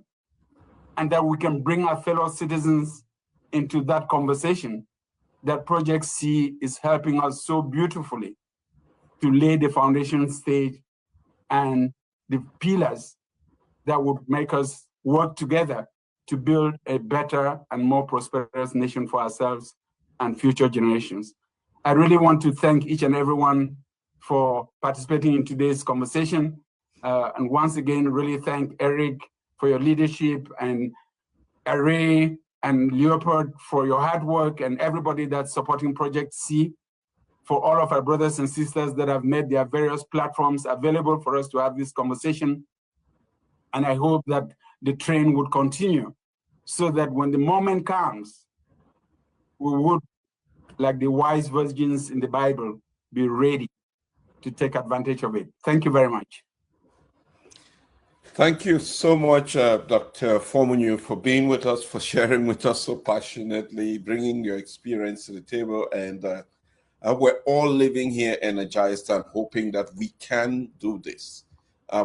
and that we can bring our fellow citizens into that conversation that Project C is helping us so beautifully to lay the foundation stage and the pillars that would make us work together to build a better and more prosperous nation for ourselves and future generations. I really want to thank each and everyone for participating in today's conversation. And once again, really thank Eric for your leadership, and Array and Leopold for your hard work, and everybody that's supporting Project C, for all of our brothers and sisters that have made their various platforms available for us to have this conversation. And I hope that the train would continue so that when the moment comes, we would, like the wise virgins in the Bible, be ready to take advantage of it. Thank you very much. Thank you so much, Dr. Fomunyu, for being with us, for sharing with us so passionately, bringing your experience to the table. And we're all living here energized and hoping that we can do this.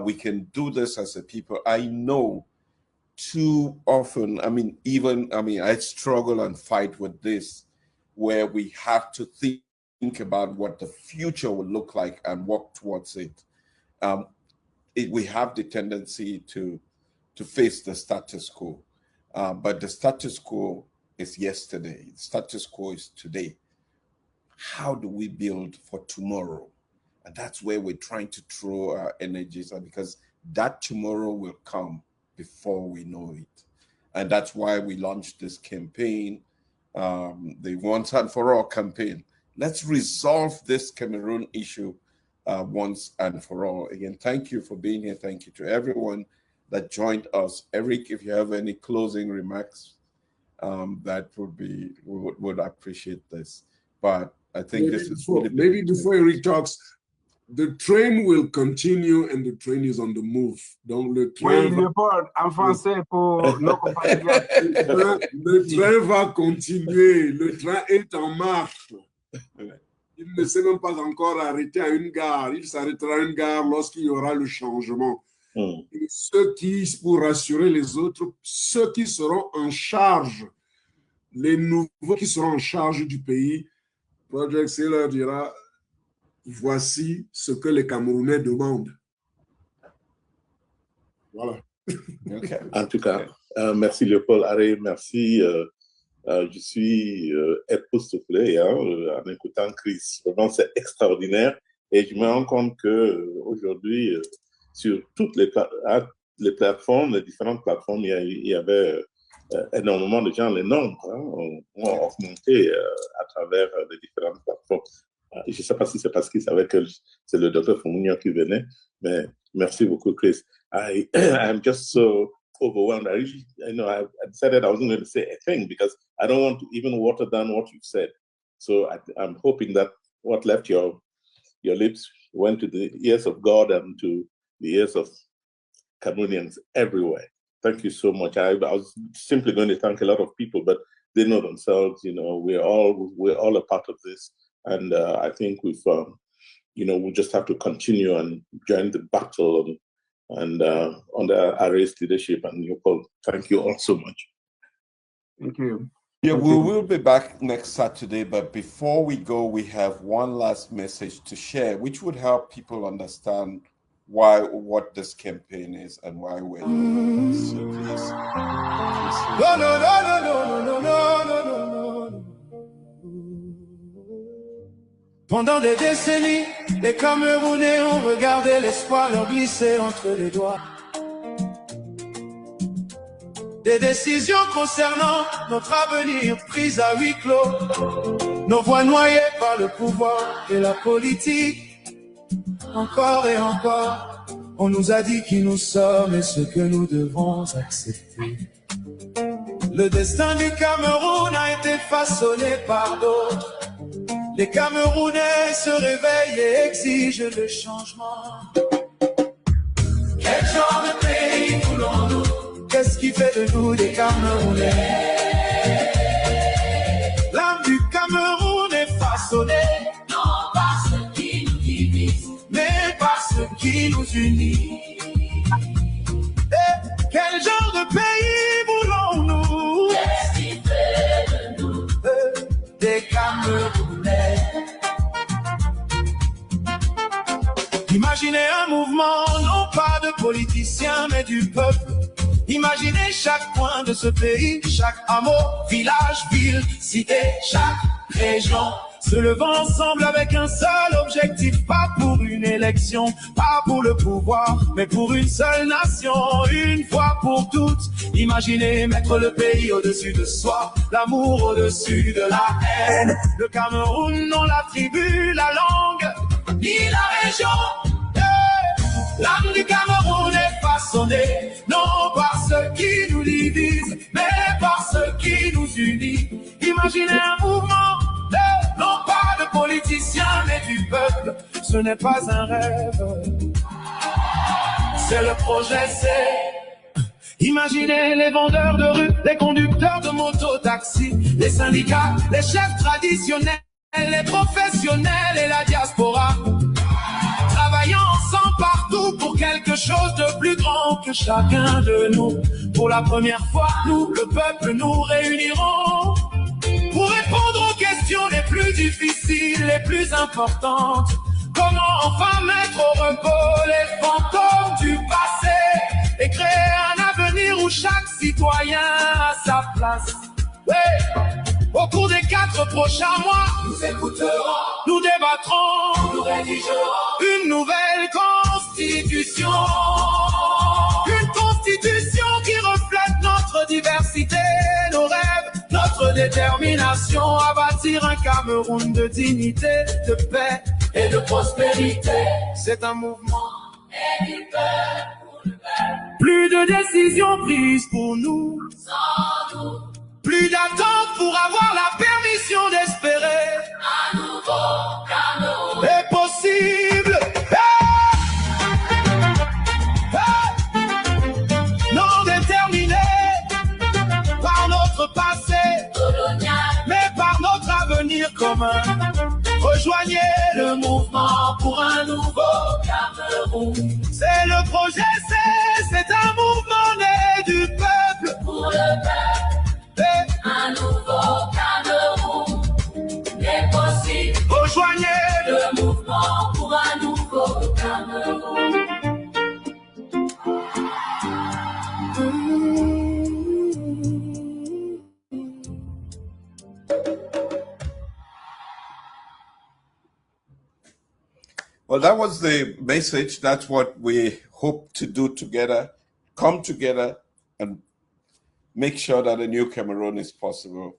We can do this as a people. I know too often, I struggle and fight with this, where we have to think about what the future will look like and work towards it. We have the tendency to face the status quo, but the status quo is yesterday. The status quo is today. How do we build for tomorrow? And that's where we're trying to throw our energies, because that tomorrow will come before we know it. And that's why we launched this campaign, the Once and for All campaign. Let's resolve this Cameroon issue once and for all. Again, thank you for being here. Thank you to everyone that joined us. Eric, if you have any closing remarks, that would be, we would appreciate this. But I think maybe before Eric talks, the train will continue and the train is on the move. Donc le train en français pour nos compatriotes. Le train va continuer. Le train est en marche. Il ne s'est même pas encore arrêté à une gare. Il s'arrêtera à une gare lorsqu'il y aura le changement. Et ceux qui, pour rassurer les autres, ceux qui seront en charge, les nouveaux qui seront en charge du pays, Project C leur dira, voici ce que les Camerounais demandent. Voilà. Okay. En tout cas, merci Léopold Haré, merci. Je suis époustouflé en écoutant Chris. Vraiment, c'est extraordinaire. Et je me rends compte qu'aujourd'hui, sur toutes les plateformes, les différentes plateformes, il y avait énormément de gens. Les nombres ont augmenté à travers les différentes plateformes. Je ne sais pas si c'est parce qu'ils savaient que c'est le docteur Fomunyo qui venait, mais merci beaucoup, Chris. I'm just so overwhelmed. I decided I wasn't going to say a thing because I don't want to even water down what you've said. So I'm hoping that what left your lips went to the ears of God and to the ears of Cameroonians everywhere. Thank you so much. I was simply going to thank a lot of people, but they know themselves. We're all a part of this. And I think we just have to continue and join the battle and under Harry's leadership. And Leopold, thank you all so much. Thank you. Yeah, we will be back next Saturday. But before we go, we have one last message to share, which would help people understand what this campaign is and why we're doing this. So please. No. Pendant des décennies, les Camerounais ont regardé l'espoir leur glisser entre les doigts. Des décisions concernant notre avenir prises à huis clos. Nos voix noyées par le pouvoir et la politique. Encore et encore, on nous a dit qui nous sommes et ce que nous devons accepter. Le destin du Cameroun a été façonné par d'autres. Les Camerounais se réveillent et exigent le changement. Quel genre de pays voulons-nous? Qu'est-ce qui fait de nous des Camerounais? L'âme du Cameroun est façonnée, non par ce qui nous divise, mais par ce qui nous unit. Et quel genre de pays voulons-nous? Qu'est-ce qui fait de nous des Camerounais? Imaginez un mouvement, non pas de politiciens, mais du peuple. Imaginez chaque coin de ce pays, chaque hameau, village, ville, cité, chaque région, se levant ensemble avec un seul objectif, pas pour une élection, pas pour le pouvoir, mais pour une seule nation, une fois pour toutes. Imaginez mettre le pays au-dessus de soi, l'amour au-dessus de la haine. Le Cameroun, non la tribu, la langue, ni la région. L'âme du Cameroun est façonnée, non par ce qui nous divise, mais par ce qui nous unit. Imaginez un mouvement, non pas de politiciens, mais du peuple. Ce n'est pas un rêve, c'est le projet C. Imaginez les vendeurs de rue, les conducteurs de moto-taxi, les syndicats, les chefs traditionnels, les professionnels et la diaspora. Travaillant ensemble partout pour quelque chose de plus grand que chacun de nous. Pour la première fois, nous, le peuple, nous réunirons pour répondre aux questions les plus difficiles, les plus importantes. Comment enfin mettre au repos les fantômes du passé et créer un avenir où chaque citoyen a sa place. Ouais. Au cours des 4 prochains mois, nous écouterons, nous débattrons, nous rédigerons une nouvelle constitution. Une constitution détermination à bâtir un Cameroun de dignité, de paix et de prospérité. C'est un mouvement et du peuple pour le peuple. Plus de décisions prises pour nous, sans nous. Plus d'attente pour avoir la permission d'espérer. Un nouveau Cameroun est possible. Non déterminé par notre passé colonial, mais par notre avenir commun. Rejoignez le mouvement pour un nouveau Cameroun. C'est le projet C, c'est un mouvement né du peuple pour le peuple. Un nouveau Cameroun est possible. Rejoignez le mouvement pour un nouveau Cameroun. Well, that was the message. That's what we hope to do together, come together and make sure that a new Cameroon is possible.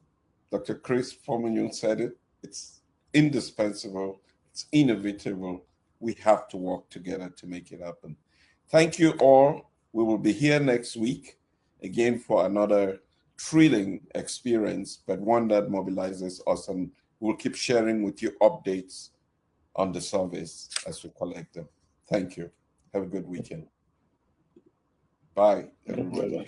Dr. Chris Fominyon said it. It's indispensable. It's inevitable. We have to work together to make it happen. Thank you all. We will be here next week again for another thrilling experience, but one that mobilizes us, and we'll keep sharing with you updates on the surveys as we collect them. Thank you. Have a good weekend. Bye, everybody.